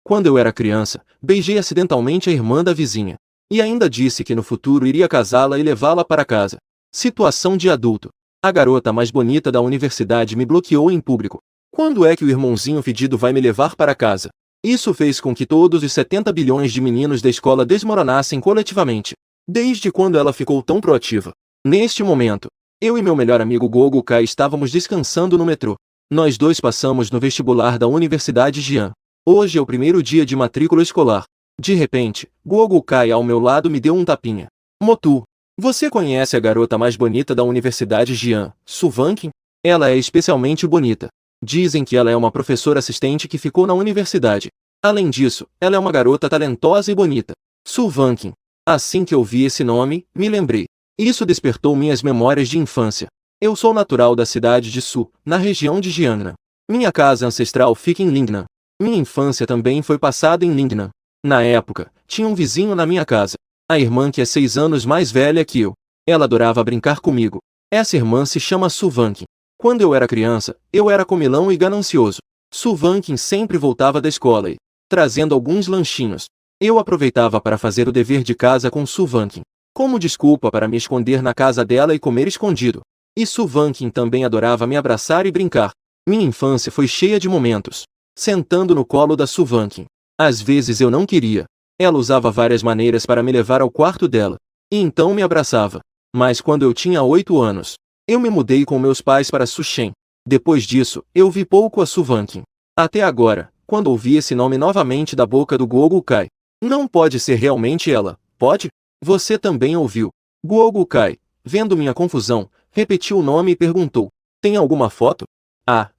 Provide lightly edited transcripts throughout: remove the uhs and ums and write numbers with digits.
Quando eu era criança, beijei acidentalmente a irmã da vizinha. E ainda disse que no futuro iria casá-la e levá-la para casa. Situação de adulto. A garota mais bonita da universidade me bloqueou em público. Quando é que o irmãozinho fedido vai me levar para casa? Isso fez com que todos os 70 bilhões de meninos da escola desmoronassem coletivamente. Desde quando ela ficou tão proativa? Neste momento, eu e meu melhor amigo Gogo Kai estávamos descansando no metrô. Nós dois passamos no vestibular da Universidade Jian. Hoje é o primeiro dia de matrícula escolar. De repente, Gogo Kai ao meu lado me deu um tapinha. Motu, você conhece a garota mais bonita da Universidade Jian, Su Vanqin? Ela é especialmente bonita. Dizem que ela é uma professora assistente que ficou na universidade. Além disso, ela é uma garota talentosa e bonita. Su Vanqin. Assim que eu vi esse nome, me lembrei. Isso despertou minhas memórias de infância. Eu sou natural da cidade de Su, na região de Jiangnan. Minha casa ancestral fica em Lingnan. Minha infância também foi passada em Lingnan. Na época, tinha um vizinho na minha casa. A irmã que é 6 anos mais velha que eu. Ela adorava brincar comigo. Essa irmã se chama Su Vanqin. Quando eu era criança, eu era comilão e ganancioso. Su Vanqin sempre voltava da escola e, trazendo alguns lanchinhos, eu aproveitava para fazer o dever de casa com Su Vanqin, como desculpa para me esconder na casa dela e comer escondido. E Su Vanqin também adorava me abraçar e brincar. Minha infância foi cheia de momentos. Sentando no colo da Su Vanqin. Às vezes eu não queria. Ela usava várias maneiras para me levar ao quarto dela. E então me abraçava. Mas quando eu tinha 8 anos, eu me mudei com meus pais para Suchen. Depois disso, eu vi pouco a Su Vanqin. Até agora, quando ouvi esse nome novamente da boca do Gogo Kai. Não pode ser realmente ela, pode? Você também ouviu. Gogo Kai, vendo minha confusão, repetiu o nome e perguntou. Tem alguma foto? Ah.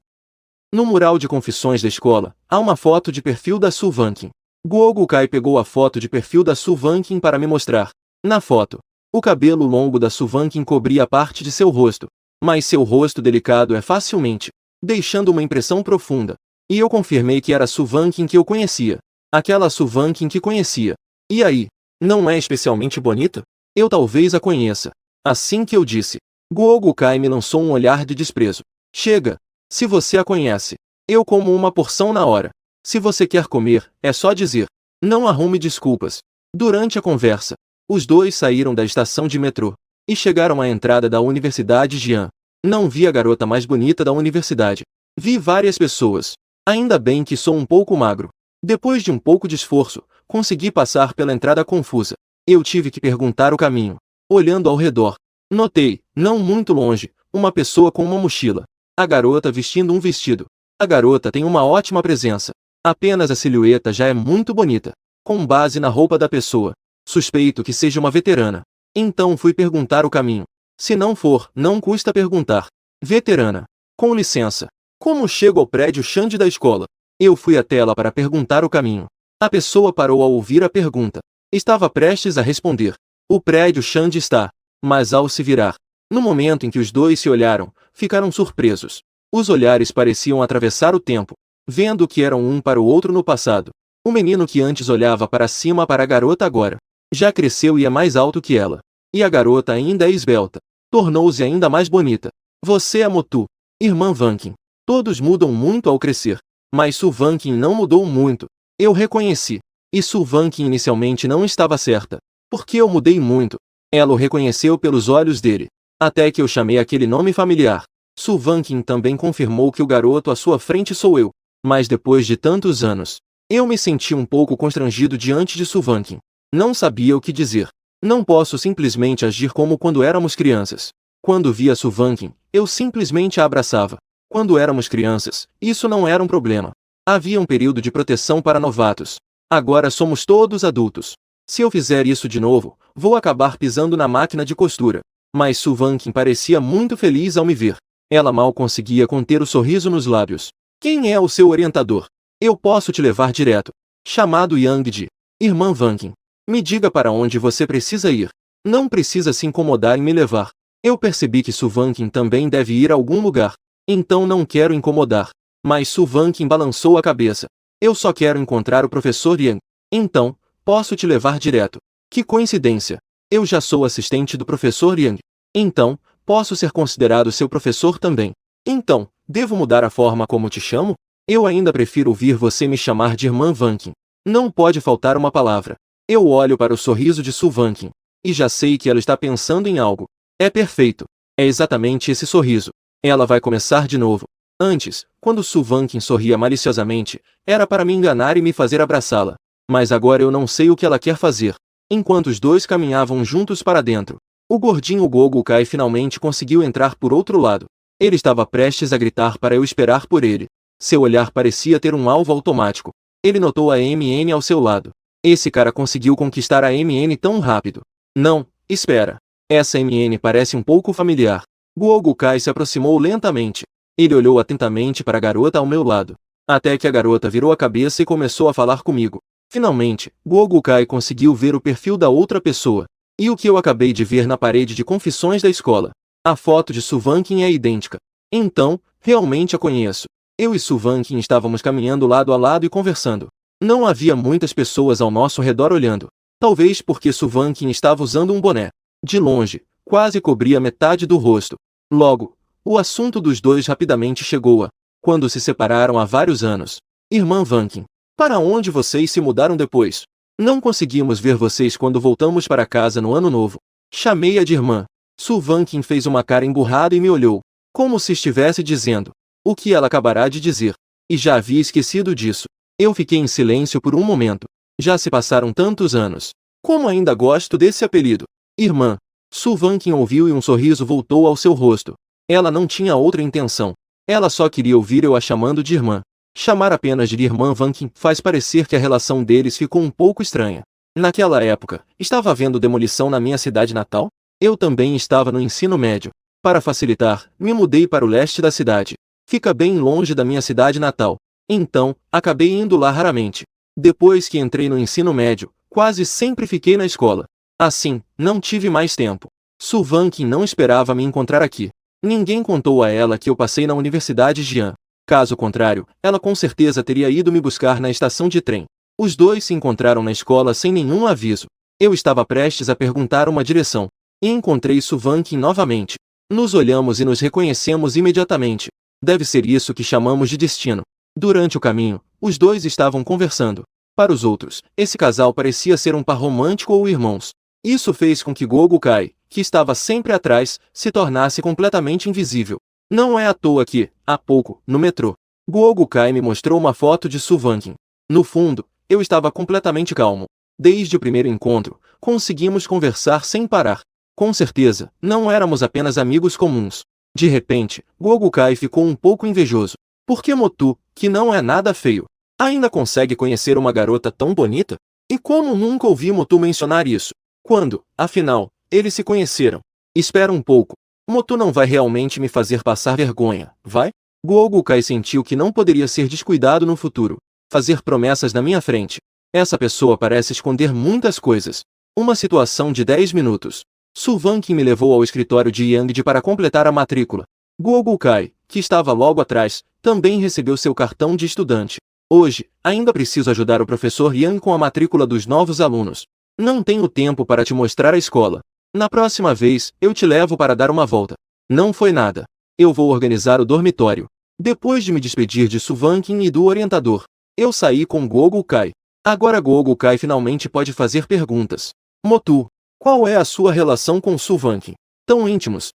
No mural de confissões da escola, há uma foto de perfil da Su Vanqin. Gogo Kai pegou a foto de perfil da Su Vanqin para me mostrar. Na foto, o cabelo longo da Su Vanqin cobria parte de seu rosto, mas seu rosto delicado é facilmente, deixando uma impressão profunda. E eu confirmei que era a Su Vanqin que eu conhecia. Aquela Su Vanqin que conhecia. E aí, não é especialmente bonita? Eu talvez a conheça. Assim que eu disse, Gogo Kai me lançou um olhar de desprezo. Chega! Se você a conhece, eu como uma porção na hora. Se você quer comer, é só dizer. Não arrume desculpas. Durante a conversa, os dois saíram da estação de metrô e chegaram à entrada da Universidade Jian. Não vi a garota mais bonita da universidade. Vi várias pessoas. Ainda bem que sou um pouco magro. Depois de um pouco de esforço, consegui passar pela entrada confusa. Eu tive que perguntar o caminho. Olhando ao redor, notei, não muito longe, uma pessoa com uma mochila. A garota vestindo um vestido. A garota tem uma ótima presença. Apenas a silhueta já é muito bonita. Com base na roupa da pessoa, suspeito que seja uma veterana. Então fui perguntar o caminho. Se não for, não custa perguntar. Veterana. Com licença. Como chego ao prédio Xande da escola? Eu fui até ela para perguntar o caminho. A pessoa parou ao ouvir a pergunta. Estava prestes a responder. O prédio Xande está. Mas ao se virar, no momento em que os dois se olharam, ficaram surpresos. Os olhares pareciam atravessar o tempo, vendo que eram um para o outro no passado. O menino que antes olhava para cima para a garota agora, já cresceu e é mais alto que ela. E a garota ainda é esbelta. Tornou-se ainda mais bonita. Você é Motu, irmã Vanqin. Todos mudam muito ao crescer. Mas Su Vanqin não mudou muito. Eu reconheci. E Su Vanqin inicialmente não estava certa. Porque eu mudei muito. Ela o reconheceu pelos olhos dele. Até que eu chamei aquele nome familiar. Su Vanqin também confirmou que o garoto à sua frente sou eu. Mas depois de tantos anos, eu me senti um pouco constrangido diante de Su Vanqin. Não sabia o que dizer. Não posso simplesmente agir como quando éramos crianças. Quando via Su Vanqin, eu simplesmente a abraçava. Quando éramos crianças, isso não era um problema. Havia um período de proteção para novatos. Agora somos todos adultos. Se eu fizer isso de novo, vou acabar pisando na máquina de costura. Mas Su Vanqin parecia muito feliz ao me ver. Ela mal conseguia conter o sorriso nos lábios. Quem é o seu orientador? Eu posso te levar direto. Chamado Yang de Irmã Vanqin. Me diga para onde você precisa ir. Não precisa se incomodar em me levar. Eu percebi que Su Vanqin também deve ir a algum lugar. Então não quero incomodar. Mas Su Vanqin balançou a cabeça. Eu só quero encontrar o professor Yang. Então, posso te levar direto. Que coincidência. Eu já sou assistente do professor Yang. Então, posso ser considerado seu professor também. Então, devo mudar a forma como te chamo? Eu ainda prefiro ouvir você me chamar de irmã Vankin. Não pode faltar uma palavra. Eu olho para o sorriso de Su Vankin. E já sei que ela está pensando em algo. É perfeito. É exatamente esse sorriso. Ela vai começar de novo. Antes, quando Su Vankin sorria maliciosamente, era para me enganar e me fazer abraçá-la. Mas agora eu não sei o que ela quer fazer. Enquanto os dois caminhavam juntos para dentro, o gordinho Gogo Kai finalmente conseguiu entrar por outro lado. Ele estava prestes a gritar para eu esperar por ele. Seu olhar parecia ter um alvo automático. Ele notou a MN ao seu lado. Esse cara conseguiu conquistar a MN tão rápido. Não, espera. Essa MN parece um pouco familiar. Gogo Kai se aproximou lentamente. Ele olhou atentamente para a garota ao meu lado. Até que a garota virou a cabeça e começou a falar comigo. Finalmente, Gogo Kai conseguiu ver o perfil da outra pessoa. E o que eu acabei de ver na parede de confissões da escola. A foto de Su Vankin é idêntica. Então, realmente a conheço. Eu e Su Vankin estávamos caminhando lado a lado e conversando. Não havia muitas pessoas ao nosso redor olhando. Talvez porque Su Vankin estava usando um boné. De longe, quase cobria metade do rosto. Logo, o assunto dos dois rapidamente chegou a quando se separaram há vários anos. Irmã Vankin, para onde vocês se mudaram depois? Não conseguimos ver vocês quando voltamos para casa no ano novo. Chamei-a de irmã. Su Vankin fez uma cara emburrada e me olhou, como se estivesse dizendo o que ela acabará de dizer. E já havia esquecido disso. Eu fiquei em silêncio por um momento. Já se passaram tantos anos. Como ainda gosto desse apelido. Irmã. Su Vankin ouviu e um sorriso voltou ao seu rosto. Ela não tinha outra intenção. Ela só queria ouvir eu a chamando de irmã. Chamar apenas de irmã Vankin faz parecer que a relação deles ficou um pouco estranha. Naquela época, estava havendo demolição na minha cidade natal? Eu também estava no ensino médio. Para facilitar, me mudei para o leste da cidade. Fica bem longe da minha cidade natal. Então, acabei indo lá raramente. Depois que entrei no ensino médio, quase sempre fiquei na escola. Assim, não tive mais tempo. Su Vankin não esperava me encontrar aqui. Ninguém contou a ela que eu passei na Universidade Jian. Caso contrário, ela com certeza teria ido me buscar na estação de trem. Os dois se encontraram na escola sem nenhum aviso. Eu estava prestes a perguntar uma direção. E encontrei Su Vankin novamente. Nos olhamos e nos reconhecemos imediatamente. Deve ser isso que chamamos de destino. Durante o caminho, os dois estavam conversando. Para os outros, esse casal parecia ser um par romântico ou irmãos. Isso fez com que Gogo Kai, que estava sempre atrás, se tornasse completamente invisível. Não é à toa que, há pouco, no metrô, Gogo Kai me mostrou uma foto de Su Vankin. No fundo, eu estava completamente calmo. Desde o primeiro encontro, conseguimos conversar sem parar. Com certeza, não éramos apenas amigos comuns. De repente, Gogo Kai ficou um pouco invejoso. Por que Motu, que não é nada feio, ainda consegue conhecer uma garota tão bonita? E como nunca ouvi Motu mencionar isso? Quando, afinal, eles se conheceram? Espera um pouco. Motu não vai realmente me fazer passar vergonha, vai? Gogo Kai sentiu que não poderia ser descuidado no futuro. Fazer promessas na minha frente. Essa pessoa parece esconder muitas coisas. Uma situação de 10 minutos. Su Vankin me levou ao escritório de Yangde para completar a matrícula. Gogo Kai, que estava logo atrás, também recebeu seu cartão de estudante. Hoje, ainda preciso ajudar o professor Yang com a matrícula dos novos alunos. Não tenho tempo para te mostrar a escola. Na próxima vez, eu te levo para dar uma volta. Não foi nada. Eu vou organizar o dormitório. Depois de me despedir de Su Vankin e do orientador, eu saí com Gogo Kai. Agora Gogo Kai finalmente pode fazer perguntas. Motu, qual é a sua relação com Su Vankin? Tão íntimos.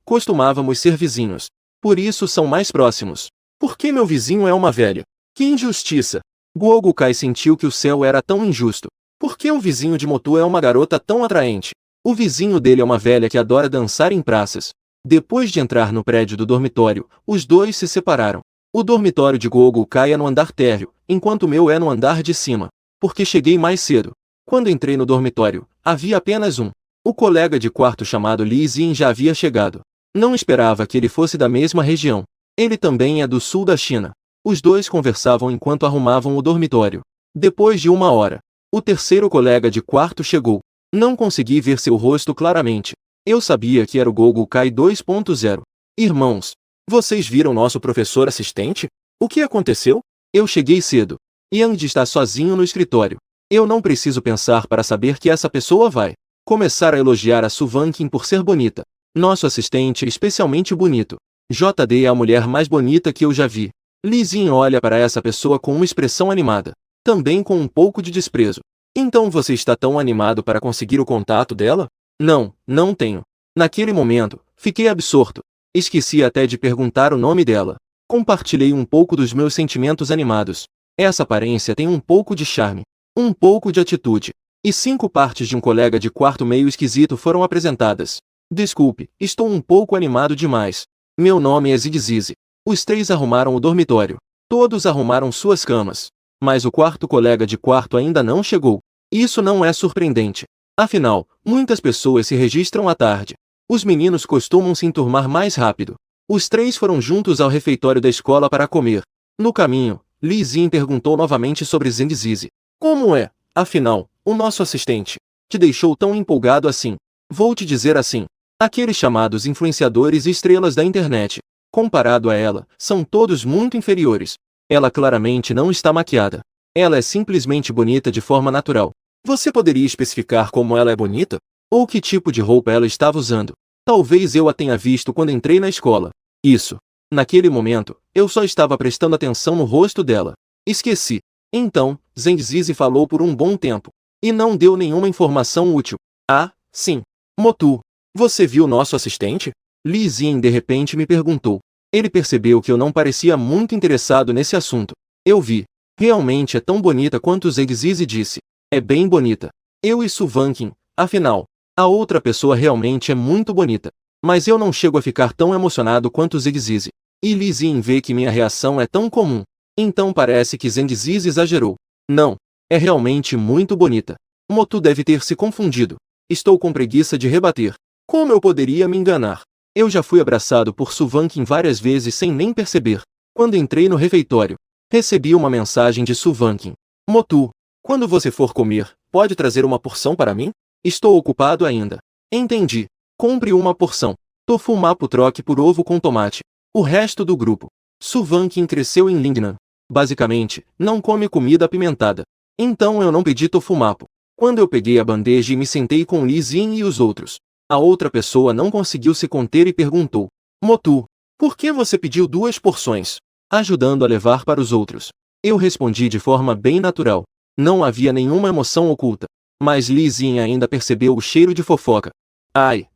Costumávamos ser vizinhos. Por isso são mais próximos. Por que meu vizinho é uma velha? Que injustiça! Gogo Kai sentiu que o céu era tão injusto. Por que o vizinho de Motu é uma garota tão atraente? O vizinho dele é uma velha que adora dançar em praças. Depois de entrar no prédio do dormitório, os dois se separaram. O dormitório de Gogo Kai é no andar térreo, enquanto o meu é no andar de cima. Porque cheguei mais cedo. Quando entrei no dormitório, havia apenas um. O colega de quarto chamado Li Xin já havia chegado. Não esperava que ele fosse da mesma região. Ele também é do sul da China. Os dois conversavam enquanto arrumavam o dormitório. Depois de uma hora, o terceiro colega de quarto chegou. Não consegui ver seu rosto claramente. Eu sabia que era o Gogo Kai 2.0. Irmãos, vocês viram nosso professor assistente? O que aconteceu? Eu cheguei cedo. Yang está sozinho no escritório. Eu não preciso pensar para saber que essa pessoa vai começar a elogiar a Su Vankin por ser bonita. Nosso assistente é especialmente bonito. JD é a mulher mais bonita que eu já vi. Li Xin olha para essa pessoa com uma expressão animada, também com um pouco de desprezo. Então você está tão animado para conseguir o contato dela? Não, não tenho. Naquele momento, fiquei absorto. Esqueci até de perguntar o nome dela. Compartilhei um pouco dos meus sentimentos animados. Essa aparência tem um pouco de charme, um pouco de atitude. E 5 partes de um colega de quarto meio esquisito foram apresentadas. Desculpe, estou um pouco animado demais. Meu nome é Zidzizi. Os 3 arrumaram o dormitório. Todos arrumaram suas camas. Mas o quarto colega de quarto ainda não chegou. Isso não é surpreendente. Afinal, muitas pessoas se registram à tarde. Os meninos costumam se enturmar mais rápido. Os 3 foram juntos ao refeitório da escola para comer. No caminho, Li Xin perguntou novamente sobre Zidzizi. Como é, afinal, o nosso assistente? Te deixou tão empolgado assim? Vou te dizer assim. Aqueles chamados influenciadores e estrelas da internet, comparado a ela, são todos muito inferiores. Ela claramente não está maquiada. Ela é simplesmente bonita de forma natural. Você poderia especificar como ela é bonita? Ou que tipo de roupa ela estava usando? Talvez eu a tenha visto quando entrei na escola. Isso. Naquele momento, eu só estava prestando atenção no rosto dela. Esqueci. Então, Zidzizi falou por um bom tempo. E não deu nenhuma informação útil. Ah, sim. Motu. Você viu nosso assistente? Li Xin de repente me perguntou. Ele percebeu que eu não parecia muito interessado nesse assunto. Eu vi. Realmente é tão bonita quanto Zidzizi disse. É bem bonita. Eu e Suvankin, afinal. A outra pessoa realmente é muito bonita. Mas eu não chego a ficar tão emocionado quanto Zidzizi. E Li Xin vê que minha reação é tão comum. Então parece que Zidzizi exagerou. Não. É realmente muito bonita. Motu deve ter se confundido. Estou com preguiça de rebater. Como eu poderia me enganar? Eu já fui abraçado por Suvankin várias vezes sem nem perceber. Quando entrei no refeitório, recebi uma mensagem de Suvankin. Motu, quando você for comer, pode trazer uma porção para mim? Estou ocupado ainda. Entendi. Compre uma porção. Tofu mapo troque por ovo com tomate. O resto do grupo. Suvankin cresceu em Lingnan. Basicamente, não come comida apimentada. Então eu não pedi tofu mapo. Quando eu peguei a bandeja e me sentei com Li Xin e os outros, a outra pessoa não conseguiu se conter e perguntou. Motu, por que você pediu 2 porções? Ajudando a levar para os outros. Eu respondi de forma bem natural. Não havia nenhuma emoção oculta. Mas Li Xin ainda percebeu o cheiro de fofoca. Ai!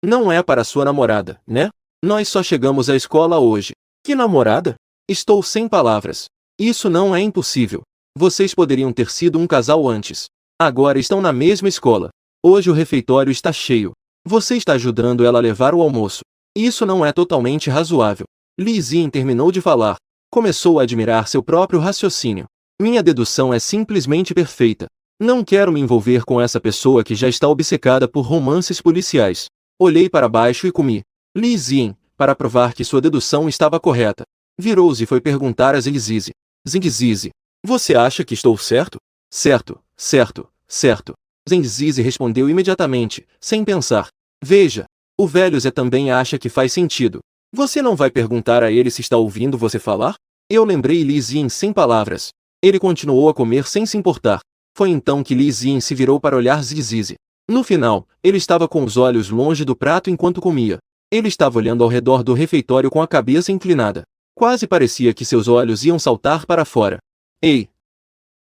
Não é para sua namorada, né? Nós só chegamos à escola hoje. Que namorada? Estou sem palavras. Isso não é impossível. Vocês poderiam ter sido um casal antes. Agora estão na mesma escola. Hoje o refeitório está cheio. Você está ajudando ela a levar o almoço. Isso não é totalmente razoável. Li Xin terminou de falar. Começou a admirar seu próprio raciocínio. Minha dedução é simplesmente perfeita. Não quero me envolver com essa pessoa que já está obcecada por romances policiais. Olhei para baixo e comi. Li Xin, para provar que sua dedução estava correta, virou-se e foi perguntar a Zidzizi. Zidzizi, você acha que estou certo? Certo, certo, certo. Zidzizi respondeu imediatamente, sem pensar. Veja, o velho Zé também acha que faz sentido. Você não vai perguntar a ele se está ouvindo você falar? Eu lembrei Li Xin sem palavras. Ele continuou a comer sem se importar. Foi então que Li Xin se virou para olhar Zidzizi. No final, ele estava com os olhos longe do prato enquanto comia. Ele estava olhando ao redor do refeitório com a cabeça inclinada. Quase parecia que seus olhos iam saltar para fora. Ei!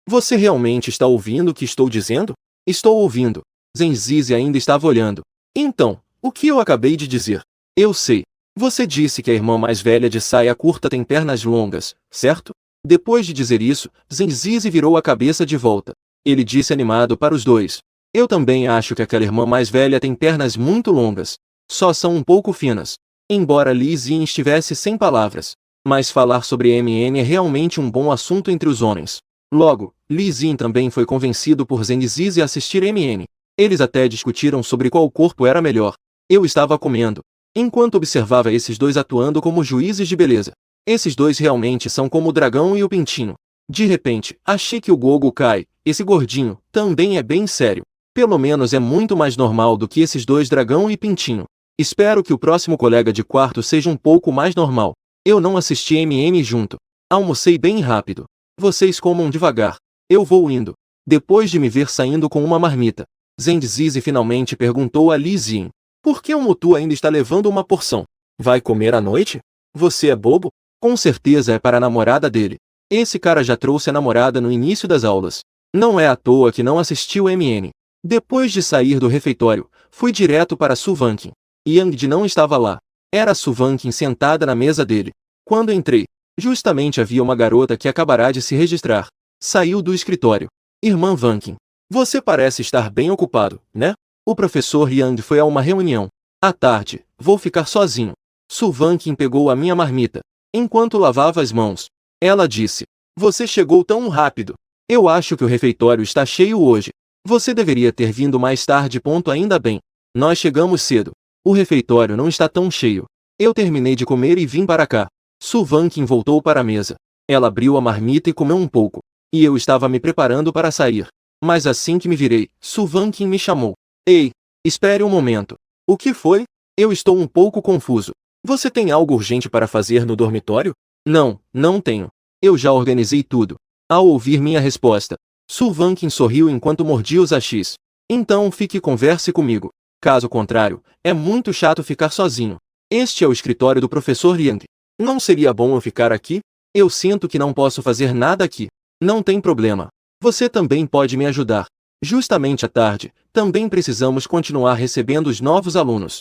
Você realmente está ouvindo o que estou dizendo? Estou ouvindo. Zidzizi ainda estava olhando. Então, o que eu acabei de dizer? Eu sei. Você disse que a irmã mais velha de saia curta tem pernas longas, certo? Depois de dizer isso, Zidzizi virou a cabeça de volta. Ele disse animado para os dois. Eu também acho que aquela irmã mais velha tem pernas muito longas. Só são um pouco finas. Embora Li Xin estivesse sem palavras. Mas falar sobre MN é realmente um bom assunto entre os homens. Logo, Li Xin também foi convencido por Zidzizi a assistir MN. Eles até discutiram sobre qual corpo era melhor. Eu estava comendo, enquanto observava esses dois atuando como juízes de beleza. Esses dois realmente são como o dragão e o pintinho. De repente, achei que o Gogo Kai, esse gordinho, também é bem sério. Pelo menos é muito mais normal do que esses dois dragão e pintinho. Espero que o próximo colega de quarto seja um pouco mais normal. Eu não assisti MM junto. Almocei bem rápido. Vocês comam devagar. Eu vou indo. Depois de me ver saindo com uma marmita, Zidzizi finalmente perguntou a Li Xin. Por que o Motu ainda está levando uma porção? Vai comer à noite? Você é bobo? Com certeza é para a namorada dele. Esse cara já trouxe a namorada no início das aulas. Não é à toa que não assistiu MN. Depois de sair do refeitório, fui direto para Suvankin. Yang não estava lá. Era Suvankin sentada na mesa dele. Quando entrei, justamente havia uma garota que acabará de se registrar. Saiu do escritório. Irmã Vankin. Você parece estar bem ocupado, né? O professor Yang foi a uma reunião. À tarde, vou ficar sozinho. Suvankin pegou a minha marmita. Enquanto lavava as mãos, ela disse: Você chegou tão rápido. Eu acho que o refeitório está cheio hoje. Você deveria ter vindo mais tarde. Ainda bem. Nós chegamos cedo. O refeitório não está tão cheio. Eu terminei de comer e vim para cá. Suvankin voltou para a mesa. Ela abriu a marmita e comeu um pouco. E eu estava me preparando para sair. Mas assim que me virei, Suvankin me chamou. Ei, espere um momento. O que foi? Eu estou um pouco confuso. Você tem algo urgente para fazer no dormitório? Não, não tenho. Eu já organizei tudo. Ao ouvir minha resposta, Suvankin sorriu enquanto mordia os achis. Então fique e converse comigo. Caso contrário, é muito chato ficar sozinho. Este é o escritório do professor Yang. Não seria bom eu ficar aqui? Eu sinto que não posso fazer nada aqui. Não tem problema. Você também pode me ajudar. Justamente à tarde, também precisamos continuar recebendo os novos alunos.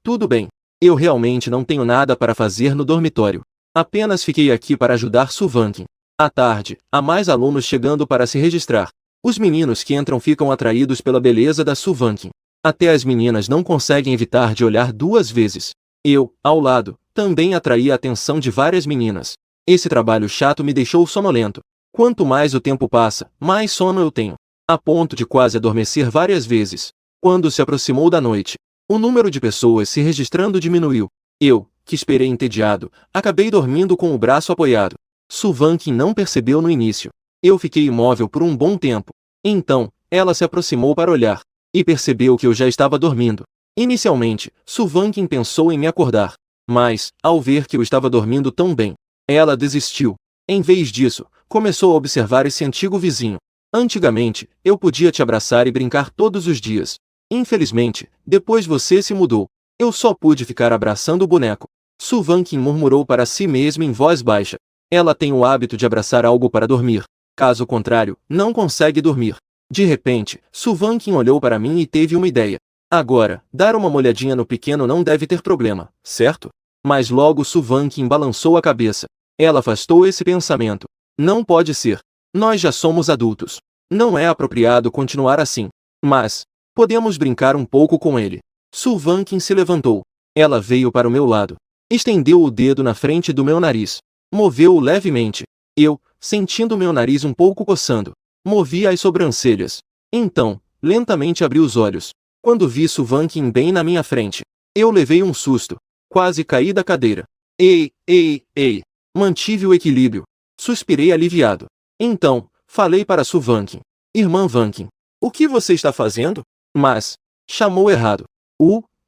Tudo bem. Eu realmente não tenho nada para fazer no dormitório. Apenas fiquei aqui para ajudar Suvankin. À tarde, há mais alunos chegando para se registrar. Os meninos que entram ficam atraídos pela beleza da Suvankin. Até as meninas não conseguem evitar de olhar duas vezes. Eu, ao lado, também atraí a atenção de várias meninas. Esse trabalho chato me deixou sonolento. Quanto mais o tempo passa, mais sono eu tenho. A ponto de quase adormecer várias vezes. Quando se aproximou da noite, o número de pessoas se registrando diminuiu. Eu, que esperei entediado, acabei dormindo com o braço apoiado. Suvankin não percebeu no início. Eu fiquei imóvel por um bom tempo. Então, ela se aproximou para olhar. E percebeu que eu já estava dormindo. Inicialmente, Suvankin pensou em me acordar. Mas, ao ver que eu estava dormindo tão bem, ela desistiu. Em vez disso, começou a observar esse antigo vizinho. Antigamente, eu podia te abraçar e brincar todos os dias. Infelizmente, depois você se mudou. Eu só pude ficar abraçando o boneco. Suvankin murmurou para si mesma em voz baixa. Ela tem o hábito de abraçar algo para dormir. Caso contrário, não consegue dormir. De repente, Suvankin olhou para mim e teve uma ideia. Agora, dar uma molhadinha no pequeno não deve ter problema, certo? Mas logo Suvankin balançou a cabeça. Ela afastou esse pensamento. Não pode ser. Nós já somos adultos. Não é apropriado continuar assim. Mas, podemos brincar um pouco com ele. Suvankin se levantou. Ela veio para o meu lado. Estendeu o dedo na frente do meu nariz. Moveu-o levemente. Eu, sentindo meu nariz um pouco coçando, movi as sobrancelhas. Então, lentamente abri os olhos. Quando vi Suvankin bem na minha frente, eu levei um susto. Quase caí da cadeira. Ei! Mantive o equilíbrio. Suspirei aliviado. Então, falei para Suvankin. Irmã Vankin, o que você está fazendo? Mas, chamou errado.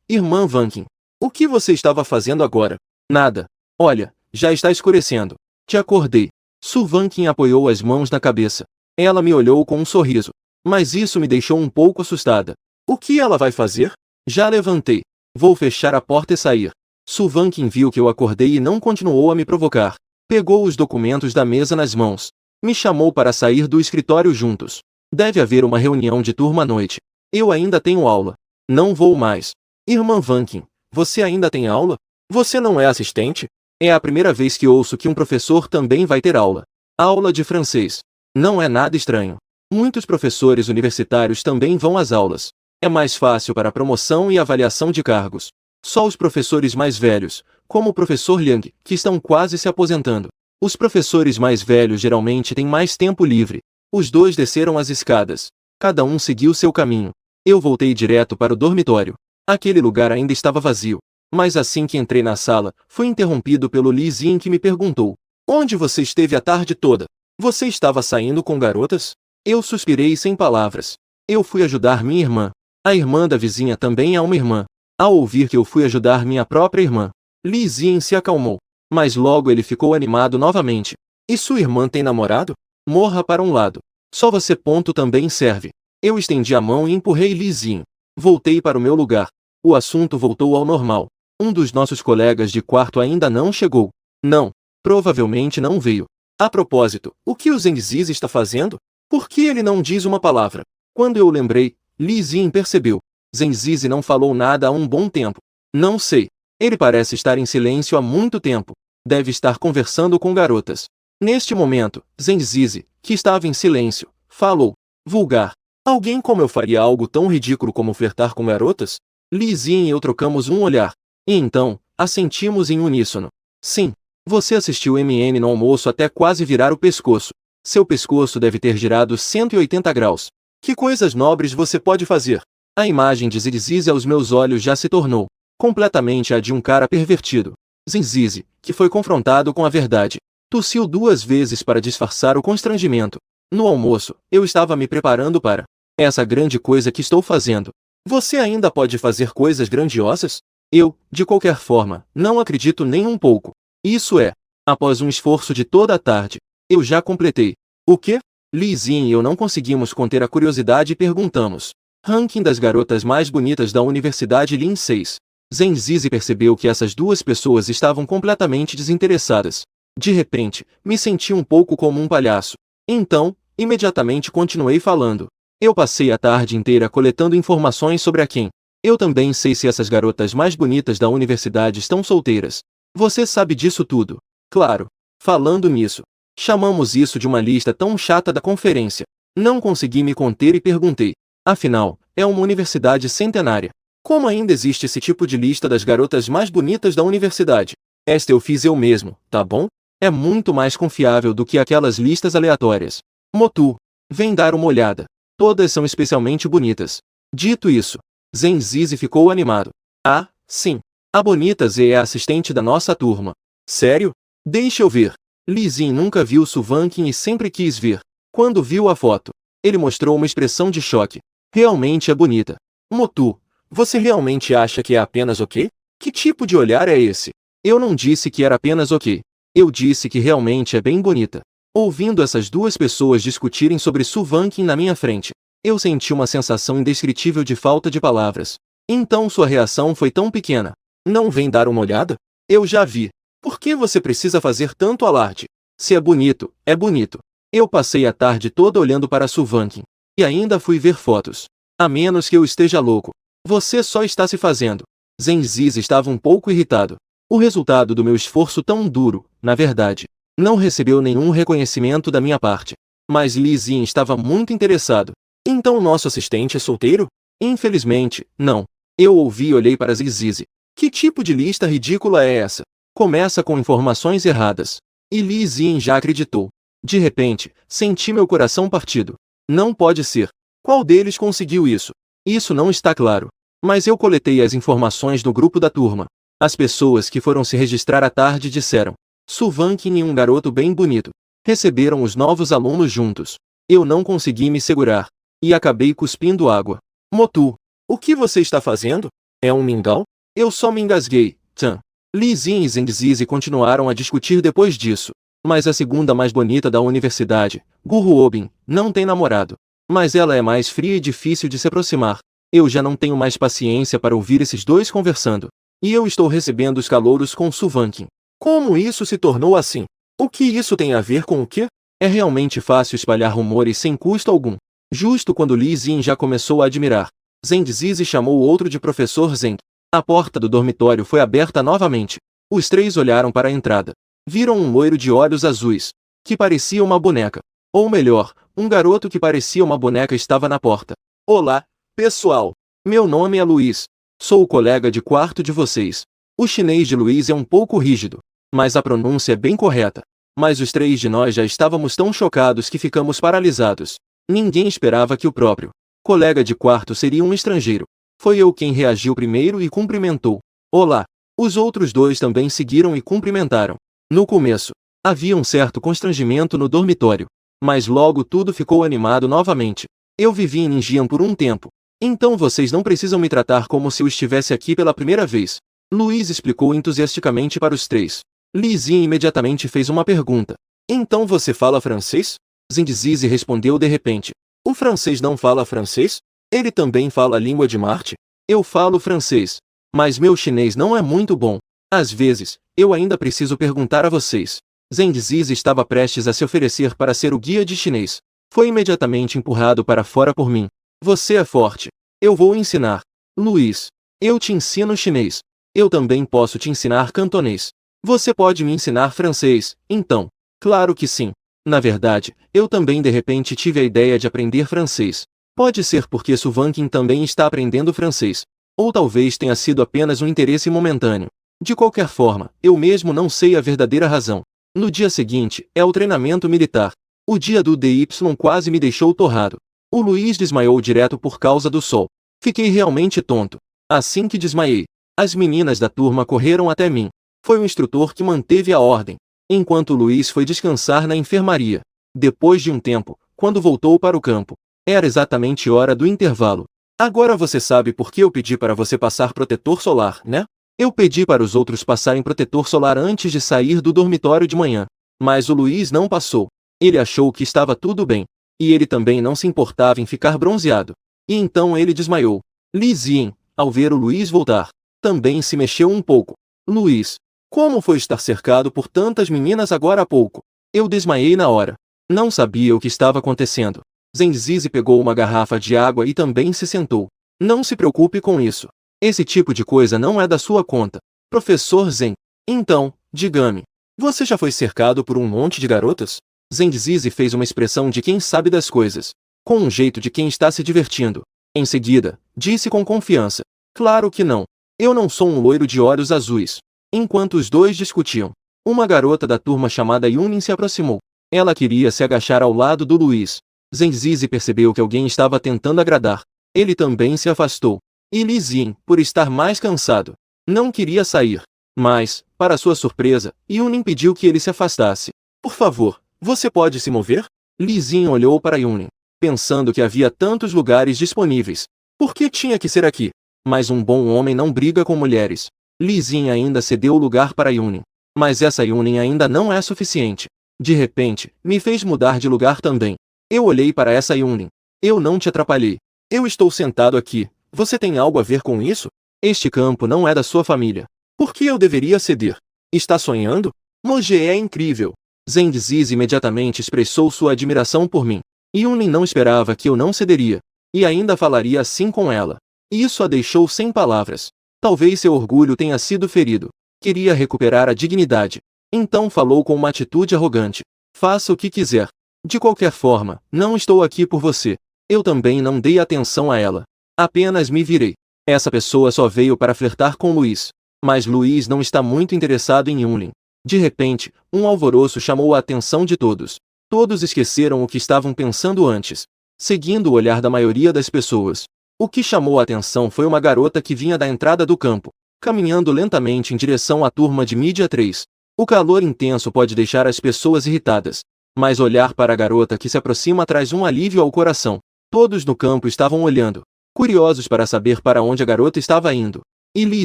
Irmã Vankin, o que você estava fazendo agora? Nada. Olha, já está escurecendo. Te acordei. Suvankin apoiou as mãos na cabeça. Ela me olhou com um sorriso. Mas isso me deixou um pouco assustada. O que ela vai fazer? Já levantei. Vou fechar a porta e sair. Suvankin viu que eu acordei e não continuou a me provocar. Pegou os documentos da mesa nas mãos. Me chamou para sair do escritório juntos. Deve haver uma reunião de turma à noite. Eu ainda tenho aula. Não vou mais. Irmã Vankin, você ainda tem aula? Você não é assistente? É a primeira vez que ouço que um professor também vai ter aula. Aula de francês. Não é nada estranho. Muitos professores universitários também vão às aulas. É mais fácil para a promoção e avaliação de cargos. Só os professores mais velhos, como o professor Liang, que estão quase se aposentando. Os professores mais velhos geralmente têm mais tempo livre. Os dois desceram as escadas. Cada um seguiu seu caminho. Eu voltei direto para o dormitório. Aquele lugar ainda estava vazio. Mas assim que entrei na sala, fui interrompido pelo Li Xin que me perguntou. Onde você esteve a tarde toda? Você estava saindo com garotas? Eu suspirei sem palavras. Eu fui ajudar minha irmã. A irmã da vizinha também é uma irmã. Ao ouvir que eu fui ajudar minha própria irmã, Li Xin se acalmou. Mas logo ele ficou animado novamente. E sua irmã tem namorado? Morra para um lado. Só você. Também serve. Eu estendi a mão e empurrei Li Xin. Voltei para o meu lugar. O assunto voltou ao normal. Um dos nossos colegas de quarto ainda não chegou. Não. Provavelmente não veio. A propósito, o que o Zenzizi está fazendo? Por que ele não diz uma palavra? Quando eu lembrei, Li Xin percebeu. Zenzizi não falou nada há um bom tempo. Não sei. Ele parece estar em silêncio há muito tempo. Deve estar conversando com garotas. Neste momento, Zenzizi, que estava em silêncio, falou. Vulgar. Alguém como eu faria algo tão ridículo como flertar com garotas? Li Xin e eu trocamos um olhar. E então, assentimos em uníssono. Sim. Você assistiu MN no almoço até quase virar o pescoço. Seu pescoço deve ter girado 180 graus. Que coisas nobres você pode fazer? A imagem de Zenzizi aos meus olhos já se tornou completamente a de um cara pervertido. Zenzizi, que foi confrontado com a verdade, tossiu 2 vezes para disfarçar o constrangimento. No almoço, eu estava me preparando para essa grande coisa que estou fazendo. Você ainda pode fazer coisas grandiosas? Eu, de qualquer forma, não acredito nem um pouco. Isso é, após um esforço de toda a tarde, eu já completei. O quê? Li Xin e eu não conseguimos conter a curiosidade e perguntamos. Ranking das garotas mais bonitas da Universidade Lin 6. Zenzizi percebeu que essas 2 pessoas estavam completamente desinteressadas. De repente, me senti um pouco como um palhaço. Então, imediatamente continuei falando. Eu passei a tarde inteira coletando informações sobre a quem. Eu também sei se essas garotas mais bonitas da universidade estão solteiras. Você sabe disso tudo. Claro. Falando nisso, chamamos isso de uma lista tão chata da conferência. Não consegui me conter e perguntei. Afinal, é uma universidade centenária. Como ainda existe esse tipo de lista das garotas mais bonitas da universidade? Esta eu fiz eu mesmo, tá bom? É muito mais confiável do que aquelas listas aleatórias. Motu, vem dar uma olhada. Todas são especialmente bonitas. Dito isso, Zenzizi ficou animado. Ah, sim. A bonita Z é a assistente da nossa turma. Sério? Deixa eu ver. Li Xin nunca viu Su Vanqin e sempre quis ver. Quando viu a foto, ele mostrou uma expressão de choque. Realmente é bonita. Motu, você realmente acha que é apenas ok? Que tipo de olhar é esse? Eu não disse que era apenas ok. Eu disse que realmente é bem bonita. Ouvindo essas 2 pessoas discutirem sobre Su Vanqin na minha frente, eu senti uma sensação indescritível de falta de palavras. Então sua reação foi tão pequena. Não vem dar uma olhada? Eu já vi. Por que você precisa fazer tanto alarde? Se é bonito, é bonito. Eu passei a tarde toda olhando para Su Vanqin. E ainda fui ver fotos. A menos que eu esteja louco. Você só está se fazendo. Zenzizi estava um pouco irritado. O resultado do meu esforço tão duro, na verdade, não recebeu nenhum reconhecimento da minha parte. Mas Li Xin estava muito interessado. Então nosso assistente é solteiro? Infelizmente, não. Eu ouvi e olhei para Zenzizi. Que tipo de lista ridícula é essa? Começa com informações erradas. E Li Xin já acreditou. De repente, senti meu coração partido. Não pode ser. Qual deles conseguiu isso? Isso não está claro. Mas eu coletei as informações do grupo da turma. As pessoas que foram se registrar à tarde disseram. Su Vanqin e um garoto bem bonito. Receberam os novos alunos juntos. Eu não consegui me segurar. E acabei cuspindo água. Motu, o que você está fazendo? É um mingau? Eu só me engasguei. Tchan. Li Xin e Zenzizi continuaram a discutir depois disso. Mas a segunda mais bonita da universidade, Gu Ruobin, não tem namorado. Mas ela é mais fria e difícil de se aproximar. Eu já não tenho mais paciência para ouvir esses 2 conversando. E eu estou recebendo os calouros com Su Vanqin. Como isso se tornou assim? O que isso tem a ver com o quê? É realmente fácil espalhar rumores sem custo algum. Justo quando Li Xin já começou a admirar, Zenzizi chamou o outro de professor Zeng. A porta do dormitório foi aberta novamente. Os 3 olharam para a entrada. Viram um loiro de olhos azuis, que parecia uma boneca. Ou melhor, um garoto que parecia uma boneca estava na porta. Olá, pessoal. Meu nome é Luiz. Sou o colega de quarto de vocês. O chinês de Luiz é um pouco rígido, mas a pronúncia é bem correta. Mas os 3 de nós já estávamos tão chocados que ficamos paralisados. Ninguém esperava que o próprio colega de quarto seria um estrangeiro. Foi eu quem reagiu primeiro e cumprimentou. Olá. Os outros 2 também seguiram e cumprimentaram. No começo, havia um certo constrangimento no dormitório. Mas logo tudo ficou animado novamente. Eu vivi em Ningxian por um tempo. Então vocês não precisam me tratar como se eu estivesse aqui pela primeira vez. Luiz explicou entusiasticamente para os 3. Li Xin imediatamente fez uma pergunta. Então você fala francês? Zenzizi respondeu de repente. O francês não fala francês? Ele também fala a língua de Marte? Eu falo francês. Mas meu chinês não é muito bom. Às vezes, eu ainda preciso perguntar a vocês. Zhenzizi estava prestes a se oferecer para ser o guia de chinês. Foi imediatamente empurrado para fora por mim. Você é forte. Eu vou ensinar. Luiz. Eu te ensino chinês. Eu também posso te ensinar cantonês. Você pode me ensinar francês, então? Claro que sim. Na verdade, eu também de repente tive a ideia de aprender francês. Pode ser porque Su Vanqing também está aprendendo francês. Ou talvez tenha sido apenas um interesse momentâneo. De qualquer forma, eu mesmo não sei a verdadeira razão. No dia seguinte, é o treinamento militar. O dia do DY quase me deixou torrado. O Luiz desmaiou direto por causa do sol. Fiquei realmente tonto. Assim que desmaiei, as meninas da turma correram até mim. Foi o instrutor que manteve a ordem, enquanto o Luiz foi descansar na enfermaria. Depois de um tempo, quando voltou para o campo, era exatamente hora do intervalo. Agora você sabe por que eu pedi para você passar protetor solar, né? Eu pedi para os outros passarem protetor solar antes de sair do dormitório de manhã. Mas o Luiz não passou. Ele achou que estava tudo bem. E ele também não se importava em ficar bronzeado. E então ele desmaiou. Li Zien, ao ver o Luiz voltar, também se mexeu um pouco. Luiz, como foi estar cercado por tantas meninas agora há pouco? Eu desmaiei na hora. Não sabia o que estava acontecendo. Zhenzizi pegou uma garrafa de água e também se sentou. Não se preocupe com isso. Esse tipo de coisa não é da sua conta. Professor Zen. Então, diga-me. Você já foi cercado por um monte de garotas? Zhenzizi fez uma expressão de quem sabe das coisas, com um jeito de quem está se divertindo. Em seguida, disse com confiança. Claro que não. Eu não sou um loiro de olhos azuis. Enquanto os dois discutiam, uma garota da turma chamada Yunin se aproximou. Ela queria se agachar ao lado do Luiz. Zhenzizi percebeu que alguém estava tentando agradar. Ele também se afastou. E Li Zien, por estar mais cansado, não queria sair. Mas, para sua surpresa, Yunin pediu que ele se afastasse. Por favor, você pode se mover? Li Zien olhou para Yunin, pensando que havia tantos lugares disponíveis. Por que tinha que ser aqui? Mas um bom homem não briga com mulheres. Li Zien ainda cedeu o lugar para Yunin. Mas essa Yunin ainda não é suficiente. De repente, me fez mudar de lugar também. Eu olhei para essa Yunin. Eu não te atrapalhei. Eu estou sentado aqui. Você tem algo a ver com isso? Este campo não é da sua família. Por que eu deveria ceder? Está sonhando? Moje é incrível. Zhenzizi imediatamente expressou sua admiração por mim. Yunin não esperava que eu não cederia. E ainda falaria assim com ela. Isso a deixou sem palavras. Talvez seu orgulho tenha sido ferido. Queria recuperar a dignidade. Então falou com uma atitude arrogante. Faça o que quiser. De qualquer forma, não estou aqui por você. Eu também não dei atenção a ela. Apenas me virei. Essa pessoa só veio para flertar com Luiz. Mas Luiz não está muito interessado em Yunin. De repente, um alvoroço chamou a atenção de todos. Todos esqueceram o que estavam pensando antes, seguindo o olhar da maioria das pessoas. O que chamou a atenção foi uma garota que vinha da entrada do campo, caminhando lentamente em direção à turma de mídia 3. O calor intenso pode deixar as pessoas irritadas, mas olhar para a garota que se aproxima traz um alívio ao coração. Todos no campo estavam olhando, curiosos para saber para onde a garota estava indo. E Li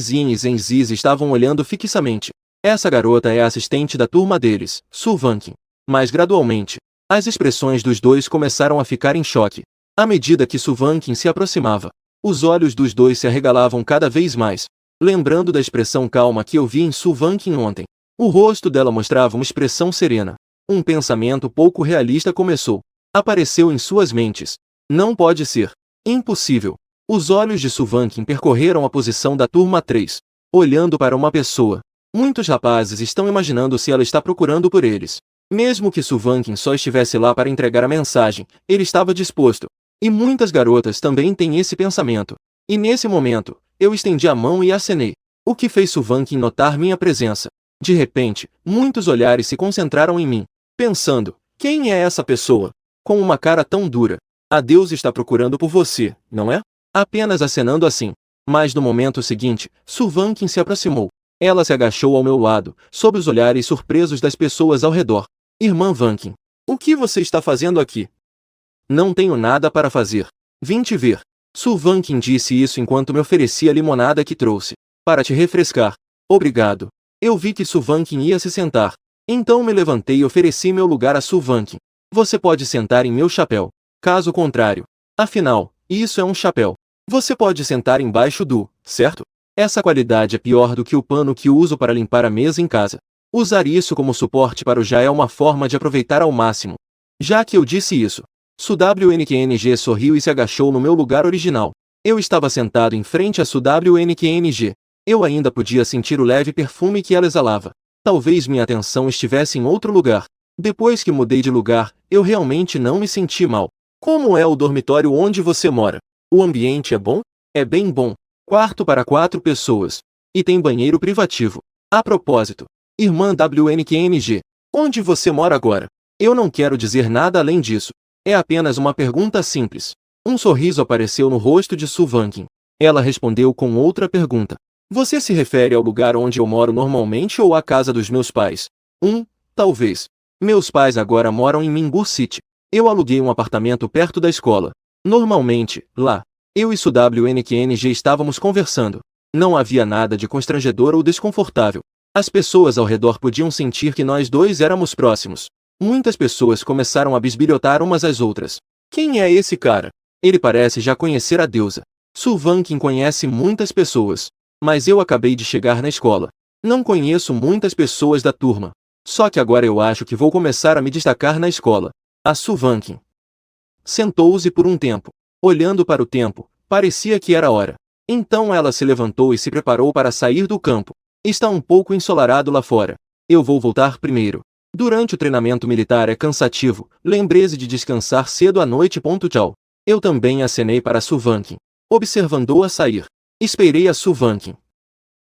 Zien e Zhenzizi estavam olhando fixamente. Essa garota é a assistente da turma deles, Su Vanqing. Mas gradualmente, as expressões dos dois começaram a ficar em choque. À medida que Su Vanqing se aproximava, os olhos dos dois se arregalavam cada vez mais. Lembrando da expressão calma que eu vi em Su Vanqing ontem, o rosto dela mostrava uma expressão serena. Um pensamento pouco realista começou. Apareceu em suas mentes. Não pode ser. Impossível. Os olhos de Su Vanqing percorreram a posição da turma 3, olhando para uma pessoa. Muitos rapazes estão imaginando se ela está procurando por eles. Mesmo que Su Vanqing só estivesse lá para entregar a mensagem, ele estava disposto. E muitas garotas também têm esse pensamento. E nesse momento, eu estendi a mão e acenei, o que fez Su Vanqing notar minha presença. De repente, muitos olhares se concentraram em mim, pensando, quem é essa pessoa? Com uma cara tão dura. A Deus está procurando por você, não é? Apenas acenando assim. Mas no momento seguinte, Su Vanqing se aproximou. Ela se agachou ao meu lado, sob os olhares surpresos das pessoas ao redor. Irmã Vanqing, o que você está fazendo aqui? Não tenho nada para fazer. Vim te ver. Su Vanqing disse isso enquanto me oferecia a limonada que trouxe. Para te refrescar. Obrigado. Eu vi que Su Vanqing ia se sentar. Então me levantei e ofereci meu lugar a Su Vanqing. Você pode sentar em meu chapéu. Caso contrário. Afinal, isso é um chapéu. Você pode sentar embaixo do, certo? Essa qualidade é pior do que o pano que uso para limpar a mesa em casa. Usar isso como suporte para o já é uma forma de aproveitar ao máximo. Já que eu disse isso, SUWNQNG sorriu e se agachou no meu lugar original. Eu estava sentado em frente a SUWNQNG. Eu ainda podia sentir o leve perfume que ela exalava. Talvez minha atenção estivesse em outro lugar. Depois que mudei de lugar, eu realmente não me senti mal. Como é o dormitório onde você mora? O ambiente é bom? É bem bom. Quarto para 4 pessoas. E tem banheiro privativo. A propósito, irmã WNQNG, onde você mora agora? Eu não quero dizer nada além disso. É apenas uma pergunta simples. Um sorriso apareceu no rosto de Suvankin. Ela respondeu com outra pergunta. Você se refere ao lugar onde eu moro normalmente ou à casa dos meus pais? Talvez. Meus pais agora moram em Mingu City. Eu aluguei um apartamento perto da escola. Normalmente, lá, eu e SUWNQNG estávamos conversando. Não havia nada de constrangedor ou desconfortável. As pessoas ao redor podiam sentir que nós dois éramos próximos. Muitas pessoas começaram a bisbilhotar umas às outras. Quem é esse cara? Ele parece já conhecer a deusa. Suvankin conhece muitas pessoas. Mas eu acabei de chegar na escola. Não conheço muitas pessoas da turma. Só que agora eu acho que vou começar a me destacar na escola. A Suvankin sentou-se por um tempo. Olhando para o tempo, parecia que era hora. Então ela se levantou e se preparou para sair do campo. Está um pouco ensolarado lá fora. Eu vou voltar primeiro. Durante o treinamento militar é cansativo, lembre-se de descansar cedo à noite. Tchau. Eu também acenei para Suvankin, observando-a sair. Esperei a Suvankin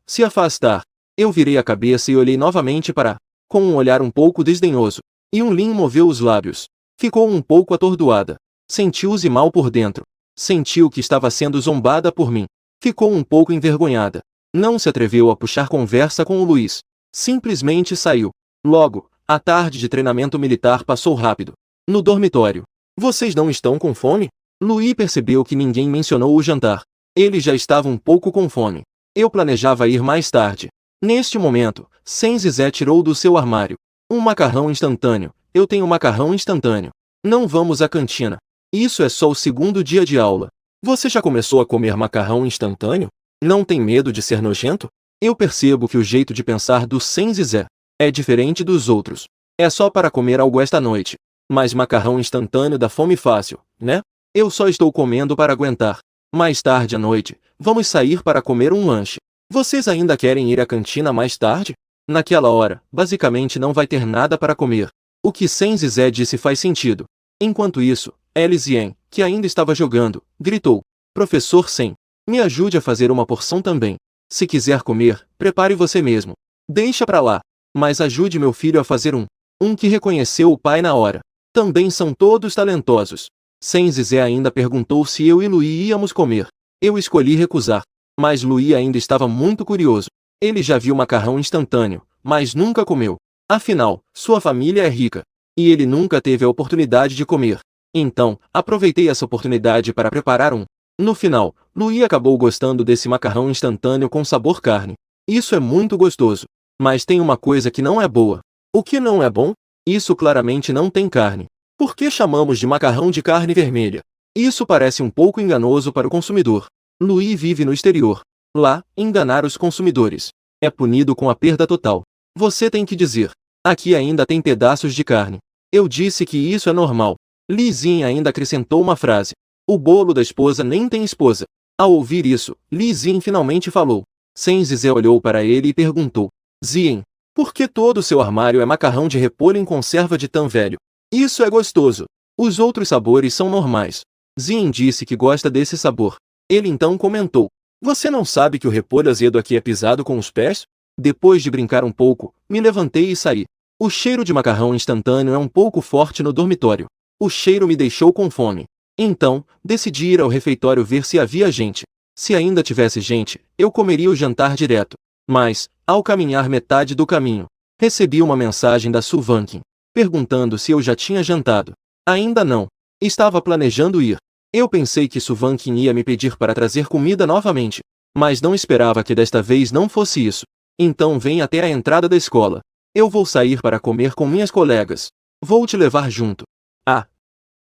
se afastar. Eu virei a cabeça e olhei novamente para, com um olhar um pouco desdenhoso. Yunlin moveu os lábios. Ficou um pouco atordoada. Sentiu-se mal por dentro. Sentiu que estava sendo zombada por mim. Ficou um pouco envergonhada. Não se atreveu a puxar conversa com o Luiz. Simplesmente saiu. Logo, a tarde de treinamento militar passou rápido. No dormitório. Vocês não estão com fome? Luiz percebeu que ninguém mencionou o jantar. Ele já estava um pouco com fome. Eu planejava ir mais tarde. Neste momento, Senzizé tirou do seu armário um macarrão instantâneo. Eu tenho macarrão instantâneo. Não vamos à cantina. Isso é só o segundo dia de aula. Você já começou a comer macarrão instantâneo? Não tem medo de ser nojento? Eu percebo que o jeito de pensar do Senzizé é diferente dos outros. É só para comer algo esta noite. Mas macarrão instantâneo dá fome fácil, né? Eu só estou comendo para aguentar. Mais tarde à noite, vamos sair para comer um lanche. Vocês ainda querem ir à cantina mais tarde? Naquela hora, basicamente não vai ter nada para comer. O que Senzizé disse faz sentido. Enquanto isso, Elisien, que ainda estava jogando, gritou. Professor Sen, me ajude a fazer uma porção também. Se quiser comer, prepare você mesmo. Deixa pra lá. Mas ajude meu filho a fazer um. Um que reconheceu o pai na hora. Também são todos talentosos. Senzizé ainda perguntou se eu e Luí íamos comer. Eu escolhi recusar. Mas Luí ainda estava muito curioso. Ele já viu macarrão instantâneo, mas nunca comeu. Afinal, sua família é rica. E ele nunca teve a oportunidade de comer. Então, aproveitei essa oportunidade para preparar um. No final, Luí acabou gostando desse macarrão instantâneo com sabor carne. Isso é muito gostoso. Mas tem uma coisa que não é boa. O que não é bom? Isso claramente não tem carne. Por que chamamos de macarrão de carne vermelha? Isso parece um pouco enganoso para o consumidor. Luí vive no exterior. Lá, enganar os consumidores é punido com a perda total. Você tem que dizer, aqui ainda tem pedaços de carne. Eu disse que isso é normal. Li Xin ainda acrescentou uma frase. O bolo da esposa nem tem esposa. Ao ouvir isso, Li Xin finalmente falou. Senzizé olhou para ele e perguntou. Zien, por que todo o seu armário é macarrão de repolho em conserva de tão velho? Isso é gostoso. Os outros sabores são normais. Zien disse que gosta desse sabor. Ele então comentou. Você não sabe que o repolho azedo aqui é pisado com os pés? Depois de brincar um pouco, me levantei e saí. O cheiro de macarrão instantâneo é um pouco forte no dormitório. O cheiro me deixou com fome. Então, decidi ir ao refeitório ver se havia gente. Se ainda tivesse gente, eu comeria o jantar direto. Mas, ao caminhar metade do caminho, recebi uma mensagem da Suvankin, perguntando se eu já tinha jantado. Ainda não. Estava planejando ir. Eu pensei que Suvankin ia me pedir para trazer comida novamente, mas não esperava que desta vez não fosse isso. Então vem até a entrada da escola. Eu vou sair para comer com minhas colegas. Vou te levar junto. Ah!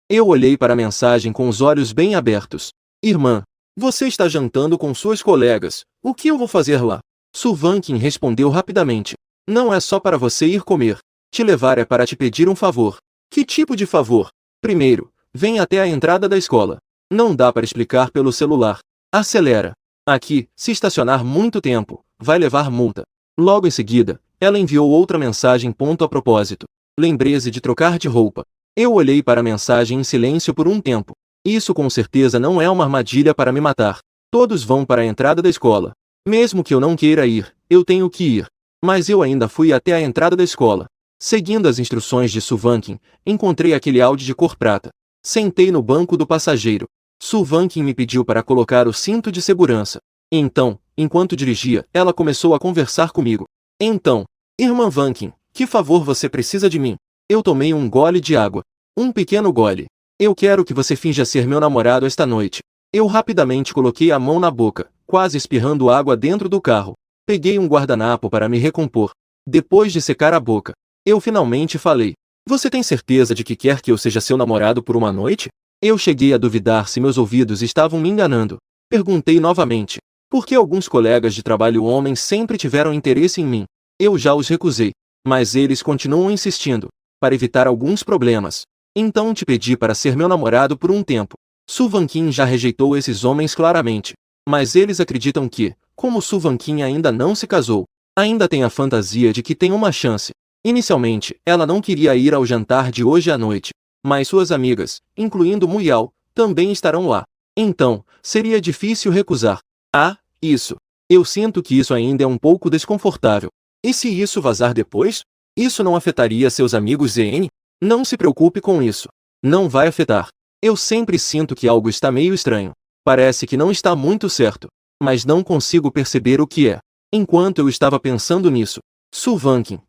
Eu olhei para a mensagem com os olhos bem abertos. Irmã, você está jantando com suas colegas. O que eu vou fazer lá? Suvankin respondeu rapidamente. Não é só para você ir comer. Te levar é para te pedir um favor. Que tipo de favor? Primeiro, vem até a entrada da escola. Não dá para explicar pelo celular. Acelera. Aqui, se estacionar muito tempo, vai levar multa. Logo em seguida, ela enviou outra mensagem ponto a propósito. Lembre-se de trocar de roupa. Eu olhei para a mensagem em silêncio por um tempo. Isso com certeza não é uma armadilha para me matar. Todos vão para a entrada da escola. Mesmo que eu não queira ir, eu tenho que ir. Mas eu ainda fui até a entrada da escola. Seguindo as instruções de Suvankin, encontrei aquele Audi de cor prata. Sentei no banco do passageiro. Suvankin me pediu para colocar o cinto de segurança. Então, enquanto dirigia, ela começou a conversar comigo. Então, irmã Vankin, que favor você precisa de mim? Eu tomei um gole de água. Um pequeno gole. Eu quero que você finja ser meu namorado esta noite. Eu rapidamente coloquei a mão na boca, quase espirrando água dentro do carro. Peguei um guardanapo para me recompor. Depois de secar a boca, eu finalmente falei. Você tem certeza de que quer que eu seja seu namorado por uma noite? Eu cheguei a duvidar se meus ouvidos estavam me enganando. Perguntei novamente. Por que alguns colegas de trabalho homens sempre tiveram interesse em mim? Eu já os recusei. Mas eles continuam insistindo. Para evitar alguns problemas. Então te pedi para ser meu namorado por um tempo. Suvankin já rejeitou esses homens claramente. Mas eles acreditam que, como Suvankin ainda não se casou, ainda tem a fantasia de que tem uma chance. Inicialmente, ela não queria ir ao jantar de hoje à noite. Mas suas amigas, incluindo Muyao, também estarão lá. Então, seria difícil recusar. Ah, isso. Eu sinto que isso ainda é um pouco desconfortável. E se isso vazar depois? Isso não afetaria seus amigos ZN? Não se preocupe com isso. Não vai afetar. Eu sempre sinto que algo está meio estranho. Parece que não está muito certo. Mas não consigo perceber o que é. Enquanto eu estava pensando nisso, Suvankin,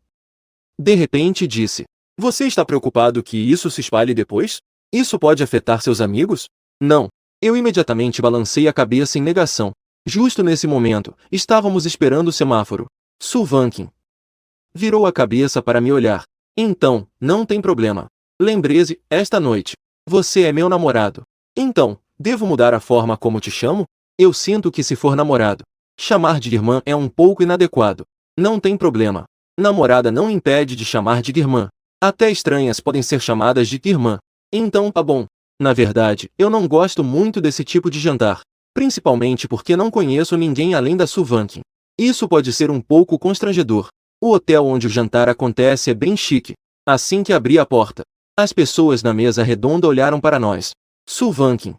de repente disse. Você está preocupado que isso se espalhe depois? Isso pode afetar seus amigos? Não. Eu imediatamente balancei a cabeça em negação. Justo nesse momento, estávamos esperando o semáforo. Suvankin virou a cabeça para me olhar. Então, não tem problema. Lembre-se, esta noite, você é meu namorado. Então, devo mudar a forma como te chamo? Eu sinto que se for namorado, chamar de irmã é um pouco inadequado. Não tem problema. Namorada não impede de chamar de irmã. Até estranhas podem ser chamadas de irmã. Então tá bom. Na verdade, eu não gosto muito desse tipo de jantar. Principalmente porque não conheço ninguém além da Suvankin. Isso pode ser um pouco constrangedor. O hotel onde o jantar acontece é bem chique. Assim que abri a porta, as pessoas na mesa redonda olharam para nós. Suvankin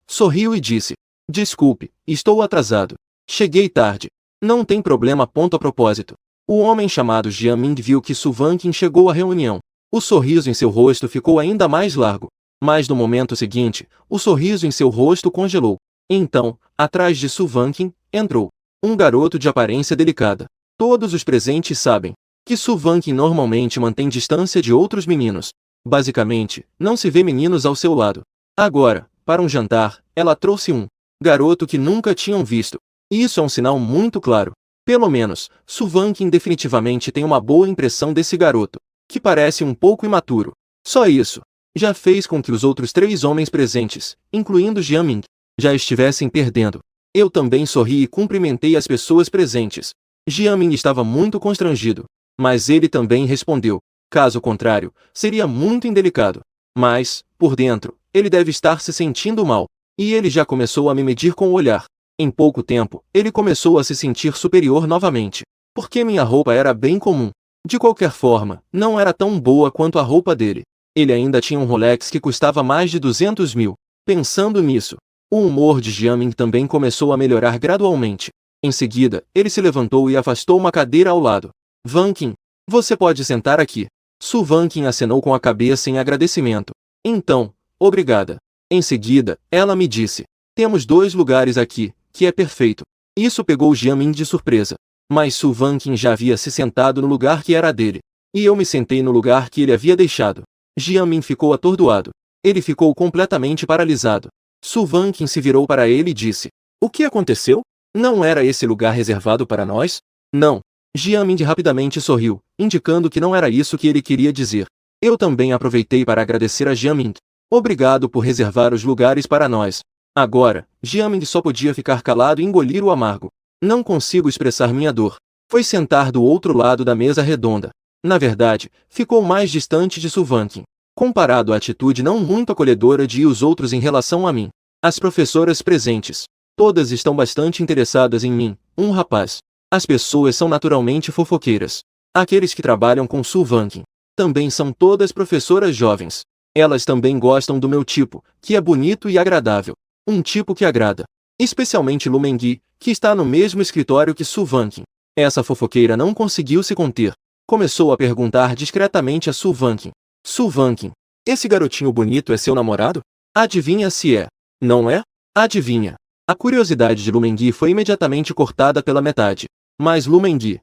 sorriu e disse. Desculpe, estou atrasado. Cheguei tarde. Não tem problema. Ponto a propósito. O homem chamado Jian Ming viu que Suvankin chegou à reunião. O sorriso em seu rosto ficou ainda mais largo. Mas no momento seguinte, o sorriso em seu rosto congelou. Então, atrás de Suvankin, entrou um garoto de aparência delicada. Todos os presentes sabem que Suvankin normalmente mantém distância de outros meninos. Basicamente, não se vê meninos ao seu lado. Agora, para um jantar, ela trouxe um garoto que nunca tinham visto. Isso é um sinal muito claro. Pelo menos, Suvankin definitivamente tem uma boa impressão desse garoto, que parece um pouco imaturo. Só isso já fez com que os outros 3 homens presentes, incluindo Jian Ming, já estivessem perdendo. Eu também sorri e cumprimentei as pessoas presentes. Jian Ming estava muito constrangido, mas ele também respondeu. Caso contrário, seria muito indelicado. Mas, por dentro, ele deve estar se sentindo mal. E ele já começou a me medir com o olhar. Em pouco tempo, ele começou a se sentir superior novamente. Porque minha roupa era bem comum. De qualquer forma, não era tão boa quanto a roupa dele. Ele ainda tinha um Rolex que custava mais de 200 mil. Pensando nisso, o humor de Jian Ming também começou a melhorar gradualmente. Em seguida, ele se levantou e afastou uma cadeira ao lado. Vankin, você pode sentar aqui. Suvankin acenou com a cabeça em agradecimento. Então, obrigada. Em seguida, ela me disse. Temos 2 lugares aqui, que é perfeito. Isso pegou Jian Ming de surpresa. Mas Suvankin já havia se sentado no lugar que era dele. E eu me sentei no lugar que ele havia deixado. Jian Ming ficou atordoado. Ele ficou completamente paralisado. Suvankin se virou para ele e disse. O que aconteceu? Não era esse lugar reservado para nós? Não. Jian Ming rapidamente sorriu, indicando que não era isso que ele queria dizer. Eu também aproveitei para agradecer a Jian Ming. Obrigado por reservar os lugares para nós. Agora, Jian Ming só podia ficar calado e engolir o amargo. Não consigo expressar minha dor. Foi sentar do outro lado da mesa redonda. Na verdade, ficou mais distante de Suvankin. Comparado à atitude não muito acolhedora de os outros em relação a mim. As professoras presentes. Todas estão bastante interessadas em mim, um rapaz. As pessoas são naturalmente fofoqueiras. Aqueles que trabalham com Suvankin. Também são todas professoras jovens. Elas também gostam do meu tipo, que é bonito e agradável. Um tipo que agrada. Especialmente Lumengui, que está no mesmo escritório que Suvankin. Essa fofoqueira não conseguiu se conter. Começou a perguntar discretamente a Suvankin. Suvankin, esse garotinho bonito é seu namorado? Adivinha se é. Não é? Adivinha. A curiosidade de Lumengui foi imediatamente cortada pela metade. Mas Lumengui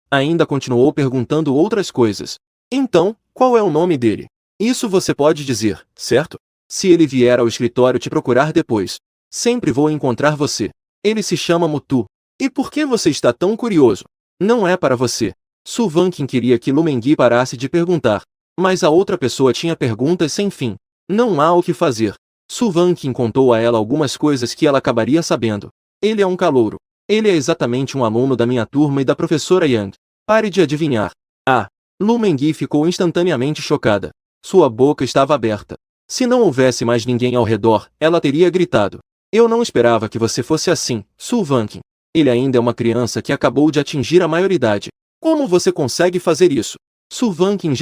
ainda continuou perguntando outras coisas. Então, qual é o nome dele? Isso você pode dizer, certo? Se ele vier ao escritório te procurar depois, sempre vou encontrar você. Ele se chama Mutu. E por que você está tão curioso? Não é para você. Suvankin queria que Lumengui parasse de perguntar. Mas a outra pessoa tinha perguntas sem fim. Não há o que fazer. Suvankin contou a ela algumas coisas que ela acabaria sabendo. Ele é um calouro. Ele é exatamente um aluno da minha turma e da professora Yang. Pare de adivinhar. Ah! Lumengui ficou instantaneamente chocada. Sua boca estava aberta. Se não houvesse mais ninguém ao redor, ela teria gritado. Eu não esperava que você fosse assim, Suvankin. Ele ainda é uma criança que acabou de atingir a maioridade. Como você consegue fazer isso? Suvankin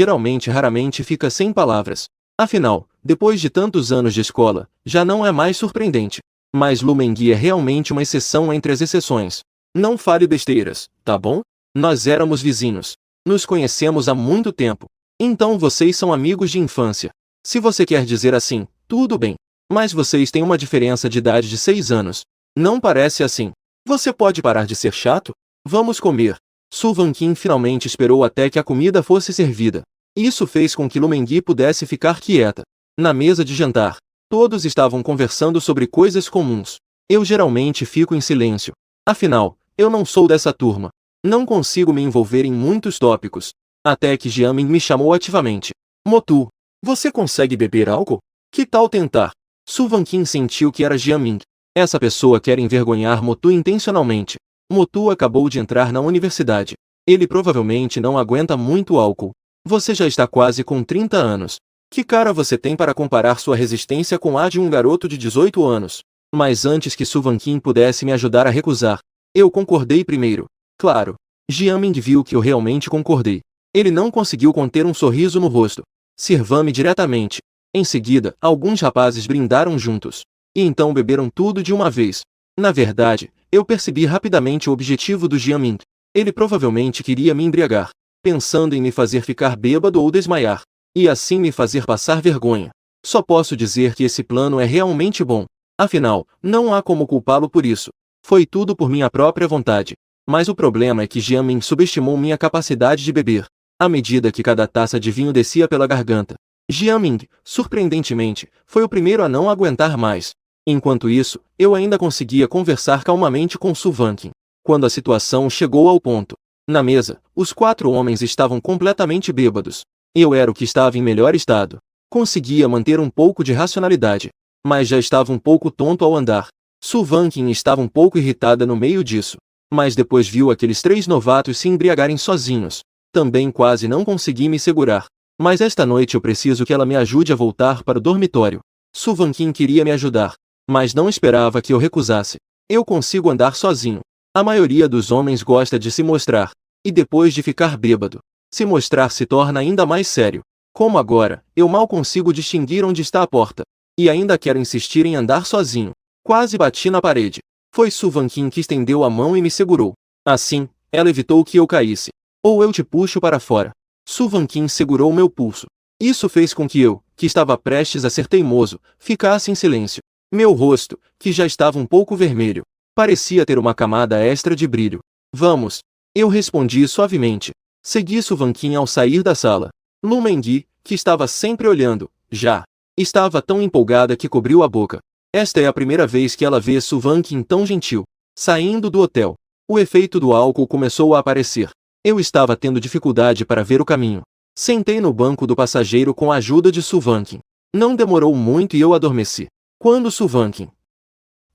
raramente fica sem palavras. Afinal, depois de tantos anos de escola, já não é mais surpreendente. Mas Lumengui é realmente uma exceção entre as exceções. Não fale besteiras, tá bom? Nós éramos vizinhos. Nos conhecemos há muito tempo. Então vocês são amigos de infância. Se você quer dizer assim, tudo bem. Mas vocês têm uma diferença de idade de 6 anos. Não parece assim. Você pode parar de ser chato? Vamos comer. Suvankin finalmente esperou até que a comida fosse servida. Isso fez com que Lumengui pudesse ficar quieta. Na mesa de jantar, todos estavam conversando sobre coisas comuns. Eu geralmente fico em silêncio. Afinal, eu não sou dessa turma. Não consigo me envolver em muitos tópicos. Até que Jiamin me chamou ativamente. Motu, você consegue beber álcool? Que tal tentar? Suvankin sentiu que era Jiamin. Essa pessoa quer envergonhar Motu intencionalmente. Motu acabou de entrar na universidade. Ele provavelmente não aguenta muito álcool. Você já está quase com 30 anos. Que cara você tem para comparar sua resistência com a de um garoto de 18 anos? Mas antes que Suvankin pudesse me ajudar a recusar, eu concordei primeiro. Claro. Jiamin viu que eu realmente concordei. Ele não conseguiu conter um sorriso no rosto. Sirva-me diretamente. Em seguida, alguns rapazes brindaram juntos. E então beberam tudo de uma vez. Na verdade, eu percebi rapidamente o objetivo do Jiamin. Ele provavelmente queria me embriagar, pensando em me fazer ficar bêbado ou desmaiar, e assim me fazer passar vergonha. Só posso dizer que esse plano é realmente bom. Afinal, não há como culpá-lo por isso. Foi tudo por minha própria vontade. Mas o problema é que Jiamin subestimou minha capacidade de beber. À medida que cada taça de vinho descia pela garganta, Jiamin, surpreendentemente, foi o primeiro a não aguentar mais. Enquanto isso, eu ainda conseguia conversar calmamente com Suvankin. Quando a situação chegou ao ponto. Na mesa, os 4 homens estavam completamente bêbados. Eu era o que estava em melhor estado. Conseguia manter um pouco de racionalidade. Mas já estava um pouco tonto ao andar. Suvankin estava um pouco irritada no meio disso. Mas depois viu aqueles 3 novatos se embriagarem sozinhos. Também quase não consegui me segurar. Mas esta noite eu preciso que ela me ajude a voltar para o dormitório. Suvankin queria me ajudar. Mas não esperava que eu recusasse. Eu consigo andar sozinho. A maioria dos homens gosta de se mostrar. E depois de ficar bêbado, se mostrar se torna ainda mais sério. Como agora, eu mal consigo distinguir onde está a porta. E ainda quero insistir em andar sozinho. Quase bati na parede. Foi Suvankin que estendeu a mão e me segurou. Assim, ela evitou que eu caísse. Ou eu te puxo para fora. Suvankin segurou meu pulso. Isso fez com que eu, que estava prestes a ser teimoso, ficasse em silêncio. Meu rosto, que já estava um pouco vermelho, parecia ter uma camada extra de brilho. Vamos. Eu respondi suavemente. Segui Suvankin ao sair da sala. Lumengui, que estava sempre olhando, já estava tão empolgada que cobriu a boca. Esta é a primeira vez que ela vê Suvankin tão gentil. Saindo do hotel, o efeito do álcool começou a aparecer. Eu estava tendo dificuldade para ver o caminho. Sentei no banco do passageiro com a ajuda de Suvankin. Não demorou muito e eu adormeci. Quando Suvankin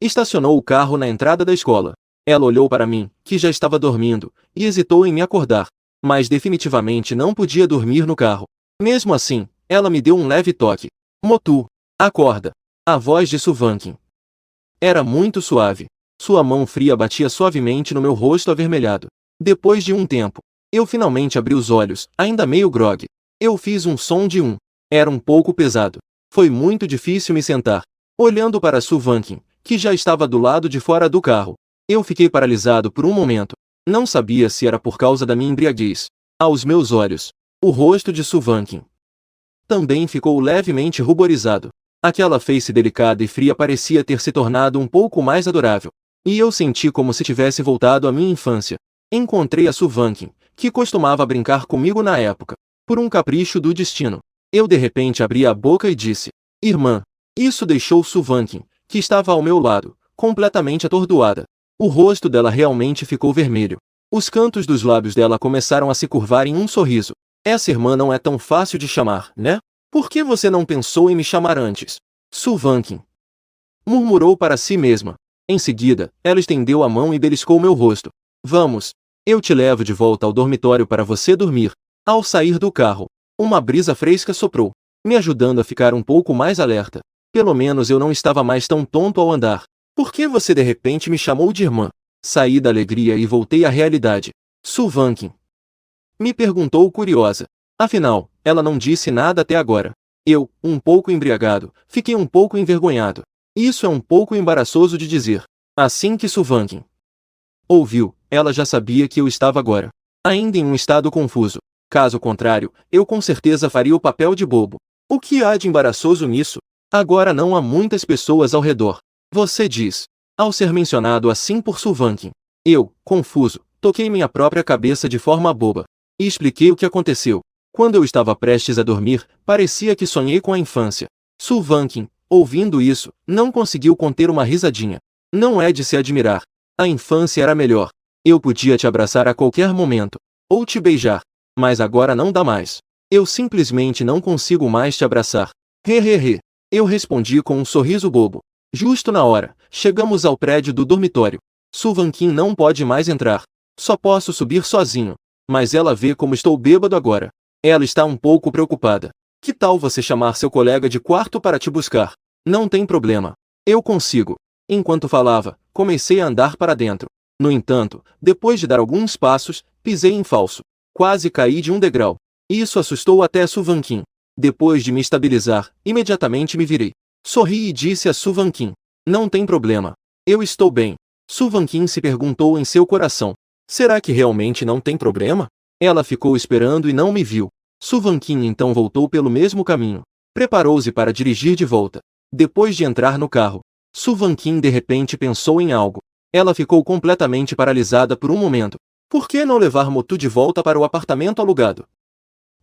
estacionou o carro na entrada da escola, Ela olhou para mim, que já estava dormindo, e hesitou em me acordar. Mas definitivamente não podia dormir no carro. Mesmo assim, ela me deu um leve toque. Motu, acorda. A voz de Suvankin era muito suave. Sua mão fria batia suavemente no meu rosto avermelhado. Depois de um tempo, eu finalmente abri os olhos, ainda meio grogue. Eu fiz um som de um. Era um pouco pesado. Foi muito difícil me sentar. Olhando para Suvankin, que já estava do lado de fora do carro, eu fiquei paralisado por um momento. Não sabia se era por causa da minha embriaguez. Aos meus olhos, o rosto de Suvankin também ficou levemente ruborizado. Aquela face delicada e fria parecia ter se tornado um pouco mais adorável. E eu senti como se tivesse voltado à minha infância. Encontrei a Suvankin, que costumava brincar comigo na época. Por um capricho do destino, eu de repente abri a boca e disse: Irmã. Isso deixou Suvankin, que estava ao meu lado, completamente atordoada. O rosto dela realmente ficou vermelho. Os cantos dos lábios dela começaram a se curvar em um sorriso. Essa irmã não é tão fácil de chamar, né? Por que você não pensou em me chamar antes? Suvankin murmurou para si mesma. Em seguida, ela estendeu a mão e beliscou meu rosto. Vamos. Eu te levo de volta ao dormitório para você dormir. Ao sair do carro, uma brisa fresca soprou, me ajudando a ficar um pouco mais alerta. Pelo menos eu não estava mais tão tonto ao andar. Por que você de repente me chamou de irmã? Saí da alegria e voltei à realidade. Suvankin me perguntou curiosa. Afinal, ela não disse nada até agora. Eu, um pouco embriagado, fiquei um pouco envergonhado. Isso é um pouco embaraçoso de dizer. Assim que Suvankin ouviu, ela já sabia que eu estava agora ainda em um estado confuso. Caso contrário, eu com certeza faria o papel de bobo. O que há de embaraçoso nisso? Agora não há muitas pessoas ao redor. Você diz. Ao ser mencionado assim por Suvankin, eu, confuso, toquei minha própria cabeça de forma boba. E expliquei o que aconteceu. Quando eu estava prestes a dormir, parecia que sonhei com a infância. Suvankin, ouvindo isso, não conseguiu conter uma risadinha. Não é de se admirar. A infância era melhor. Eu podia te abraçar a qualquer momento. Ou te beijar. Mas agora não dá mais. Eu simplesmente não consigo mais te abraçar. Hehehe. Eu respondi com um sorriso bobo. Justo na hora, chegamos ao prédio do dormitório. Suvankin não pode mais entrar. Só posso subir sozinho. Mas ela vê como estou bêbado agora. Ela está um pouco preocupada. Que tal você chamar seu colega de quarto para te buscar? Não tem problema. Eu consigo. Enquanto falava, comecei a andar para dentro. No entanto, depois de dar alguns passos, pisei em falso. Quase caí de um degrau. Isso assustou até Suvankin. Depois de me estabilizar, imediatamente me virei. Sorri e disse a Suvankin: Não tem problema. Eu estou bem. Suvankin se perguntou em seu coração: Será que realmente não tem problema? Ela ficou esperando e não me viu. Suvankin então voltou pelo mesmo caminho. Preparou-se para dirigir de volta. Depois de entrar no carro, Suvankin de repente pensou em algo. Ela ficou completamente paralisada por um momento. Por que não levar Motu de volta para o apartamento alugado?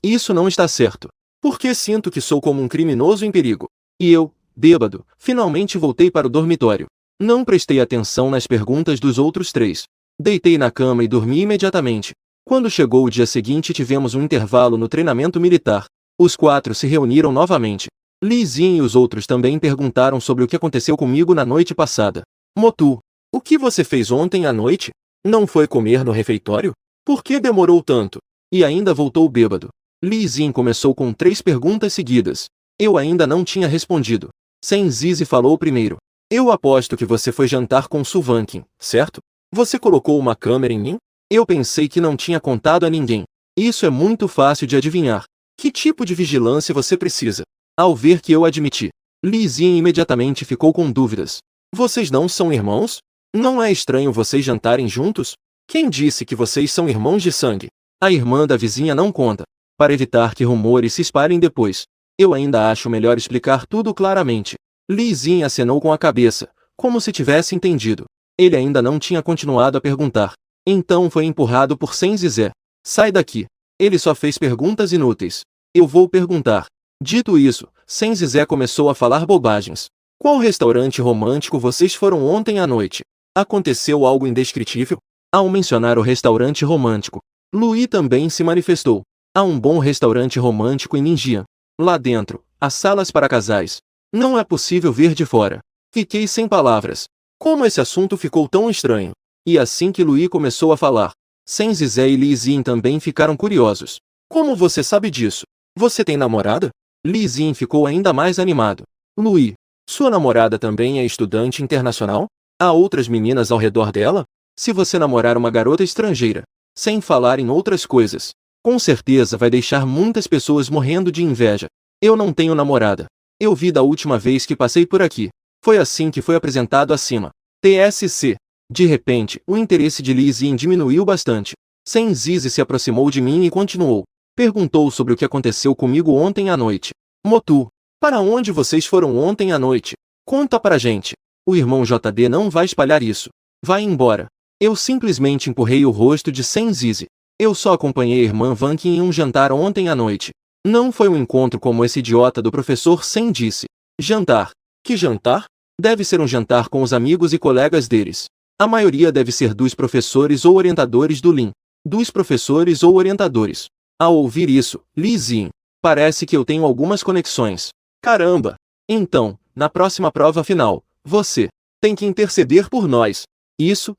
Isso não está certo. Porque sinto que sou como um criminoso em perigo. E eu, bêbado, finalmente voltei para o dormitório. Não prestei atenção nas perguntas dos outros três. Deitei na cama e dormi imediatamente. Quando chegou o dia seguinte tivemos um intervalo no treinamento militar. Os quatro se reuniram novamente. Li Xin e os outros também perguntaram sobre o que aconteceu comigo na noite passada. Motu, o que você fez ontem à noite? Não foi comer no refeitório? Por que demorou tanto? E ainda voltou bêbado. Li Xin começou com 3 perguntas seguidas. Eu ainda não tinha respondido. Senzizi falou primeiro. Eu aposto que você foi jantar com Suvankin, certo? Você colocou uma câmera em mim? Eu pensei que não tinha contado a ninguém. Isso é muito fácil de adivinhar. Que tipo de vigilância você precisa? Ao ver que eu admiti, Li Xin imediatamente ficou com dúvidas. Vocês não são irmãos? Não é estranho vocês jantarem juntos? Quem disse que vocês são irmãos de sangue? A irmã da vizinha não conta. Para evitar que rumores se espalhem depois, eu ainda acho melhor explicar tudo claramente. Li Xin acenou com a cabeça, como se tivesse entendido. Ele ainda não tinha continuado a perguntar. Então foi empurrado por Senzizi. Sai daqui. Ele só fez perguntas inúteis. Eu vou perguntar. Dito isso, Senzizi começou a falar bobagens. Qual restaurante romântico vocês foram ontem à noite? Aconteceu algo indescritível? Ao mencionar o restaurante romântico, Lui também se manifestou. Há um bom restaurante romântico em Ninjian. Lá dentro, há salas para casais. Não é possível ver de fora. Fiquei sem palavras. Como esse assunto ficou tão estranho? E assim que Luí começou a falar, Sen Zizé e Li Xin também ficaram curiosos. Como você sabe disso? Você tem namorada? Li Xin ficou ainda mais animado. Luí, sua namorada também é estudante internacional? Há outras meninas ao redor dela? Se você namorar uma garota estrangeira, sem falar em outras coisas, com certeza vai deixar muitas pessoas morrendo de inveja. Eu não tenho namorada. Eu vi da última vez que passei por aqui. Foi assim que foi apresentado acima. TSC. De repente, o interesse de Li Xin diminuiu bastante. Sen Zizi se aproximou de mim e continuou. Perguntou sobre o que aconteceu comigo ontem à noite. Motu, para onde vocês foram ontem à noite? Conta pra gente. O irmão JD não vai espalhar isso. Vai embora. Eu simplesmente empurrei o rosto de Sen Zizi. Eu só acompanhei a irmã Vankin em um jantar ontem à noite. Não foi um encontro como esse idiota do professor Sen disse. Jantar? Que jantar? Deve ser um jantar com os amigos e colegas deles. A maioria deve ser dos professores ou orientadores do Lin. Dos professores ou orientadores. Ao ouvir isso, Li Xin, parece que eu tenho algumas conexões. Caramba! Então, na próxima prova final, você tem que interceder por nós. Isso.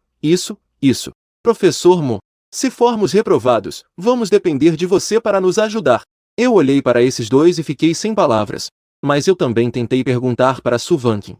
Professor Mo, se formos reprovados, vamos depender de você para nos ajudar. Eu olhei para esses dois e fiquei sem palavras. Mas eu também tentei perguntar para Su Vankin.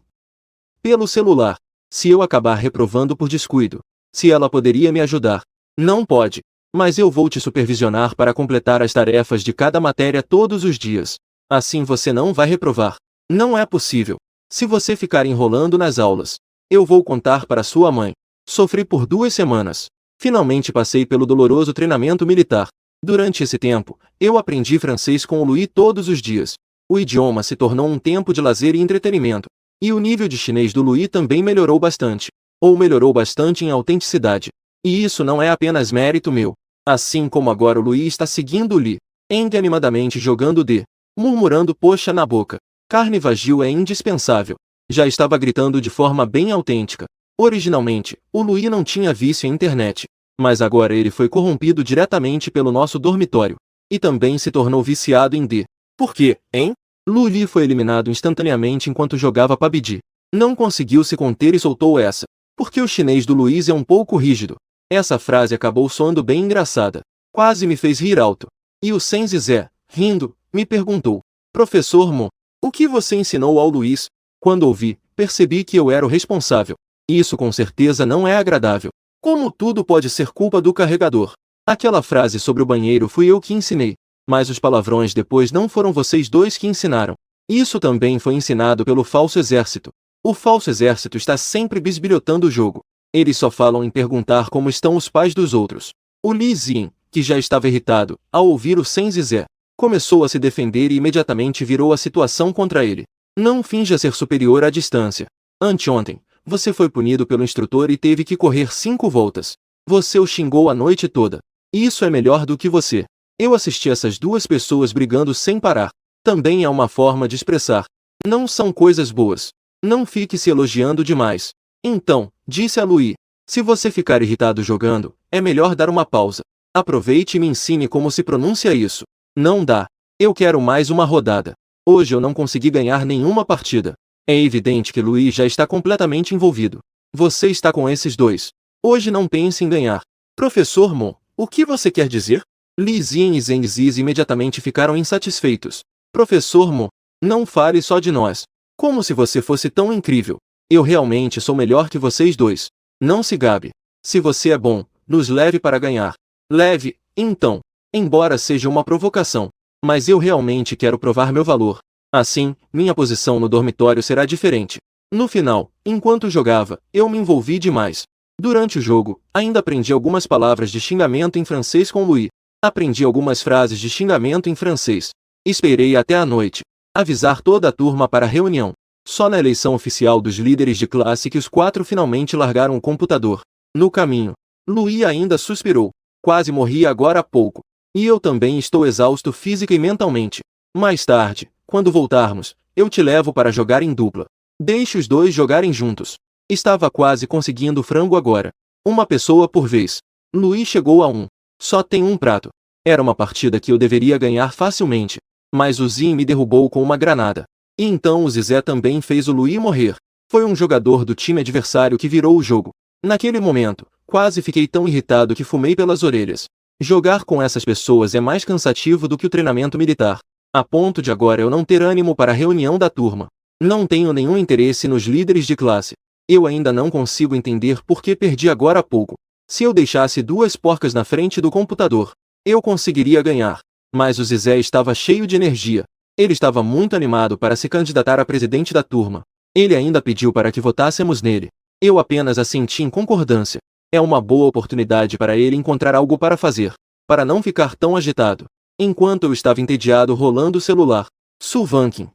Pelo celular. Se eu acabar reprovando por descuido, se ela poderia me ajudar. Não pode. Mas eu vou te supervisionar para completar as tarefas de cada matéria todos os dias. Assim você não vai reprovar. Não é possível. Se você ficar enrolando nas aulas, eu vou contar para sua mãe. Sofri por 2 semanas. Finalmente passei pelo doloroso treinamento militar. Durante esse tempo, eu aprendi francês com o Luí todos os dias. O idioma se tornou um tempo de lazer e entretenimento. E o nível de chinês do Luí também melhorou bastante. Ou melhorou bastante em autenticidade. E isso não é apenas mérito meu. Assim como agora o Luí está seguindo o Li, Eng animadamente jogando D, murmurando poxa na boca. Carne vagil é indispensável. Já estava gritando de forma bem autêntica. Originalmente, o Luí não tinha vício em internet. Mas agora ele foi corrompido diretamente pelo nosso dormitório. E também se tornou viciado em D. Por quê, hein? Luí foi eliminado instantaneamente enquanto jogava PUBG. Não conseguiu se conter e soltou essa. Porque o chinês do Luiz é um pouco rígido. Essa frase acabou soando bem engraçada. Quase me fez rir alto. E o Sen Zizé, rindo, me perguntou. Professor Mo, o que você ensinou ao Luiz? Quando ouvi, percebi que eu era o responsável. Isso com certeza não é agradável. Como tudo pode ser culpa do carregador? Aquela frase sobre o banheiro fui eu que ensinei. Mas os palavrões depois não foram vocês dois que ensinaram. Isso também foi ensinado pelo falso exército. O falso exército está sempre bisbilhotando o jogo. Eles só falam em perguntar como estão os pais dos outros. O Li Xin, que já estava irritado, ao ouvir o Sen Zizé, começou a se defender e imediatamente virou a situação contra ele. Não finja ser superior à distância. Anteontem, você foi punido pelo instrutor e teve que correr 5 voltas. Você o xingou a noite toda. Isso é melhor do que você. Eu assisti essas 2 pessoas brigando sem parar. Também é uma forma de expressar. Não são coisas boas. Não fique se elogiando demais. Então, disse a Luí, se você ficar irritado jogando, é melhor dar uma pausa. Aproveite e me ensine como se pronuncia isso. Não dá. Eu quero mais uma rodada. Hoje eu não consegui ganhar nenhuma partida. É evidente que Luí já está completamente envolvido. Você está com esses dois. Hoje não pense em ganhar. Professor Mo, o que você quer dizer? Li Xin e Zeng Zizi imediatamente ficaram insatisfeitos. Professor Mo, não fale só de nós. Como se você fosse tão incrível. Eu realmente sou melhor que vocês dois. Não se gabe. Se você é bom, nos leve para ganhar. Leve, então. Embora seja uma provocação. Mas eu realmente quero provar meu valor. Assim, minha posição no dormitório será diferente. No final, enquanto jogava, eu me envolvi demais. Durante o jogo, ainda aprendi algumas palavras de xingamento em francês com Luí. Aprendi algumas frases de xingamento em francês. Esperei até a noite. Avisar toda a turma para a reunião. Só na eleição oficial dos líderes de classe que os 4 finalmente largaram o computador. No caminho, Luí ainda suspirou. Quase morri agora há pouco. E eu também estou exausto física e mentalmente. Mais tarde, quando voltarmos, eu te levo para jogar em dupla. Deixe os dois jogarem juntos. Estava quase conseguindo frango agora. Uma pessoa por vez. Luí chegou a 1. Só tem um prato. Era uma partida que eu deveria ganhar facilmente. Mas o Zin me derrubou com uma granada. E então o Zizé também fez o Luí morrer. Foi um jogador do time adversário que virou o jogo. Naquele momento, Quase fiquei tão irritado que fumei pelas orelhas. Jogar com essas pessoas é mais cansativo do que o treinamento militar. A ponto de agora eu não ter ânimo para a reunião da turma. Não tenho nenhum interesse nos líderes de classe. Eu ainda não consigo entender por que perdi agora há pouco. Se eu deixasse duas porcas na frente do computador, eu conseguiria ganhar. Mas o Zizé estava cheio de energia. Ele estava muito animado para se candidatar a presidente da turma. Ele ainda pediu para que votássemos nele. Eu apenas assenti em concordância. É uma boa oportunidade para ele encontrar algo para fazer, para não ficar tão agitado. Enquanto eu estava entediado rolando o celular, Suvankin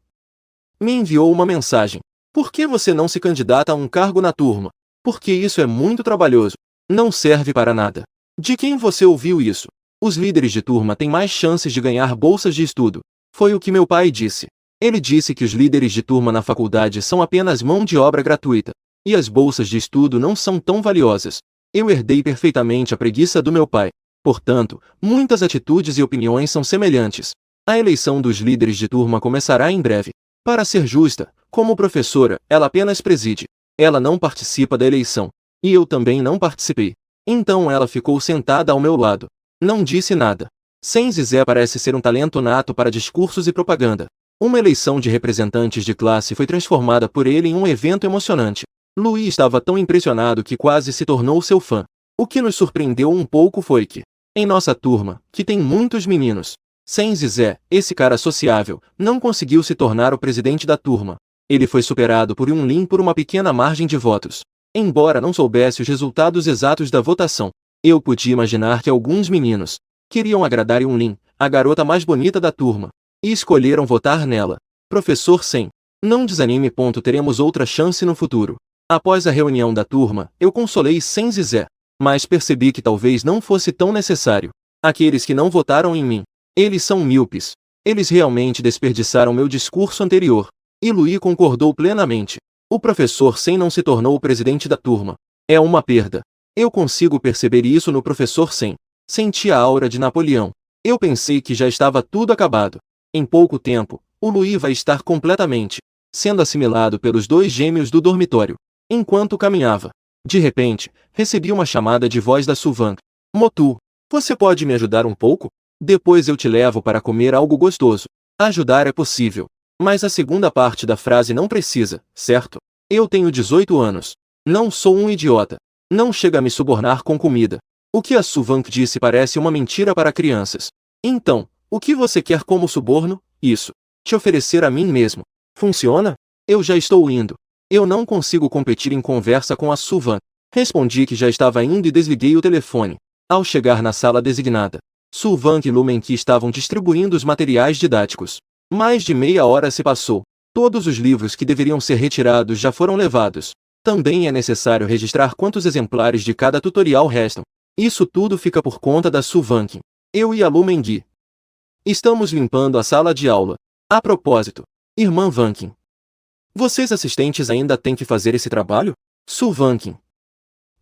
me enviou uma mensagem. Por que você não se candidata a um cargo na turma? Porque isso é muito trabalhoso. Não serve para nada. De quem você ouviu isso? Os líderes de turma têm mais chances de ganhar bolsas de estudo. Foi o que meu pai disse. Ele disse que os líderes de turma na faculdade são apenas mão de obra gratuita. E as bolsas de estudo não são tão valiosas. Eu herdei perfeitamente a preguiça do meu pai. Portanto, muitas atitudes e opiniões são semelhantes. A eleição dos líderes de turma começará em breve. Para ser justa, como professora, ela apenas preside. Ela não participa da eleição. E eu também não participei. Então ela ficou sentada ao meu lado. Não disse nada. Zizé parece ser um talento nato para discursos e propaganda. Uma eleição de representantes de classe foi transformada por ele em um evento emocionante. Louis estava tão impressionado que quase se tornou seu fã. O que nos surpreendeu um pouco foi que, em nossa turma, que tem muitos meninos, Zizé, esse cara sociável, não conseguiu se tornar o presidente da turma. Ele foi superado por Yunlin por uma pequena margem de votos. Embora não soubesse os resultados exatos da votação, eu podia imaginar que alguns meninos queriam agradar Yunlin, a garota mais bonita da turma, e escolheram votar nela. Professor Sen, não desanime. Teremos outra chance no futuro. Após a reunião da turma, eu consolei Zizé, mas percebi que talvez não fosse tão necessário. Aqueles que não votaram em mim, eles são míopes. Eles realmente desperdiçaram meu discurso anterior. E Louis concordou plenamente. O professor Sen não se tornou o presidente da turma. É uma perda. Eu consigo perceber isso no professor Sen. Senti a aura de Napoleão. Eu pensei que já estava tudo acabado. Em pouco tempo, o Louis vai estar completamente sendo assimilado pelos dois gêmeos do dormitório. Enquanto caminhava, de repente, recebi uma chamada de voz da Suvan. Motu, você pode me ajudar um pouco? Depois eu te levo para comer algo gostoso. Ajudar é possível. Mas a segunda parte da frase não precisa, certo? Eu tenho 18 anos. Não sou um idiota. Não chega a me subornar com comida. O que a Suvan disse parece uma mentira para crianças. Então, o que você quer como suborno? Isso. Te oferecer a mim mesmo. Funciona? Eu já estou indo. Eu não consigo competir em conversa com a Suvan. Respondi que já estava indo e desliguei o telefone. Ao chegar na sala designada, Suvan e Lumenki estavam distribuindo os materiais didáticos. Mais de meia hora se passou. Todos os livros que deveriam ser retirados já foram levados. Também é necessário registrar quantos exemplares de cada tutorial restam. Isso tudo fica por conta da Suvan. Eu e a Lumenki estamos limpando a sala de aula. A propósito, irmã Vankin, vocês assistentes ainda têm que fazer esse trabalho? Suvankin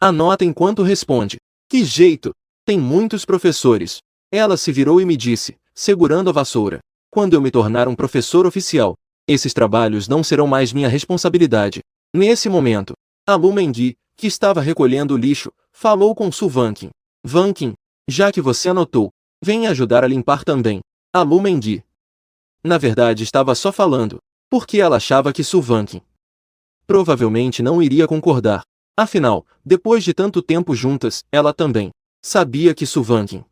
anota enquanto responde. Que jeito! Tem muitos professores. Ela se virou e me disse, segurando a vassoura. Quando eu me tornar um professor oficial, esses trabalhos não serão mais minha responsabilidade. Nesse momento, a Lumengi, que estava recolhendo o lixo, falou com Suvankin. Vankin, já que você anotou, venha ajudar a limpar também. A Lumengi, na verdade, estava só falando, porque ela achava que Suvankin provavelmente não iria concordar. Afinal, depois de tanto tempo juntas, ela também sabia que Suvankin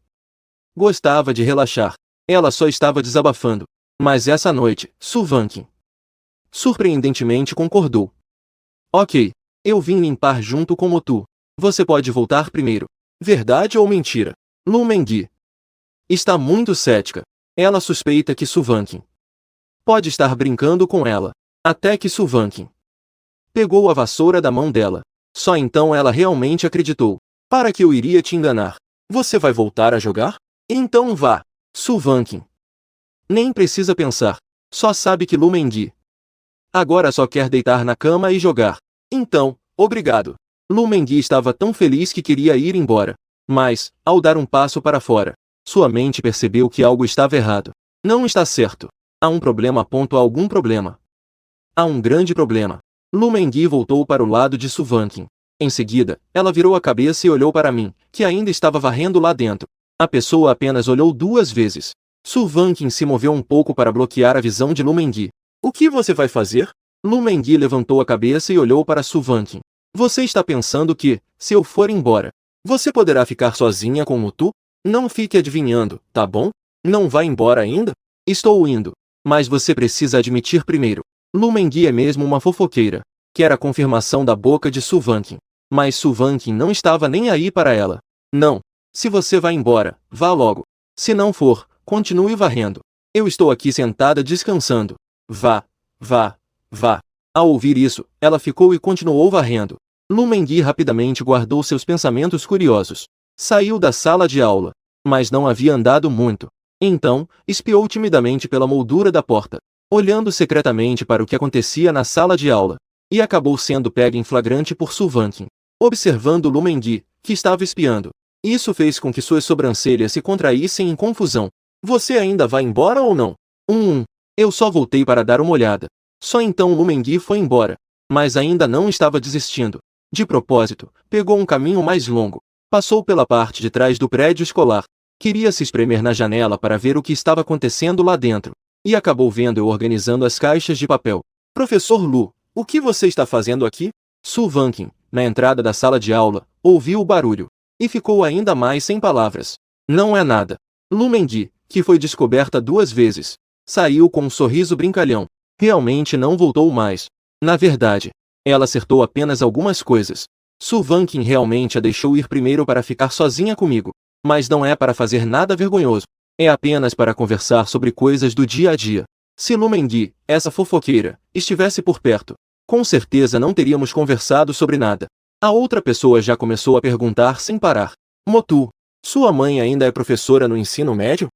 gostava de relaxar. Ela só estava desabafando. Mas essa noite, Suvankin surpreendentemente concordou. Ok, eu vim limpar junto com Motu. Você pode voltar primeiro. Verdade ou mentira? Lumengi está muito cética. Ela suspeita que Suvankin pode estar brincando com ela. Até que Suvankin pegou a vassoura da mão dela. Só então ela realmente acreditou. Para que eu iria te enganar? Você vai voltar a jogar? Então vá. Suvankin nem precisa pensar. Só sabe que Lumengi agora só quer deitar na cama e jogar. Então, obrigado. Lumengi estava tão feliz que queria ir embora. Mas, ao dar um passo para fora, sua mente percebeu que algo estava errado. Não está certo. Há um problema. Há algum problema. Há um grande problema. Lumengi voltou para o lado de Suvankin. Em seguida, ela virou a cabeça e olhou para mim, que ainda estava varrendo lá dentro. A pessoa apenas olhou 2 vezes. Su Vanqin se moveu um pouco para bloquear a visão de Lu Mengui. O que você vai fazer? Lu Mengui levantou a cabeça e olhou para Su Vanqin. Você está pensando que, se eu for embora, você poderá ficar sozinha com Mutu? Não fique adivinhando, tá bom? Não vai embora ainda? Estou indo. Mas você precisa admitir primeiro. Lu Mengui é mesmo uma fofoqueira. Quer a confirmação da boca de Su Vanqin. Mas Su Vanqin não estava nem aí para ela. Não. Se você vai embora, vá logo. Se não for, continue varrendo. Eu estou aqui sentada descansando. Vá, vá, vá. Ao ouvir isso, ela ficou e continuou varrendo. Lu Mengui rapidamente guardou seus pensamentos curiosos. Saiu da sala de aula. Mas não havia andado muito. Então, espiou timidamente pela moldura da porta, olhando secretamente para o que acontecia na sala de aula. E acabou sendo pega em flagrante por Su Vanqin, observando Lu Mengui, que estava espiando. Isso fez com que suas sobrancelhas se contraíssem em confusão. Você ainda vai embora ou não? Eu só voltei para dar uma olhada. Só então Lu Mengui foi embora. Mas ainda não estava desistindo. De propósito, pegou um caminho mais longo. Passou pela parte de trás do prédio escolar. Queria se espremer na janela para ver o que estava acontecendo lá dentro. E acabou vendo eu organizando as caixas de papel. Professor Lu, o que você está fazendo aqui? Su Vanqin, na entrada da sala de aula, ouviu o barulho. E ficou ainda mais sem palavras. Não é nada. Lu Mengui, que foi descoberta 2 vezes, saiu com um sorriso brincalhão. Realmente não voltou mais. Na verdade, ela acertou apenas algumas coisas. Su Vanqin realmente a deixou ir primeiro para ficar sozinha comigo. Mas não é para fazer nada vergonhoso. É apenas para conversar sobre coisas do dia a dia. Se Lu Mengui, essa fofoqueira, estivesse por perto, com certeza não teríamos conversado sobre nada. A outra pessoa já começou a perguntar sem parar. Motu, sua mãe ainda é professora no ensino médio?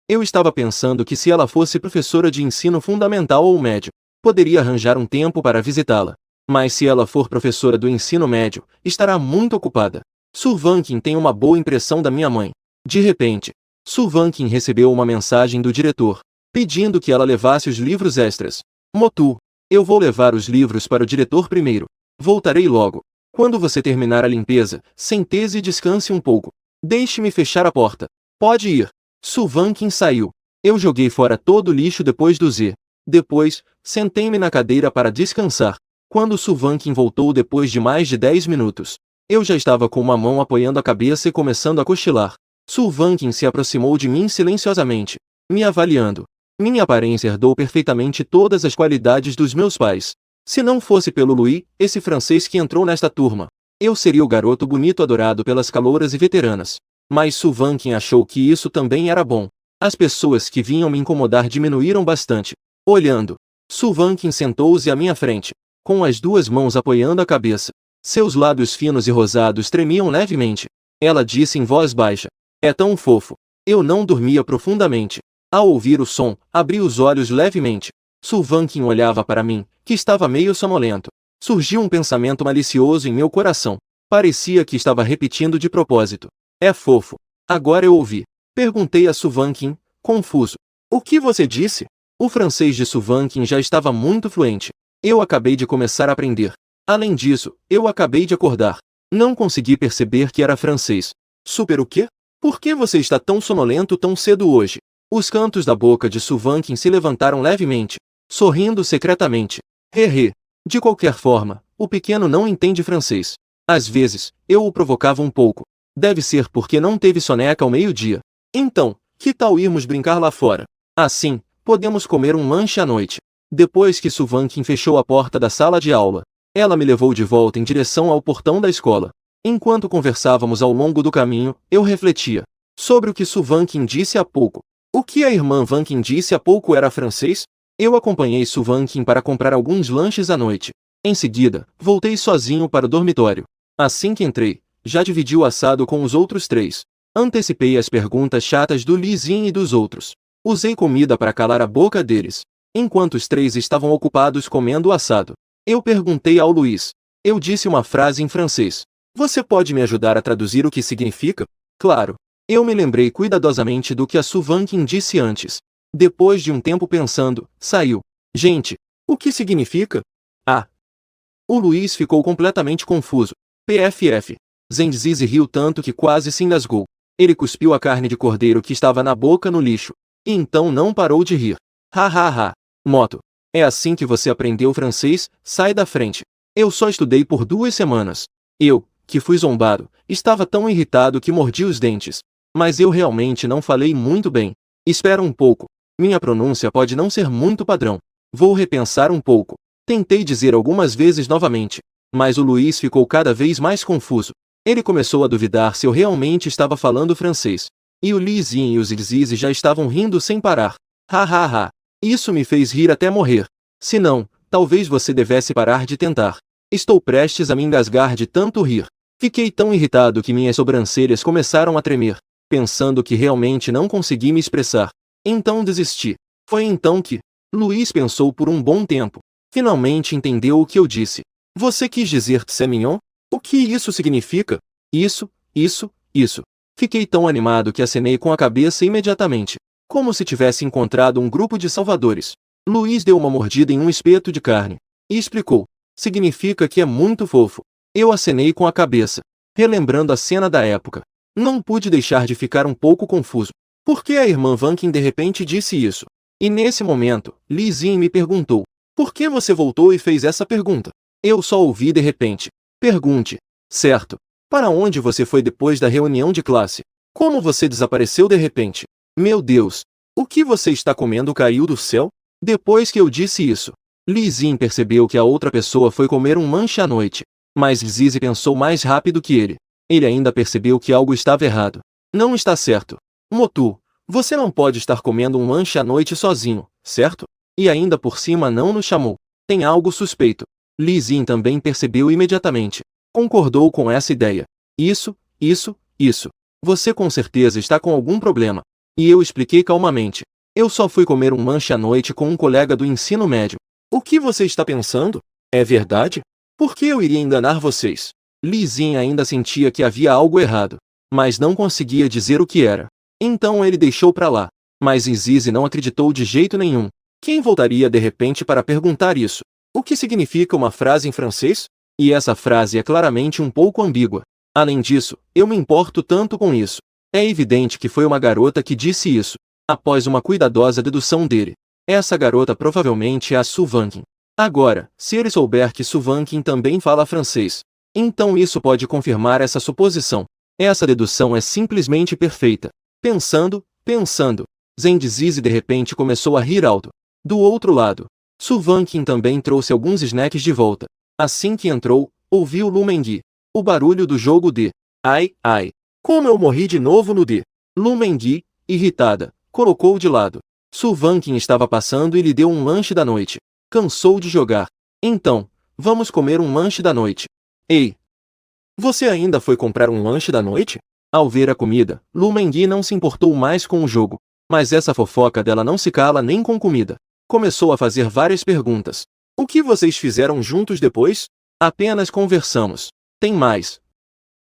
Eu estava pensando que se ela fosse professora de ensino fundamental ou médio, poderia arranjar um tempo para visitá-la. Mas se ela for professora do ensino médio, estará muito ocupada. Su Vanqin tem uma boa impressão da minha mãe. De repente, Su Vanqin recebeu uma mensagem do diretor, pedindo que ela levasse os livros extras. Motu, eu vou levar os livros para o diretor primeiro. Voltarei logo. Quando você terminar a limpeza, sente-se e descanse um pouco. Deixe-me fechar a porta. Pode ir. Su Vanqin saiu. Eu joguei fora todo o lixo depois do Z. Depois, sentei-me na cadeira para descansar. Quando Su Vanqin voltou depois de mais de 10 minutos, eu já estava com uma mão apoiando a cabeça e começando a cochilar. Su Vanqin se aproximou de mim silenciosamente, me avaliando. Minha aparência herdou perfeitamente todas as qualidades dos meus pais. Se não fosse pelo Louis, esse francês que entrou nesta turma, eu seria o garoto bonito adorado pelas calouras e veteranas. Mas Su Vanqin achou que isso também era bom. As pessoas que vinham me incomodar diminuíram bastante. Olhando, Su Vanqin sentou-se à minha frente, com as 2 mãos apoiando a cabeça. Seus lábios finos e rosados tremiam levemente. Ela disse em voz baixa: é tão fofo. Eu não dormia profundamente. Ao ouvir o som, abri os olhos levemente. Su Vanqin olhava para mim, que estava meio sonolento. Surgiu um pensamento malicioso em meu coração. Parecia que estava repetindo de propósito. É fofo. Agora eu ouvi. Perguntei a Su Vanqin, confuso. O que você disse? O francês de Su Vanqin já estava muito fluente. Eu acabei de começar a aprender. Além disso, eu acabei de acordar. Não consegui perceber que era francês. Super o quê? Por que você está tão sonolento tão cedo hoje? Os cantos da boca de Su Vanqin se levantaram levemente, sorrindo secretamente. Hehe. De qualquer forma, o pequeno não entende francês. Às vezes, eu o provocava um pouco. Deve ser porque não teve soneca ao meio-dia. Então, que tal irmos brincar lá fora? Assim, podemos comer um lanche à noite. Depois que Su Vanqin fechou a porta da sala de aula, ela me levou de volta em direção ao portão da escola. Enquanto conversávamos ao longo do caminho, eu refletia sobre o que Su Vanqin disse há pouco. O que a irmã Vanqin disse há pouco era francês? Eu acompanhei Su Vanqin para comprar alguns lanches à noite. Em seguida, voltei sozinho para o dormitório. Assim que entrei, já dividi o assado com os outros 3. Antecipei as perguntas chatas do Lizin e dos outros. Usei comida para calar a boca deles. Enquanto os 3 estavam ocupados comendo o assado, eu perguntei ao Luiz. Eu disse uma frase em francês. Você pode me ajudar a traduzir o que significa? Claro. Eu me lembrei cuidadosamente do que a Su Vanqin disse antes. Depois de um tempo pensando, saiu. Gente, o que significa? Ah! O Luiz ficou completamente confuso. PFF. Zenzizi riu tanto que quase se engasgou. Ele cuspiu a carne de cordeiro que estava na boca no lixo. E então não parou de rir. Ha ha ha. Moto. É assim que você aprendeu francês? Sai da frente. Eu só estudei por 2 semanas. Eu, que fui zombado, estava tão irritado que mordi os dentes. Mas eu realmente não falei muito bem. Espera um pouco. Minha pronúncia pode não ser muito padrão. Vou repensar um pouco. Tentei dizer algumas vezes novamente. Mas o Luiz ficou cada vez mais confuso. Ele começou a duvidar se eu realmente estava falando francês. E o Lizinho e os Zizi já estavam rindo sem parar. Ha ha ha. Isso me fez rir até morrer. Se não, talvez você devesse parar de tentar. Estou prestes a me engasgar de tanto rir. Fiquei tão irritado que minhas sobrancelhas começaram a tremer, pensando que realmente não consegui me expressar. Então desisti. Foi então que Luiz pensou por um bom tempo. Finalmente entendeu o que eu disse. Você quis dizer c'est mignon? O que isso significa? Isso. Fiquei tão animado que acenei com a cabeça imediatamente, como se tivesse encontrado um grupo de salvadores. Luiz deu uma mordida em um espeto de carne e explicou. Significa que é muito fofo. Eu acenei com a cabeça, relembrando a cena da época. Não pude deixar de ficar um pouco confuso. Por que a irmã Vankin de repente disse isso? E nesse momento, Lizinho me perguntou. Por que você voltou e fez essa pergunta? Eu só ouvi de repente. Pergunte. Certo. Para onde você foi depois da reunião de classe? Como você desapareceu de repente? Meu Deus! O que você está comendo caiu do céu? Depois que eu disse isso, Lizinho percebeu que a outra pessoa foi comer um lanche à noite. Mas Zizi pensou mais rápido que ele. Ele ainda percebeu que algo estava errado. Não está certo. Motu, você não pode estar comendo um lanche à noite sozinho, certo? E ainda por cima não nos chamou. Tem algo suspeito. Lizinho também percebeu imediatamente. Concordou com essa ideia. Isso. Você com certeza está com algum problema. E eu expliquei calmamente. Eu só fui comer um lanche à noite com um colega do ensino médio. O que você está pensando? É verdade? Por que eu iria enganar vocês? Lizinho ainda sentia que havia algo errado, mas não conseguia dizer o que era. Então ele deixou pra lá. Mas Zizi não acreditou de jeito nenhum. Quem voltaria de repente para perguntar isso? O que significa uma frase em francês? E essa frase é claramente um pouco ambígua. Além disso, eu me importo tanto com isso. É evidente que foi uma garota que disse isso, após uma cuidadosa dedução dele. Essa garota provavelmente é a Su Vankin. Agora, se ele souber que Su Vankin também fala francês, então isso pode confirmar essa suposição. Essa dedução é simplesmente perfeita. Pensando, Zenzizi de repente começou a rir alto. Do outro lado, Su Vankin também trouxe alguns snacks de volta. Assim que entrou, ouviu Lumengui. O barulho do jogo de ai, como eu morri de novo no D. Lumengui, irritada, colocou de lado. Su Vankin estava passando e lhe deu um lanche da noite. Cansou de jogar. Então, vamos comer um lanche da noite. Ei! Você ainda foi comprar um lanche da noite? Ao ver a comida, Lumengui não se importou mais com o jogo. Mas essa fofoca dela não se cala nem com comida. Começou a fazer várias perguntas. O que vocês fizeram juntos depois? Apenas conversamos. Tem mais.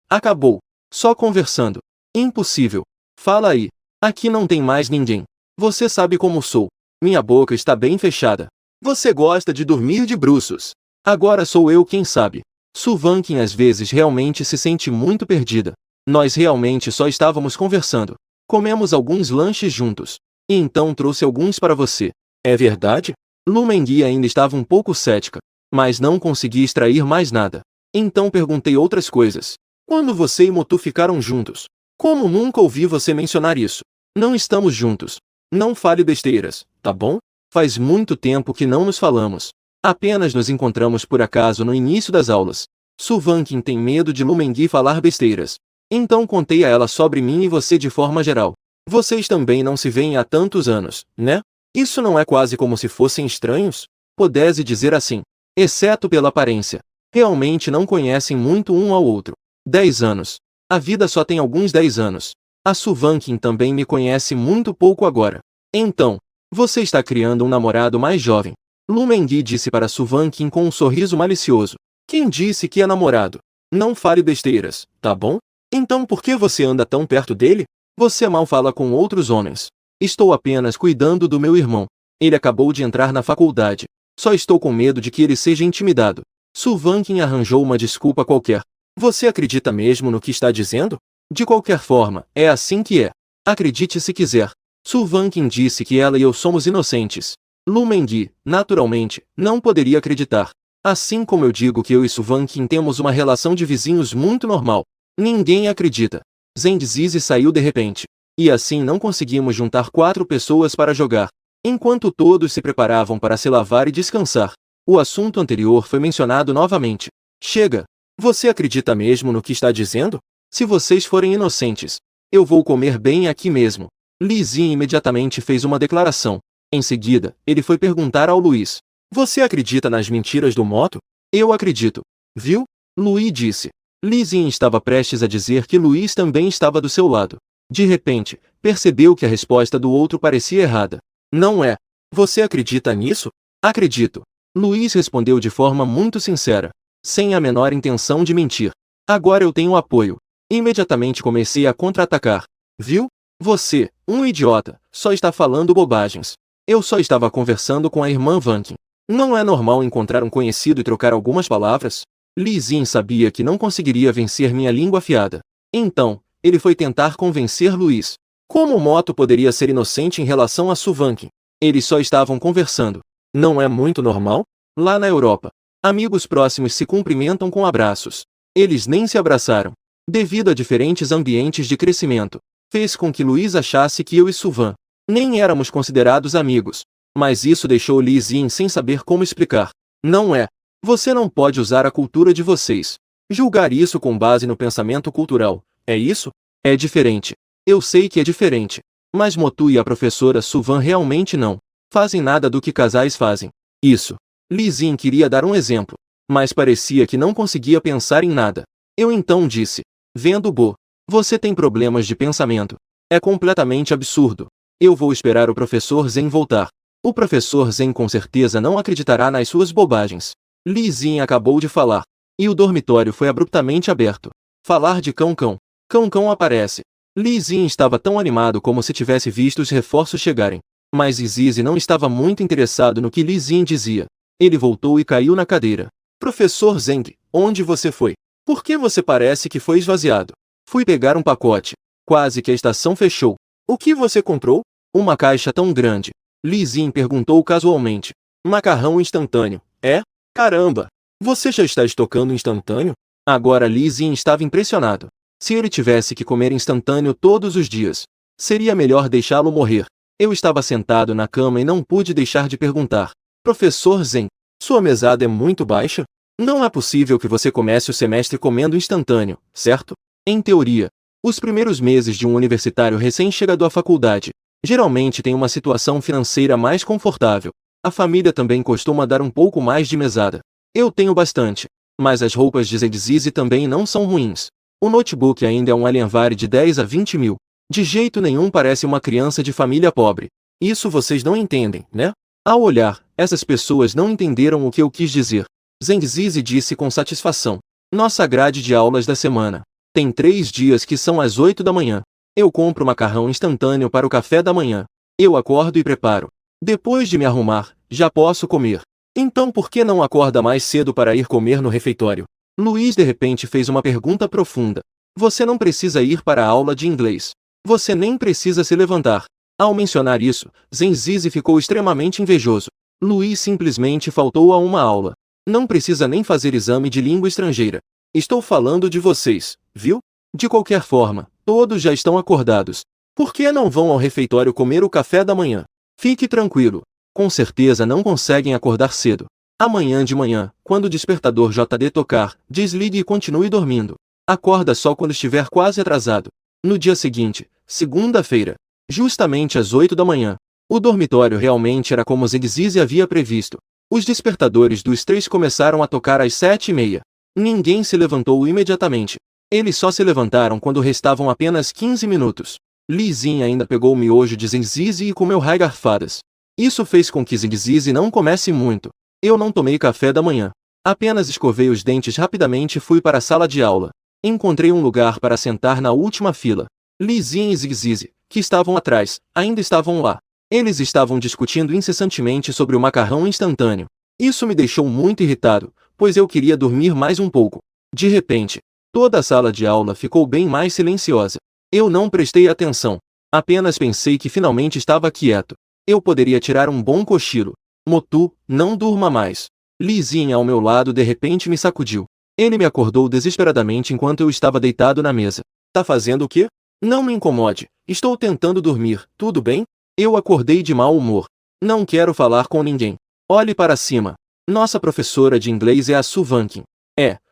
Acabou. Só conversando. Impossível. Fala aí. Aqui não tem mais ninguém. Você sabe como sou. Minha boca está bem fechada. Você gosta de dormir de bruços. Agora sou eu quem sabe. Su Vankin às vezes realmente se sente muito perdida. Nós realmente só estávamos conversando. Comemos alguns lanches juntos. E então trouxe alguns para você. É verdade? Lumengui ainda estava um pouco cética, mas não conseguia extrair mais nada. Então perguntei outras coisas. Quando você e Motu ficaram juntos? Como nunca ouvi você mencionar isso? Não estamos juntos. Não fale besteiras, tá bom? Faz muito tempo que não nos falamos. Apenas nos encontramos por acaso no início das aulas. Su Vankin tem medo de Lumengui falar besteiras. Então contei a ela sobre mim e você de forma geral. Vocês também não se veem há tantos anos, né? Isso não é quase como se fossem estranhos? Pudesse dizer assim. Exceto pela aparência. Realmente não conhecem muito um ao outro. 10 anos. A vida só tem alguns 10 anos. A Su Vankin também me conhece muito pouco agora. Então, você está criando um namorado mais jovem. Lumengui disse para Su Vankin com um sorriso malicioso. Quem disse que é namorado? Não fale besteiras, tá bom? Então por que você anda tão perto dele? Você mal fala com outros homens. Estou apenas cuidando do meu irmão. Ele acabou de entrar na faculdade. Só estou com medo de que ele seja intimidado. Su Vankin arranjou uma desculpa qualquer. Você acredita mesmo no que está dizendo? De qualquer forma, é assim que é. Acredite se quiser. Su Vanqin disse que ela e eu somos inocentes. Lu Mengyi, naturalmente, não poderia acreditar. Assim como eu digo que eu e Su Vanqin temos uma relação de vizinhos muito normal. Ninguém acredita. Zheng Zizi saiu de repente. E assim não conseguimos juntar 4 pessoas para jogar. Enquanto todos se preparavam para se lavar e descansar, o assunto anterior foi mencionado novamente. Chega! Você acredita mesmo no que está dizendo? Se vocês forem inocentes, eu vou comer bem aqui mesmo. Li Xin imediatamente fez uma declaração. Em seguida, ele foi perguntar ao Luiz. Você acredita nas mentiras do Moto? Eu acredito. Viu? Luiz disse. Li Xin estava prestes a dizer que Luiz também estava do seu lado. De repente, percebeu que a resposta do outro parecia errada. Não é. Você acredita nisso? Acredito. Luiz respondeu de forma muito sincera, sem a menor intenção de mentir. Agora eu tenho apoio. Imediatamente comecei a contra-atacar. Viu? Você, um idiota, só está falando bobagens. Eu só estava conversando com a irmã Vanqin. Não é normal encontrar um conhecido e trocar algumas palavras? Li Xin sabia que não conseguiria vencer minha língua afiada. Então, ele foi tentar convencer Luiz. Como o Moto poderia ser inocente em relação a Su Vanqin? Eles só estavam conversando. Não é muito normal? Lá na Europa, amigos próximos se cumprimentam com abraços. Eles nem se abraçaram. Devido a diferentes ambientes de crescimento, fez com que Luiz achasse que eu e Su Van nem éramos considerados amigos. Mas isso deixou Li Xin sem saber como explicar. Não é. Você não pode usar a cultura de vocês. Julgar isso com base no pensamento cultural. É isso? É diferente. Eu sei que é diferente. Mas Motu e a professora Su Van realmente não fazem nada do que casais fazem. Isso. Li Xin queria dar um exemplo, mas parecia que não conseguia pensar em nada. Eu então disse. Vendo Bo, você tem problemas de pensamento. É completamente absurdo. Eu vou esperar o professor Zen voltar. O professor Zen com certeza não acreditará nas suas bobagens. Li Xin acabou de falar. E o dormitório foi abruptamente aberto. Falar de Cão-Cão. Cão-Cão aparece. Li Xin estava tão animado como se tivesse visto os reforços chegarem. Mas Zizi não estava muito interessado no que Li Xin dizia. Ele voltou e caiu na cadeira. Professor Zeng, onde você foi? Por que você parece que foi esvaziado? Fui pegar um pacote. Quase que a estação fechou. O que você comprou? Uma caixa tão grande. Li Xin perguntou casualmente. Macarrão instantâneo. É? Caramba! Você já está estocando instantâneo? Agora Li Xin estava impressionado. Se ele tivesse que comer instantâneo todos os dias, seria melhor deixá-lo morrer. Eu estava sentado na cama e não pude deixar de perguntar. Professor Zen, sua mesada é muito baixa? Não é possível que você comece o semestre comendo instantâneo, certo? Em teoria, os primeiros meses de um universitário recém-chegado à faculdade geralmente tem uma situação financeira mais confortável. A família também costuma dar um pouco mais de mesada. Eu tenho bastante, mas as roupas de Zizi também não são ruins. O notebook ainda é um Alienware de 10 a 20 mil. De jeito nenhum parece uma criança de família pobre. Isso vocês não entendem, né? Ao olhar, essas pessoas não entenderam o que eu quis dizer. Zheng Zizi disse com satisfação. Nossa grade de aulas da semana tem 3 dias que são às 8 da manhã. Eu compro macarrão instantâneo para o café da manhã. Eu acordo e preparo. Depois de me arrumar, já posso comer. Então por que não acorda mais cedo para ir comer no refeitório? Luiz de repente fez uma pergunta profunda. Você não precisa ir para a aula de inglês. Você nem precisa se levantar. Ao mencionar isso, Zheng Zizi ficou extremamente invejoso. Luiz simplesmente faltou a uma aula. Não precisa nem fazer exame de língua estrangeira. Estou falando de vocês, viu? De qualquer forma, todos já estão acordados. Por que não vão ao refeitório comer o café da manhã? Fique tranquilo. Com certeza não conseguem acordar cedo. Amanhã de manhã, quando o despertador JD tocar, desligue e continue dormindo. Acorda só quando estiver quase atrasado. No dia seguinte, segunda-feira, justamente às 8 da manhã, o dormitório realmente era como Zizi havia previsto. Os despertadores dos 3 começaram a tocar às 7h30. Ninguém se levantou imediatamente. Eles só se levantaram quando restavam apenas 15 minutos. Li Xin ainda pegou o miojo de Zizi e comeu garfadas. Isso fez com que Zizi não comesse muito. Eu não tomei café da manhã. Apenas escovei os dentes rapidamente e fui para a sala de aula. Encontrei um lugar para sentar na última fila. Li Xin e Zizi, que estavam atrás, ainda estavam lá. Eles estavam discutindo incessantemente sobre o macarrão instantâneo. Isso me deixou muito irritado, pois eu queria dormir mais um pouco. De repente, Toda a sala de aula ficou bem mais silenciosa. Eu não prestei atenção. Apenas pensei que finalmente estava quieto. Eu poderia tirar um bom cochilo. Motu, não durma mais. Li Xin ao meu lado de repente me sacudiu. Ele me acordou desesperadamente enquanto eu estava deitado na mesa. Tá fazendo o quê? Não me incomode. Estou tentando dormir, tudo bem? Eu acordei de mau humor. Não quero falar com ninguém. Olhe para cima. Nossa professora de inglês é a Su Vankin.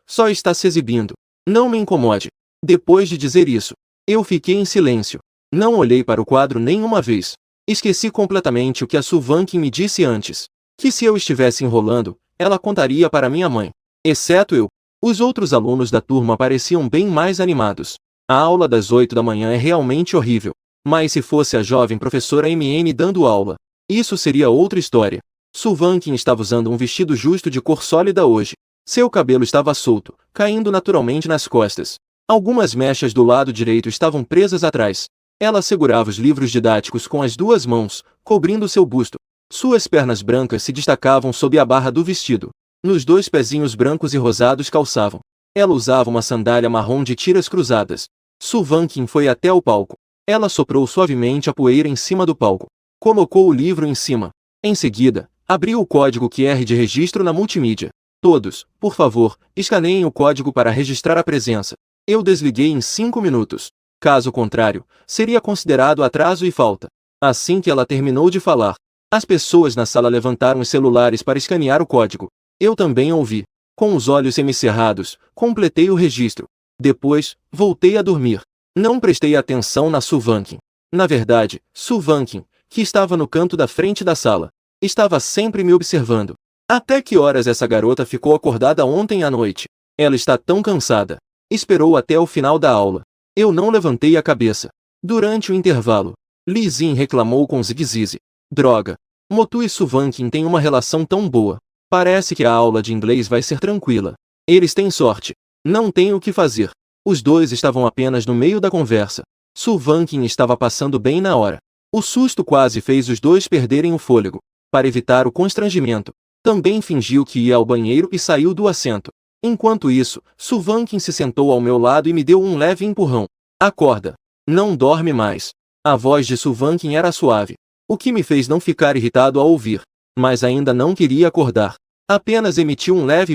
Só está se exibindo. Não me incomode. Depois de dizer isso, eu fiquei em silêncio. Não olhei para o quadro nenhuma vez. Esqueci completamente o que a Su Vankin me disse antes. Que se eu estivesse enrolando, ela contaria para minha mãe. Exceto eu. Os outros alunos da turma pareciam bem mais animados. A aula das 8 da manhã é realmente horrível. Mas se fosse a jovem professora MN dando aula, isso seria outra história. Su Vankin estava usando um vestido justo de cor sólida hoje. Seu cabelo estava solto, caindo naturalmente nas costas. Algumas mechas do lado direito estavam presas atrás. Ela segurava os livros didáticos com as duas mãos, cobrindo seu busto. Suas pernas brancas se destacavam sob a barra do vestido. Nos dois pezinhos brancos e rosados calçavam. Ela usava uma sandália marrom de tiras cruzadas. Su Vankin foi até o palco. Ela soprou suavemente a poeira em cima do palco. Colocou o livro em cima. Em seguida, abriu o código QR de registro na multimídia. Todos, por favor, escaneiem o código para registrar a presença. Eu desliguei em 5 minutos. Caso contrário, seria considerado atraso e falta. Assim que ela terminou de falar, as pessoas na sala levantaram os celulares para escanear o código. Eu também ouvi. Com os olhos semicerrados, completei o registro. Depois, voltei a dormir. Não prestei atenção na Su Vankin. Na verdade, Su Vankin, que estava no canto da frente da sala, estava sempre me observando. Até que horas essa garota ficou acordada ontem à noite? Ela está tão cansada. Esperou até o final da aula. Eu não levantei a cabeça. Durante o intervalo, Li Xin reclamou com Zigzizi. Droga. Motu e Su Vankin têm uma relação tão boa. Parece que a aula de inglês vai ser tranquila. Eles têm sorte. Não tem o que fazer. Os dois estavam apenas no meio da conversa. Su Vankin estava passando bem na hora. O susto quase fez os dois perderem o fôlego. Para evitar o constrangimento, também fingiu que ia ao banheiro e saiu do assento. Enquanto isso, Su Vankin se sentou ao meu lado e me deu um leve empurrão. Acorda. Não dorme mais. A voz de Su Vankin era suave, o que me fez não ficar irritado ao ouvir. Mas ainda não queria acordar. Apenas emitiu um leve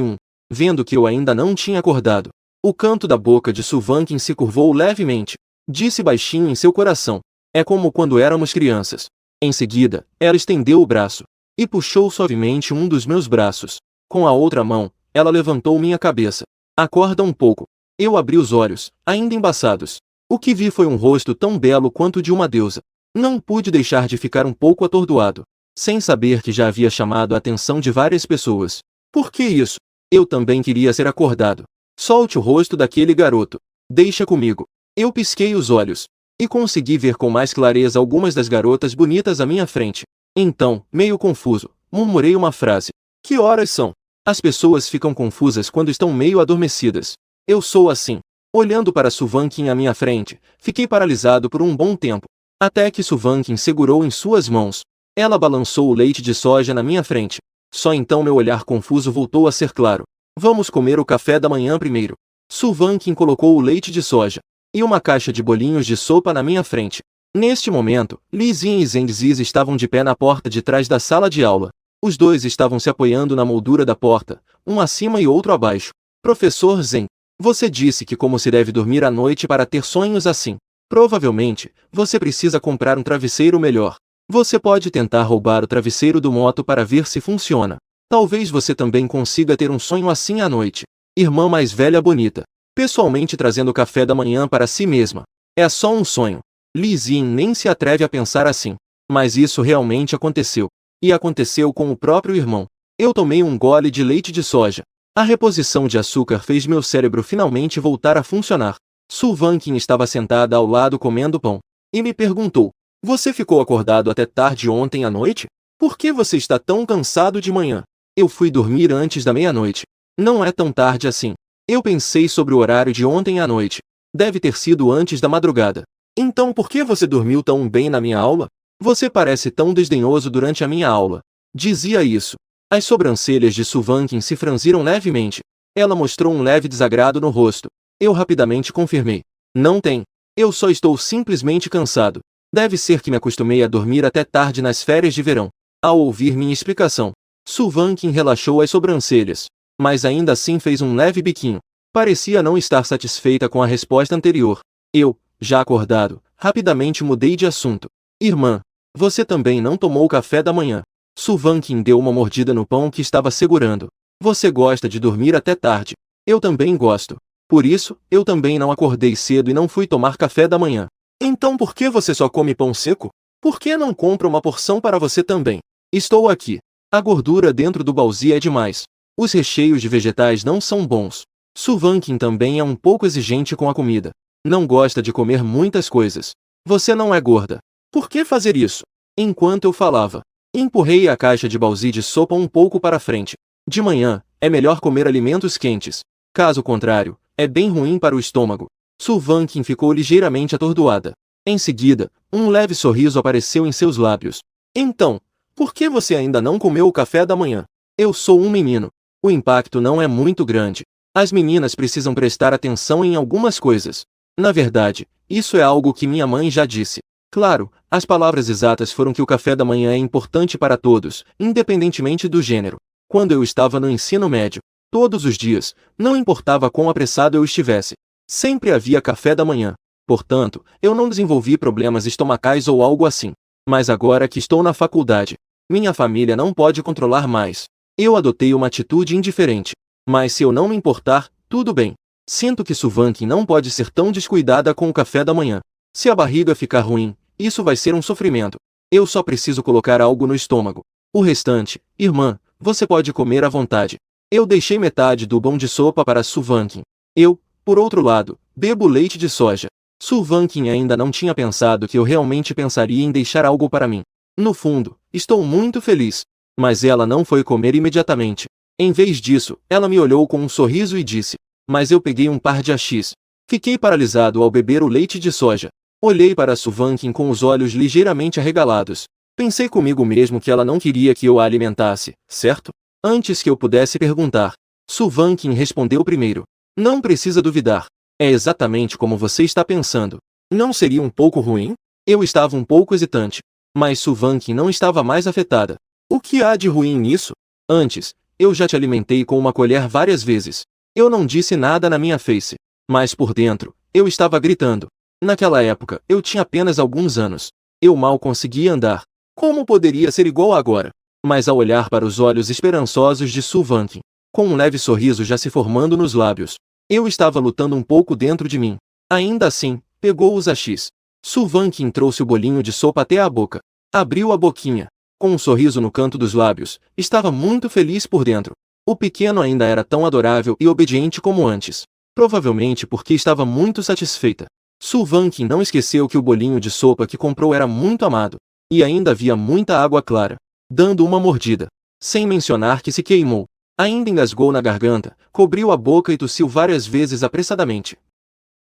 vendo que eu ainda não tinha acordado. O canto da boca de Su Vankin se curvou levemente. Disse baixinho em seu coração. É como quando éramos crianças. Em seguida, ela estendeu o braço e puxou suavemente um dos meus braços. Com a outra mão, ela levantou minha cabeça. Acorda um pouco. Eu abri os olhos, ainda embaçados. O que vi foi um rosto tão belo quanto o de uma deusa. Não pude deixar de ficar um pouco atordoado, sem saber que já havia chamado a atenção de várias pessoas. Por que isso? Eu também queria ser acordado. Solte o rosto daquele garoto. Deixa comigo. Eu pisquei os olhos e consegui ver com mais clareza algumas das garotas bonitas à minha frente. Então, meio confuso, murmurei uma frase. Que horas são? As pessoas ficam confusas quando estão meio adormecidas. Eu sou assim. Olhando para Su Vankin à minha frente, fiquei paralisado por um bom tempo, até que Su Vankin segurou em suas mãos. Ela balançou o leite de soja na minha frente. Só então meu olhar confuso voltou a ser claro. Vamos comer o café da manhã primeiro. Su Vankin colocou o leite de soja e uma caixa de bolinhos de sopa na minha frente. Neste momento, Li Xin e Zheng Zizi estavam de pé na porta de trás da sala de aula. Os dois estavam se apoiando na moldura da porta, um acima e outro abaixo. Professor Zheng, você disse que como se deve dormir à noite para ter sonhos assim. Provavelmente, você precisa comprar um travesseiro melhor. Você pode tentar roubar o travesseiro do Moto para ver se funciona. Talvez você também consiga ter um sonho assim à noite. Irmã mais velha bonita, pessoalmente trazendo café da manhã para si mesma. É só um sonho. Li Xin nem se atreve a pensar assim. Mas isso realmente aconteceu. E aconteceu com o próprio irmão. Eu tomei um gole de leite de soja. A reposição de açúcar fez meu cérebro finalmente voltar a funcionar. Su Vankin estava sentada ao lado comendo pão. E me perguntou. Você ficou acordado até tarde ontem à noite? Por que você está tão cansado de manhã? Eu fui dormir antes da meia-noite. Não é tão tarde assim. Eu pensei sobre o horário de ontem à noite. Deve ter sido antes da madrugada. Então por que você dormiu tão bem na minha aula? Você parece tão desdenhoso durante a minha aula. Dizia isso. As sobrancelhas de Su Vankin se franziram levemente. Ela mostrou um leve desagrado no rosto. Eu rapidamente confirmei. Não tem. Eu só estou simplesmente cansado. Deve ser que me acostumei a dormir até tarde nas férias de verão. Ao ouvir minha explicação, Sulvankin relaxou as sobrancelhas, mas ainda assim fez um leve biquinho. Parecia não estar satisfeita com a resposta anterior. Eu, já acordado, rapidamente mudei de assunto. Irmã, você também não tomou café da manhã. Sulvankin deu uma mordida no pão que estava segurando. Você gosta de dormir até tarde. Eu também gosto. Por isso, eu também não acordei cedo e não fui tomar café da manhã. Então por que você só come pão seco? Por que não compra uma porção para você também? Estou aqui. A gordura dentro do baúzi é demais. Os recheios de vegetais não são bons. Sulvankin também é um pouco exigente com a comida. Não gosta de comer muitas coisas. Você não é gorda. Por que fazer isso? Enquanto eu falava, empurrei a caixa de baúzi de sopa um pouco para frente. De manhã, é melhor comer alimentos quentes. Caso contrário, é bem ruim para o estômago. Sulvankin ficou ligeiramente atordoada. Em seguida, um leve sorriso apareceu em seus lábios. Então, por que você ainda não comeu o café da manhã? Eu sou um menino. O impacto não é muito grande. As meninas precisam prestar atenção em algumas coisas. Na verdade, isso é algo que minha mãe já disse. Claro, as palavras exatas foram que o café da manhã é importante para todos, independentemente do gênero. Quando eu estava no ensino médio, todos os dias, não importava quão apressado eu estivesse, sempre havia café da manhã. Portanto, eu não desenvolvi problemas estomacais ou algo assim. Mas agora que estou na faculdade, minha família não pode controlar mais. Eu adotei uma atitude indiferente. Mas se eu não me importar, tudo bem. Sinto que Sulvankin não pode ser tão descuidada com o café da manhã. Se a barriga ficar ruim, isso vai ser um sofrimento. Eu só preciso colocar algo no estômago. O restante, irmã, você pode comer à vontade. Eu deixei metade do bom de sopa para Sulvankin. Eu, por outro lado, bebo leite de soja. Sulvankin ainda não tinha pensado que eu realmente pensaria em deixar algo para mim. No fundo, estou muito feliz. Mas ela não foi comer imediatamente. Em vez disso, ela me olhou com um sorriso e disse: mas eu peguei um par de achis. Fiquei paralisado ao beber o leite de soja. Olhei para Sulvankin com os olhos ligeiramente arregalados. Pensei comigo mesmo que ela não queria que eu a alimentasse, certo? Antes que eu pudesse perguntar, Sulvankin respondeu primeiro. Não precisa duvidar. É exatamente como você está pensando. Não seria um pouco ruim? Eu estava um pouco hesitante. Mas Sulvankin não estava mais afetada. O que há de ruim nisso? Antes, eu já te alimentei com uma colher várias vezes. Eu não disse nada na minha face. Mas por dentro, eu estava gritando. Naquela época, eu tinha apenas alguns anos. Eu mal conseguia andar. Como poderia ser igual agora? Mas ao olhar para os olhos esperançosos de Sulvankin, com um leve sorriso já se formando nos lábios, eu estava lutando um pouco dentro de mim. Ainda assim, pegou os achis. Sulvankin trouxe o bolinho de sopa até a boca. Abriu a boquinha. Com um sorriso no canto dos lábios, estava muito feliz por dentro. O pequeno ainda era tão adorável e obediente como antes. Provavelmente porque estava muito satisfeita. Sulvankin não esqueceu que o bolinho de sopa que comprou era muito amado. E ainda havia muita água clara. Dando uma mordida. Sem mencionar que se queimou. Ainda engasgou na garganta, cobriu a boca e tossiu várias vezes apressadamente.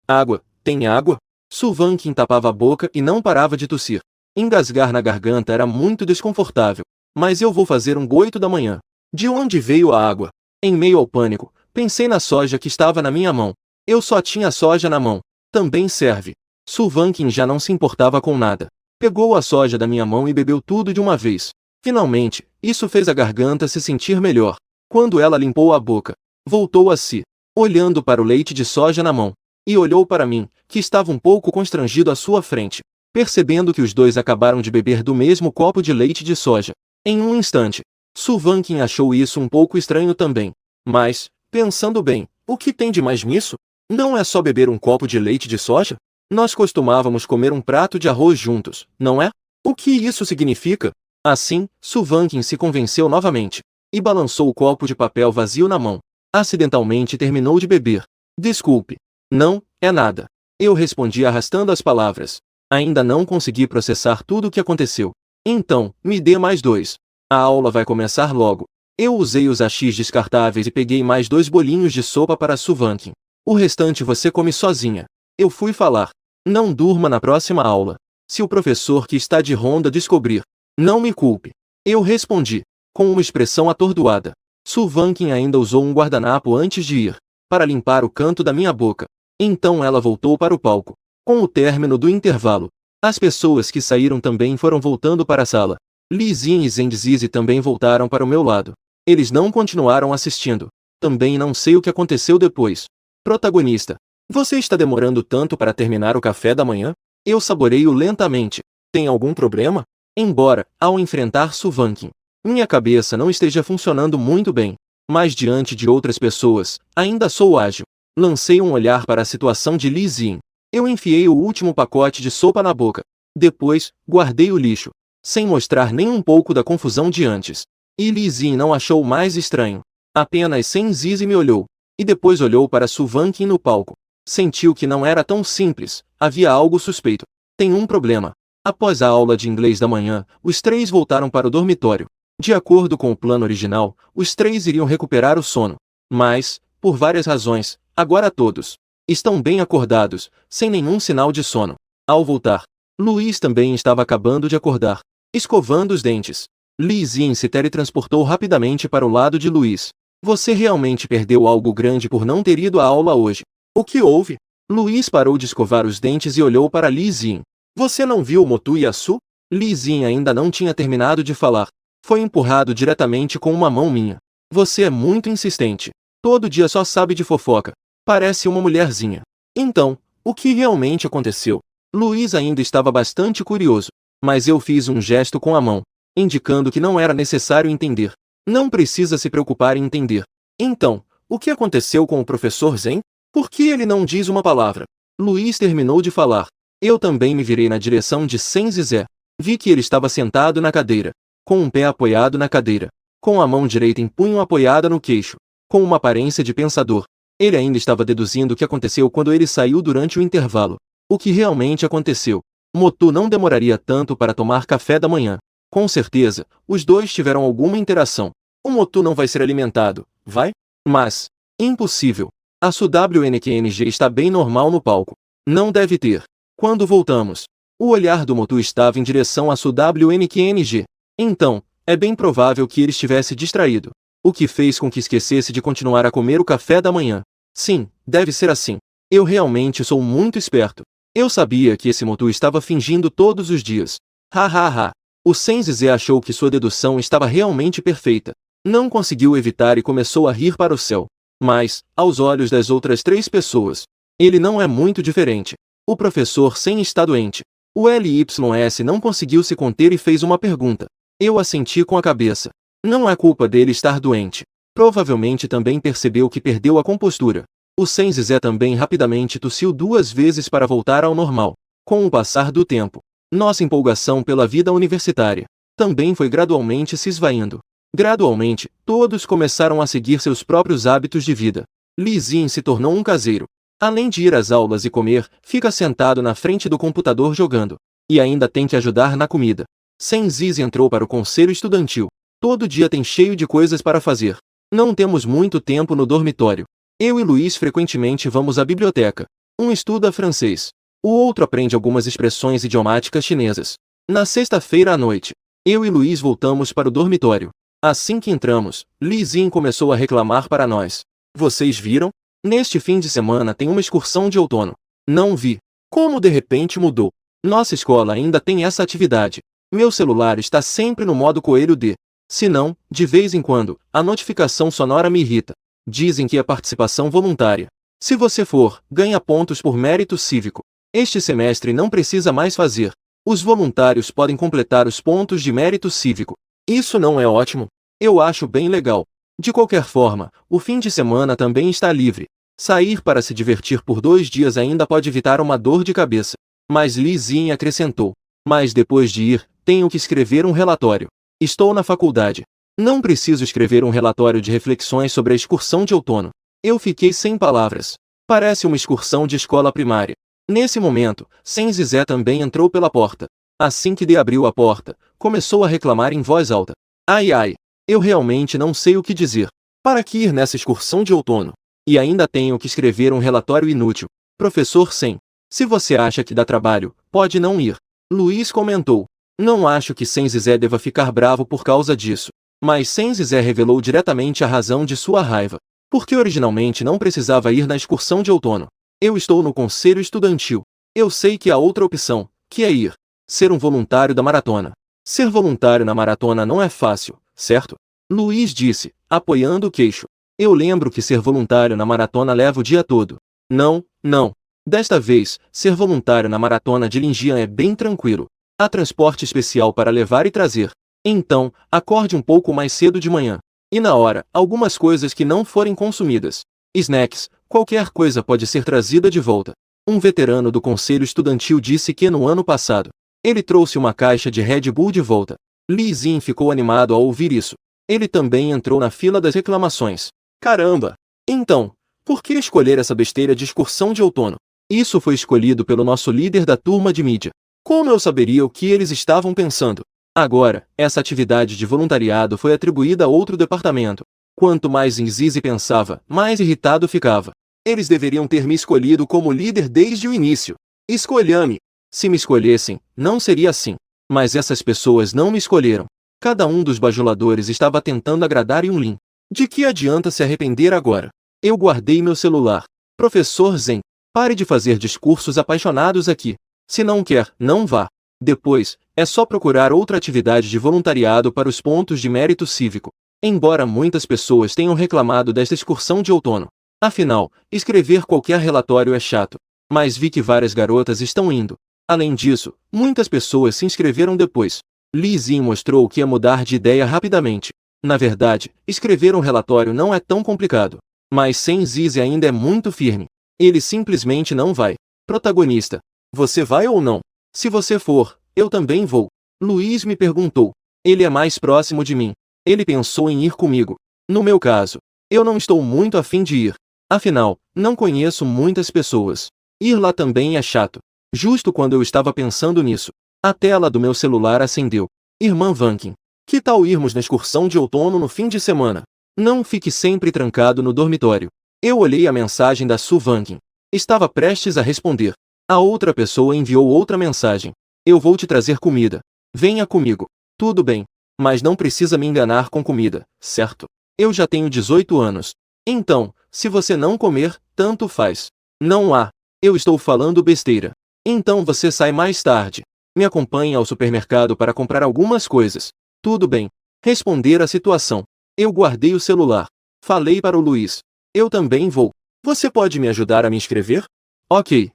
Água, tem água? Sulvankin tapava a boca e não parava de tossir. Engasgar na garganta era muito desconfortável. Mas eu vou fazer um 8 da manhã. De onde veio a água? Em meio ao pânico, pensei na soja que estava na minha mão. Eu só tinha soja na mão. Também serve. Sulvankin já não se importava com nada. Pegou a soja da minha mão e bebeu tudo de uma vez. Finalmente, isso fez a garganta se sentir melhor. Quando ela limpou a boca, voltou a si, olhando para o leite de soja na mão, e olhou para mim, que estava um pouco constrangido à sua frente, percebendo que os dois acabaram de beber do mesmo copo de leite de soja. Em um instante, Sulvankin achou isso um pouco estranho também. Mas, pensando bem, o que tem de mais nisso? Não é só beber um copo de leite de soja? Nós costumávamos comer um prato de arroz juntos, não é? O que isso significa? Assim, Sulvankin se convenceu novamente. E balançou o copo de papel vazio na mão. Acidentalmente terminou de beber. Desculpe. Não, é nada. Eu respondi arrastando as palavras. Ainda não consegui processar tudo o que aconteceu. Então, me dê mais 2. A aula vai começar logo. Eu usei os achis descartáveis e peguei mais 2 bolinhos de sopa para Sulvankin. O restante você come sozinha. Eu fui falar. Não durma na próxima aula. Se o professor que está de ronda descobrir, não me culpe. Eu respondi, com uma expressão atordoada. Sulvankin ainda usou um guardanapo antes de ir, para limpar o canto da minha boca. Então ela voltou para o palco. Com o término do intervalo, as pessoas que saíram também foram voltando para a sala. Li Xin e Zheng Zizi também voltaram para o meu lado. Eles não continuaram assistindo. Também não sei o que aconteceu depois. Protagonista. Você está demorando tanto para terminar o café da manhã? Eu saboreio lentamente. Tem algum problema? Embora, ao enfrentar Su Vanqin, minha cabeça não esteja funcionando muito bem, mas diante de outras pessoas, ainda sou ágil. Lancei um olhar para a situação de Li Xin. Eu enfiei o último pacote de sopa na boca. Depois, guardei o lixo, sem mostrar nem um pouco da confusão de antes. E Li Xin não achou mais estranho. Apenas Zheng Zizi me olhou, e depois olhou para Su Vanqin no palco. Sentiu que não era tão simples, havia algo suspeito. Tem um problema. Após a aula de inglês da manhã, os três voltaram para o dormitório. De acordo com o plano original, os três iriam recuperar o sono. Mas, por várias razões, agora todos estão bem acordados, sem nenhum sinal de sono. Ao voltar, Luiz também estava acabando de acordar, escovando os dentes. Li Xin se teletransportou rapidamente para o lado de Luiz. Você realmente perdeu algo grande por não ter ido à aula hoje. O que houve? Luiz parou de escovar os dentes e olhou para Li Xin. Você não viu o Motu e a Su? Li Xin ainda não tinha terminado de falar. Foi empurrado diretamente com uma mão minha. Você é muito insistente. Todo dia só sabe de fofoca. Parece uma mulherzinha. Então, o que realmente aconteceu? Luiz ainda estava bastante curioso, mas eu fiz um gesto com a mão, indicando que não era necessário entender. Não precisa se preocupar em entender. Então, o que aconteceu com o professor Zen? Por que ele não diz uma palavra? Luiz terminou de falar. Eu também me virei na direção de Zheng Zizi. Vi que ele estava sentado na cadeira, com um pé apoiado na cadeira, com a mão direita em punho apoiada no queixo, com uma aparência de pensador. Ele ainda estava deduzindo o que aconteceu quando ele saiu durante o intervalo. O que realmente aconteceu? Motu não demoraria tanto para tomar café da manhã. Com certeza, os dois tiveram alguma interação. O Motu não vai ser alimentado, vai? Mas, impossível. A SUWNQNG está bem normal no palco. Não deve ter. Quando voltamos, o olhar do Motu estava em direção à SUWNQNG. Então, é bem provável que ele estivesse distraído, o que fez com que esquecesse de continuar a comer o café da manhã. Sim, deve ser assim. Eu realmente sou muito esperto. Eu sabia que esse Motu estava fingindo todos os dias. Ha. O Zheng Zizi achou que sua dedução estava realmente perfeita. Não conseguiu evitar e começou a rir para o céu. Mas, aos olhos das outras três pessoas, ele não é muito diferente. O professor Zheng está doente. O LYS não conseguiu se conter e fez uma pergunta. Eu assenti com a cabeça. Não é culpa dele estar doente. Provavelmente também percebeu que perdeu a compostura. O Zheng Zizi também rapidamente tossiu 2 vezes para voltar ao normal. Com o passar do tempo, nossa empolgação pela vida universitária também foi gradualmente se esvaindo. Gradualmente, todos começaram a seguir seus próprios hábitos de vida. Li Xin se tornou um caseiro. Além de ir às aulas e comer, fica sentado na frente do computador jogando. E ainda tem que ajudar na comida. Zheng Zizi entrou para o conselho estudantil. Todo dia tem cheio de coisas para fazer. Não temos muito tempo no dormitório. Eu e Luiz frequentemente vamos à biblioteca. Um estuda francês. O outro aprende algumas expressões idiomáticas chinesas. Na sexta-feira à noite, eu e Luiz voltamos para o dormitório. Assim que entramos, Li Xin começou a reclamar para nós. Vocês viram? Neste fim de semana tem uma excursão de outono. Não vi. Como de repente mudou. Nossa escola ainda tem essa atividade. Meu celular está sempre no modo coelho de. Se não, de vez em quando, a notificação sonora me irrita. Dizem que é participação voluntária. Se você for, ganha pontos por mérito cívico. Este semestre não precisa mais fazer. Os voluntários podem completar os pontos de mérito cívico. Isso não é ótimo? Eu acho bem legal. De qualquer forma, o fim de semana também está livre. Sair para se divertir por 2 dias ainda pode evitar uma dor de cabeça. Mas Li Xin acrescentou. Mas depois de ir, tenho que escrever um relatório. Estou na faculdade. Não preciso escrever um relatório de reflexões sobre a excursão de outono. Eu fiquei sem palavras. Parece uma excursão de escola primária. Nesse momento, Zheng Zizi também entrou pela porta. Assim que Li abriu a porta, começou a reclamar em voz alta. Ai, eu realmente não sei o que dizer. Para que ir nessa excursão de outono? E ainda tenho que escrever um relatório inútil. Professor Zheng, se você acha que dá trabalho, pode não ir. Luiz comentou. Não acho que Zheng Zizi deva ficar bravo por causa disso. Mas Zheng Zizi revelou diretamente a razão de sua raiva. Porque originalmente não precisava ir na excursão de outono. Eu estou no conselho estudantil. Eu sei que há outra opção, que é ir. Ser um voluntário da maratona. Ser voluntário na maratona não é fácil, certo? Luiz disse, apoiando o queixo. Eu lembro que ser voluntário na maratona leva o dia todo. Não, não. Desta vez, ser voluntário na maratona de Linjiang é bem tranquilo. Há transporte especial para levar e trazer. Então, acorde um pouco mais cedo de manhã. E na hora, algumas coisas que não forem consumidas. Snacks, qualquer coisa pode ser trazida de volta. Um veterano do conselho estudantil disse que no ano passado, ele trouxe uma caixa de Red Bull de volta. Li Xin ficou animado ao ouvir isso. Ele também entrou na fila das reclamações. Caramba! Então, por que escolher essa besteira de excursão de outono? Isso foi escolhido pelo nosso líder da turma de mídia. Como eu saberia o que eles estavam pensando? Agora, essa atividade de voluntariado foi atribuída a outro departamento. Quanto mais Zizi pensava, mais irritado ficava. Eles deveriam ter me escolhido como líder desde o início. Escolha-me! Se me escolhessem, não seria assim. Mas essas pessoas não me escolheram. Cada um dos bajuladores estava tentando agradar Yunlin. De que adianta se arrepender agora? Eu guardei meu celular. Professor Zen, pare de fazer discursos apaixonados aqui. Se não quer, não vá. Depois, é só procurar outra atividade de voluntariado para os pontos de mérito cívico. Embora muitas pessoas tenham reclamado desta excursão de outono. Afinal, escrever qualquer relatório é chato. Mas vi que várias garotas estão indo. Além disso, muitas pessoas se inscreveram depois. Li Xin mostrou que ia mudar de ideia rapidamente. Na verdade, escrever um relatório não é tão complicado. Mas sem Zizi ainda é muito firme. Ele simplesmente não vai. Protagonista, você vai ou não? Se você for, eu também vou. Luiz me perguntou. Ele é mais próximo de mim. Ele pensou em ir comigo. No meu caso, eu não estou muito afim de ir. Afinal, não conheço muitas pessoas. Ir lá também é chato. Justo quando eu estava pensando nisso, a tela do meu celular acendeu. Irmã Vankin, que tal irmos na excursão de outono no fim de semana? Não fique sempre trancado no dormitório. Eu olhei a mensagem da Su Vankin. Estava prestes a responder. A outra pessoa enviou outra mensagem. Eu vou te trazer comida. Venha comigo. Tudo bem. Mas não precisa me enganar com comida, certo? Eu já tenho 18 anos. Então, se você não comer, tanto faz. Não há. Eu estou falando besteira. Então você sai mais tarde. Me acompanhe ao supermercado para comprar algumas coisas. Tudo bem. Responder a situação. Eu guardei o celular. Falei para o Luiz. Eu também vou. Você pode me ajudar a me inscrever? Ok.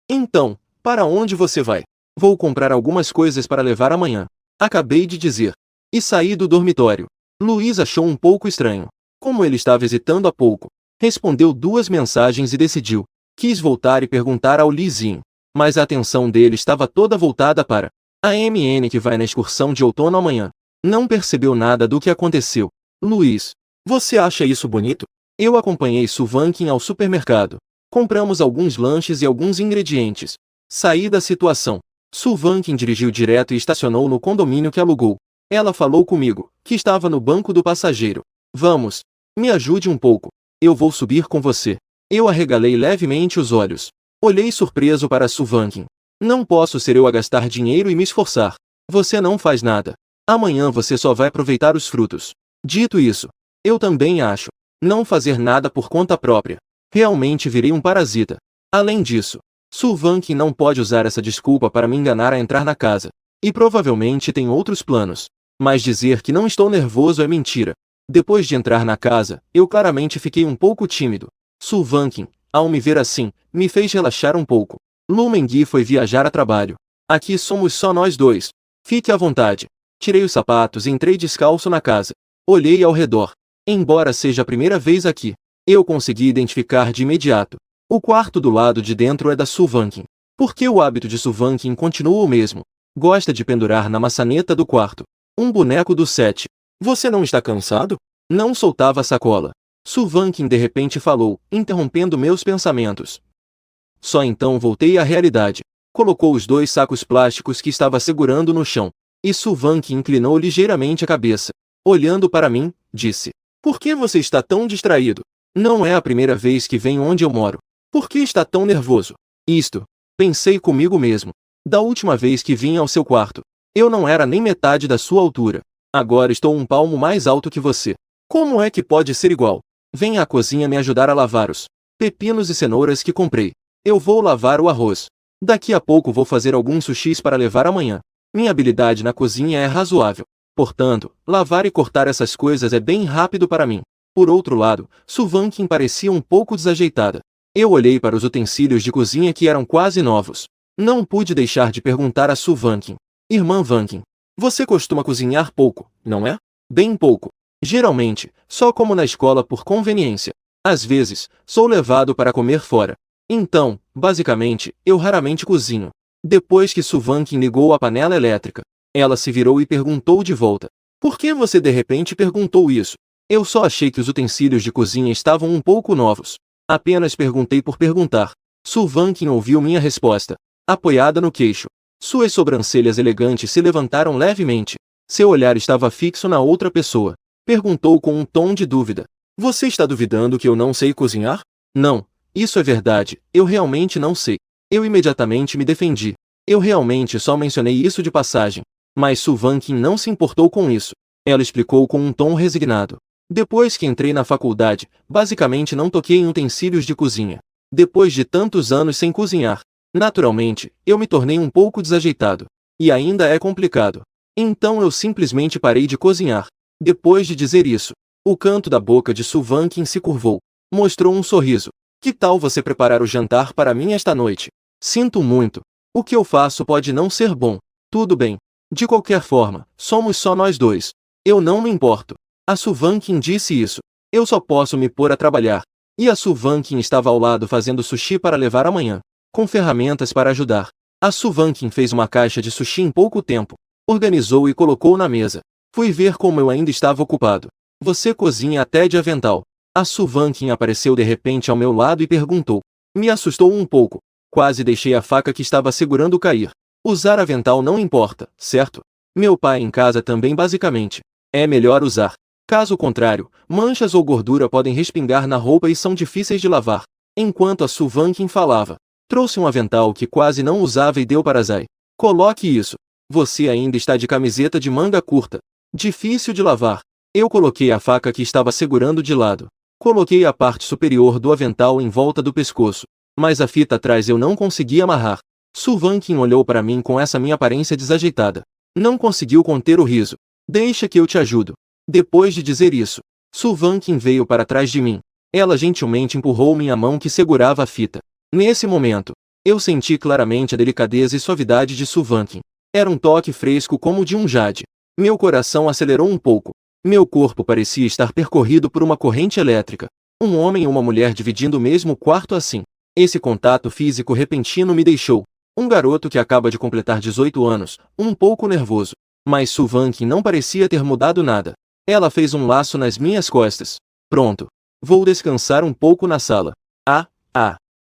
Então, para onde você vai? Vou comprar algumas coisas para levar amanhã. Acabei de dizer. E saí do dormitório. Luiz achou um pouco estranho. Como ele estava hesitando há pouco, respondeu 2 mensagens e decidiu. Quis voltar e perguntar ao Lizinho. Mas a atenção dele estava toda voltada para a MN que vai na excursão de outono amanhã. Não percebeu nada do que aconteceu. Luiz, você acha isso bonito? Eu acompanhei Su Vankin ao supermercado. Compramos alguns lanches e alguns ingredientes. Saí da situação. Su Vankin dirigiu direto e estacionou no condomínio que alugou. Ela falou comigo, que estava no banco do passageiro. Vamos. Me ajude um pouco. Eu vou subir com você. Eu arregalei levemente os olhos. Olhei surpreso para Su Vankin. Não posso ser eu a gastar dinheiro e me esforçar. Você não faz nada. Amanhã você só vai aproveitar os frutos. Dito isso, eu também acho. Não fazer nada por conta própria. Realmente virei um parasita. Além disso, Su Vankin não pode usar essa desculpa para me enganar a entrar na casa. E provavelmente tem outros planos. Mas dizer que não estou nervoso é mentira. Depois de entrar na casa, eu claramente fiquei um pouco tímido. Su Vankin, ao me ver assim, me fez relaxar um pouco. Lu Mengui foi viajar a trabalho. Aqui somos só nós dois. Fique à vontade. Tirei os sapatos e entrei descalço na casa. Olhei ao redor. Embora seja a primeira vez aqui, eu consegui identificar de imediato. O quarto do lado de dentro é da Su Vankin. Porque o hábito de Su Vankin continua o mesmo. Gosta de pendurar na maçaneta do quarto um boneco do set. Você não está cansado? Não soltava a sacola. Su Vankin de repente falou, interrompendo meus pensamentos. Só então voltei à realidade. Colocou os 2 sacos plásticos que estava segurando no chão. E Su Vankin inclinou ligeiramente a cabeça. Olhando para mim, disse. Por que você está tão distraído? Não é a primeira vez que vem onde eu moro. Por que está tão nervoso? Isto. Pensei comigo mesmo. Da última vez que vim ao seu quarto, eu não era nem metade da sua altura. Agora estou um palmo mais alto que você. Como é que pode ser igual? Venha à cozinha me ajudar a lavar os pepinos e cenouras que comprei. Eu vou lavar o arroz. Daqui a pouco vou fazer alguns sushis para levar amanhã. Minha habilidade na cozinha é razoável. Portanto, lavar e cortar essas coisas é bem rápido para mim. Por outro lado, Su Vanqin parecia um pouco desajeitada. Eu olhei para os utensílios de cozinha que eram quase novos. Não pude deixar de perguntar a Su Vanqin. Irmã Vanqin, você costuma cozinhar pouco, não é? Bem pouco. Geralmente, só como na escola por conveniência. Às vezes, sou levado para comer fora. Então, basicamente, eu raramente cozinho. Depois que Su Vanqin ligou a panela elétrica, ela se virou e perguntou de volta. Por que você de repente perguntou isso? Eu só achei que os utensílios de cozinha estavam um pouco novos. Apenas perguntei por perguntar. Su Vanqin ouviu minha resposta, apoiada no queixo. Suas sobrancelhas elegantes se levantaram levemente. Seu olhar estava fixo na outra pessoa. Perguntou com um tom de dúvida. Você está duvidando que eu não sei cozinhar? Não, isso é verdade, eu realmente não sei. Eu imediatamente me defendi. Eu realmente só mencionei isso de passagem. Mas Su Vanqin não se importou com isso. Ela explicou com um tom resignado. Depois que entrei na faculdade, basicamente não toquei em utensílios de cozinha. Depois de tantos anos sem cozinhar, naturalmente, eu me tornei um pouco desajeitado. E ainda é complicado. Então eu simplesmente parei de cozinhar. Depois de dizer isso, o canto da boca de Su Vanqin se curvou. Mostrou um sorriso. Que tal você preparar o jantar para mim esta noite? Sinto muito. O que eu faço pode não ser bom. Tudo bem. De qualquer forma, somos só nós dois. Eu não me importo. A Su Vanqin disse isso. Eu só posso me pôr a trabalhar. E a Su Vanqin estava ao lado fazendo sushi para levar amanhã, com ferramentas para ajudar. A Su Vanqin fez uma caixa de sushi em pouco tempo. Organizou e colocou na mesa. Fui ver como eu ainda estava ocupado. Você cozinha até de avental. A Su Vanqin apareceu de repente ao meu lado e perguntou. Me assustou um pouco. Quase deixei a faca que estava segurando cair. Usar avental não importa, certo? Meu pai em casa também basicamente. É melhor usar. Caso contrário, manchas ou gordura podem respingar na roupa e são difíceis de lavar. Enquanto a Su Vanqin falava, trouxe um avental que quase não usava e deu para Zai. Coloque isso. Você ainda está de camiseta de manga curta. Difícil de lavar. Eu coloquei a faca que estava segurando de lado. Coloquei a parte superior do avental em volta do pescoço. Mas a fita atrás eu não conseguia amarrar. Su Vanqin olhou para mim com essa minha aparência desajeitada. Não conseguiu conter o riso. Deixa que eu te ajudo. Depois de dizer isso, Su Vanqin veio para trás de mim. Ela gentilmente empurrou minha mão que segurava a fita. Nesse momento, eu senti claramente a delicadeza e suavidade de Su Vanqin. Era um toque fresco como o de um jade. Meu coração acelerou um pouco. Meu corpo parecia estar percorrido por uma corrente elétrica. Um homem e uma mulher dividindo o mesmo quarto assim. Esse contato físico repentino me deixou, um garoto que acaba de completar 18 anos, um pouco nervoso. Mas Su Vanqin não parecia ter mudado nada. Ela fez um laço nas minhas costas. Pronto. Vou descansar um pouco na sala.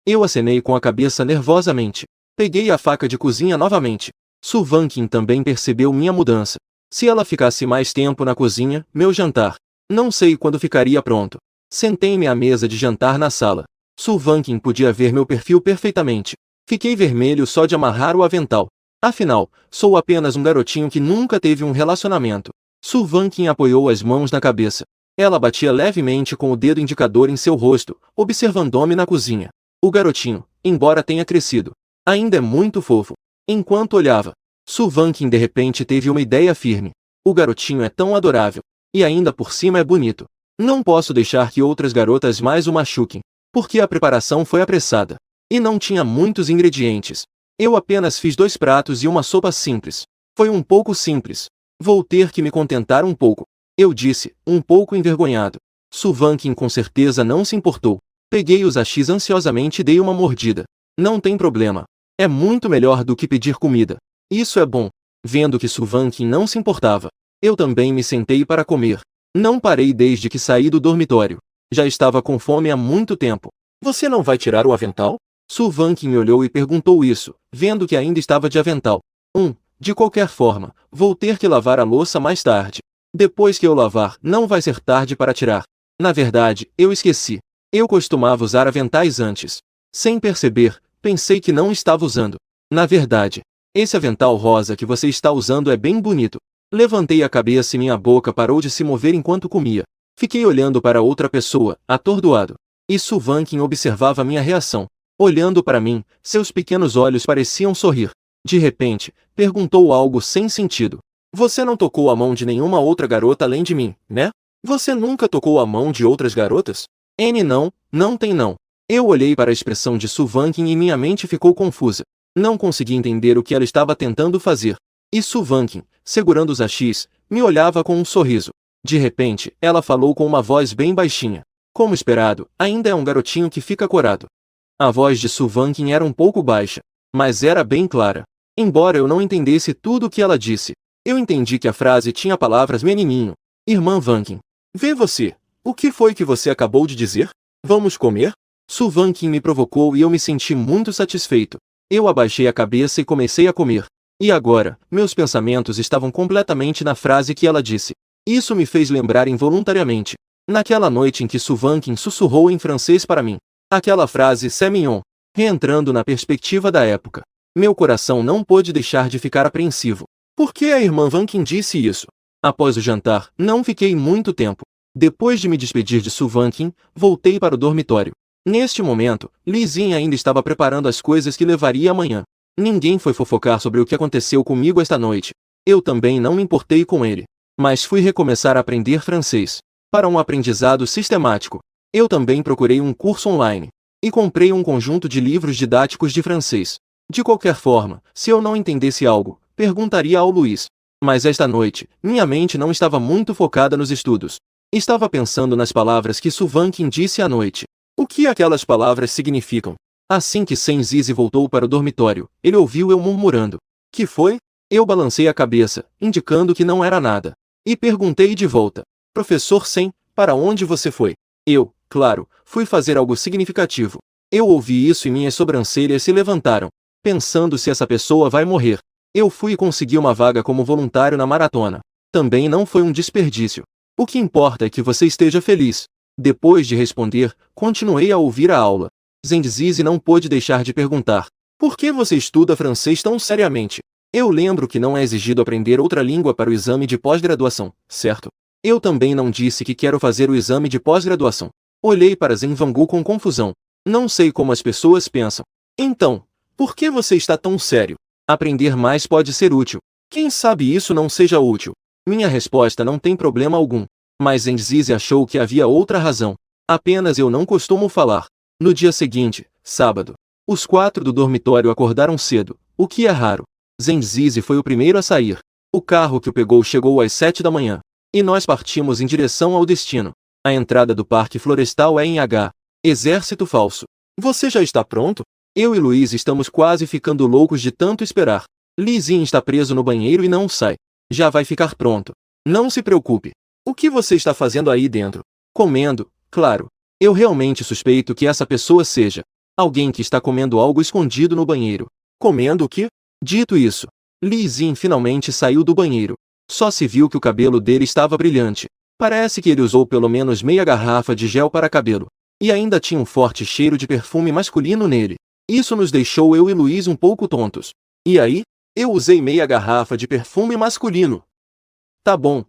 Eu acenei com a cabeça nervosamente. Peguei a faca de cozinha novamente. Su Vanqin também percebeu minha mudança. Se ela ficasse mais tempo na cozinha, meu jantar, não sei quando ficaria pronto. Sentei-me à mesa de jantar na sala. Su Vanqin podia ver meu perfil perfeitamente. Fiquei vermelho só de amarrar o avental. Afinal, sou apenas um garotinho que nunca teve um relacionamento. Su Vanqin apoiou as mãos na cabeça. Ela batia levemente com o dedo indicador em seu rosto, observando-me na cozinha. O garotinho, embora tenha crescido, ainda é muito fofo. Enquanto olhava, Su Vanqin de repente teve uma ideia firme. O garotinho é tão adorável. E ainda por cima é bonito. Não posso deixar que outras garotas mais o machuquem. Porque a preparação foi apressada. E não tinha muitos ingredientes. Eu apenas fiz 2 pratos e uma sopa simples. Foi um pouco simples. Vou ter que me contentar um pouco. Eu disse, um pouco envergonhado. Su Vanqin com certeza não se importou. Peguei os hashis ansiosamente e dei uma mordida. Não tem problema. É muito melhor do que pedir comida. Isso é bom. Vendo que Su Vanqin não se importava, eu também me sentei para comer. Não parei desde que saí do dormitório. Já estava com fome há muito tempo. Você não vai tirar o avental? Su Vanqin me olhou e perguntou isso, vendo que ainda estava de avental. De qualquer forma, vou ter que lavar a louça mais tarde. Depois que eu lavar, não vai ser tarde para tirar. Na verdade, eu esqueci. Eu costumava usar aventais antes. Sem perceber, pensei que não estava usando. Na verdade, esse avental rosa que você está usando é bem bonito. Levantei a cabeça e minha boca parou de se mover enquanto comia. Fiquei olhando para outra pessoa, atordoado. E Suvankin observava minha reação. Olhando para mim, seus pequenos olhos pareciam sorrir. De repente, perguntou algo sem sentido. Você não tocou a mão de nenhuma outra garota além de mim, né? Você nunca tocou a mão de outras garotas? Não tem não. Eu olhei para a expressão de Suvankin e minha mente ficou confusa. Não consegui entender o que ela estava tentando fazer. E Suvankin, segurando os achis, me olhava com um sorriso. De repente, ela falou com uma voz bem baixinha. Como esperado, ainda é um garotinho que fica corado. A voz de Suvankin era um pouco baixa, mas era bem clara. Embora eu não entendesse tudo o que ela disse, eu entendi que a frase tinha palavras menininho. Irmã Vankin. Vê você. O que foi que você acabou de dizer? Vamos comer? Suvankin me provocou e eu me senti muito satisfeito. Eu abaixei a cabeça e comecei a comer. E agora, meus pensamentos estavam completamente na frase que ela disse. Isso me fez lembrar involuntariamente. Naquela noite em que Suvankin sussurrou em francês para mim. Aquela frase c'est mignon. Reentrando na perspectiva da época. Meu coração não pôde deixar de ficar apreensivo. Por que a irmã Vankin disse isso? Após o jantar, não fiquei muito tempo. Depois de me despedir de Suvankin, voltei para o dormitório. Neste momento, Lizin ainda estava preparando as coisas que levaria amanhã. Ninguém foi fofocar sobre o que aconteceu comigo esta noite. Eu também não me importei com ele. Mas fui recomeçar a aprender francês. Para um aprendizado sistemático. Eu também procurei um curso online. E comprei um conjunto de livros didáticos de francês. De qualquer forma, se eu não entendesse algo, perguntaria ao Luiz. Mas esta noite, minha mente não estava muito focada nos estudos. Estava pensando nas palavras que Suvankin disse à noite. O que aquelas palavras significam? Assim que Senzizi voltou para o dormitório, ele ouviu eu murmurando. Que foi? Eu balancei a cabeça, indicando que não era nada. E perguntei de volta. Professor Sen, para onde você foi? Eu, claro, fui fazer algo significativo. Eu ouvi isso e minhas sobrancelhas se levantaram. Pensando se essa pessoa vai morrer. Eu fui e consegui uma vaga como voluntário na maratona. Também não foi um desperdício. O que importa é que você esteja feliz. Depois de responder, continuei a ouvir a aula. Zenzizi não pôde deixar de perguntar. Por que você estuda francês tão seriamente? Eu lembro que não é exigido aprender outra língua para o exame de pós-graduação, certo? Eu também não disse que quero fazer o exame de pós-graduação. Olhei para Zenvangu com confusão. Não sei como as pessoas pensam. Então, por que você está tão sério? Aprender mais pode ser útil. Quem sabe isso não seja útil? Minha resposta não tem problema algum. Mas Zenzizi achou que havia outra razão. Apenas eu não costumo falar. No dia seguinte, sábado, os 4 do dormitório acordaram cedo, o que é raro. Zenzizi foi o primeiro a sair. O carro que o pegou chegou às 7 da manhã. E nós partimos em direção ao destino. A entrada do Parque Florestal é em H. Exército Falso. Você já está pronto? Eu e Luiz estamos quase ficando loucos de tanto esperar. Lizin está preso no banheiro e não sai. Já vai ficar pronto. Não se preocupe. O que você está fazendo aí dentro? Comendo, claro. Eu realmente suspeito que essa pessoa seja alguém que está comendo algo escondido no banheiro. Comendo o quê? Dito isso, Lizin finalmente saiu do banheiro. Só se viu que o cabelo dele estava brilhante. Parece que ele usou pelo menos meia garrafa de gel para cabelo. E ainda tinha um forte cheiro de perfume masculino nele. Isso nos deixou eu e Luiz um pouco tontos. E aí? Eu usei meia garrafa de perfume masculino. Tá bom.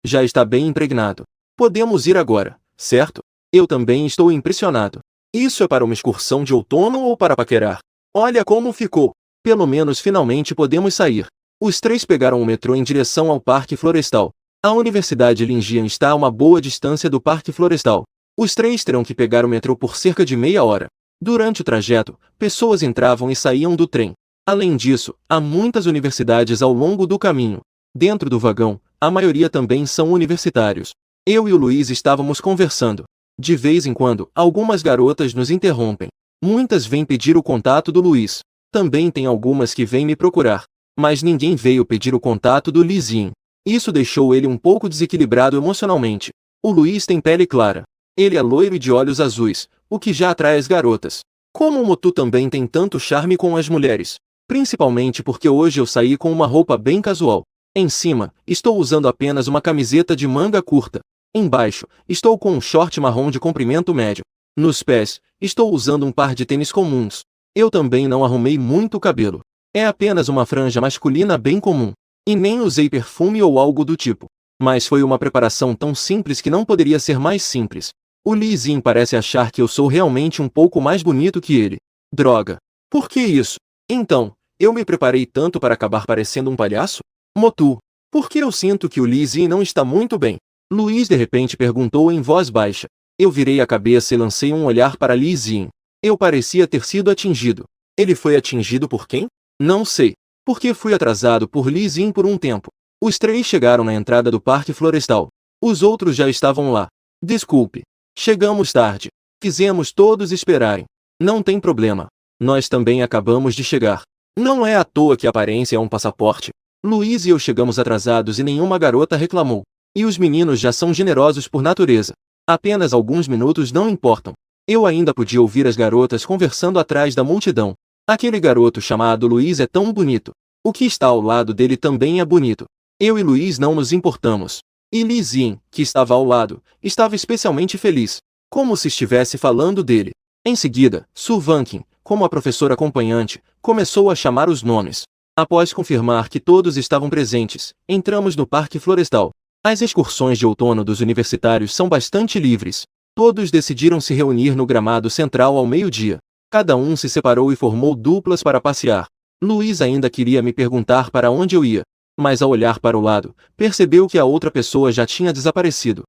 Já está bem impregnado. Podemos ir agora, certo? Eu também estou impressionado. Isso é para uma excursão de outono ou para paquerar? Olha como ficou. Pelo menos finalmente podemos sair. Os 3 pegaram o metrô em direção ao Parque Florestal. A Universidade Lingian está a uma boa distância do Parque Florestal. Os 3 terão que pegar o metrô por cerca de meia hora. Durante o trajeto, pessoas entravam e saíam do trem. Além disso, há muitas universidades ao longo do caminho. Dentro do vagão, a maioria também são universitários. Eu e o Luiz estávamos conversando. De vez em quando, algumas garotas nos interrompem. Muitas vêm pedir o contato do Luiz. Também tem algumas que vêm me procurar. Mas ninguém veio pedir o contato do Lizin. Isso deixou ele um pouco desequilibrado emocionalmente. O Luiz tem pele clara. Ele é loiro e de olhos azuis, o que já atrai as garotas. Como o Motu também tem tanto charme com as mulheres. Principalmente porque hoje eu saí com uma roupa bem casual. Em cima, estou usando apenas uma camiseta de manga curta. Embaixo, estou com um short marrom de comprimento médio. Nos pés, estou usando um par de tênis comuns. Eu também não arrumei muito o cabelo. É apenas uma franja masculina bem comum. E nem usei perfume ou algo do tipo. Mas foi uma preparação tão simples que não poderia ser mais simples. O Li Xin parece achar que eu sou realmente um pouco mais bonito que ele. Droga. Por que isso? Então, eu me preparei tanto para acabar parecendo um palhaço? Motu. Por que eu sinto que o Li Xin não está muito bem? Luiz de repente perguntou em voz baixa. Eu virei a cabeça e lancei um olhar para Li Xin. Eu parecia ter sido atingido. Ele foi atingido por quem? Não sei. Porque fui atrasado por Li Xin por um tempo. Os 3 chegaram na entrada do Parque Florestal. Os outros já estavam lá. Desculpe. Chegamos tarde. Fizemos todos esperarem. Não tem problema. Nós também acabamos de chegar. Não é à toa que a aparência é um passaporte. Luiz e eu chegamos atrasados e nenhuma garota reclamou. E os meninos já são generosos por natureza. Apenas alguns minutos não importam. Eu ainda podia ouvir as garotas conversando atrás da multidão. Aquele garoto chamado Luiz é tão bonito. O que está ao lado dele também é bonito. Eu e Luiz não nos importamos. E Li Xin, que estava ao lado, estava especialmente feliz. Como se estivesse falando dele. Em seguida, Su Vanqin, como a professora acompanhante, começou a chamar os nomes. Após confirmar que todos estavam presentes, entramos no Parque Florestal. As excursões de outono dos universitários são bastante livres. Todos decidiram se reunir no gramado central ao meio-dia. Cada um se separou e formou duplas para passear. Luiz ainda queria me perguntar para onde eu ia, mas ao olhar para o lado, percebeu que a outra pessoa já tinha desaparecido.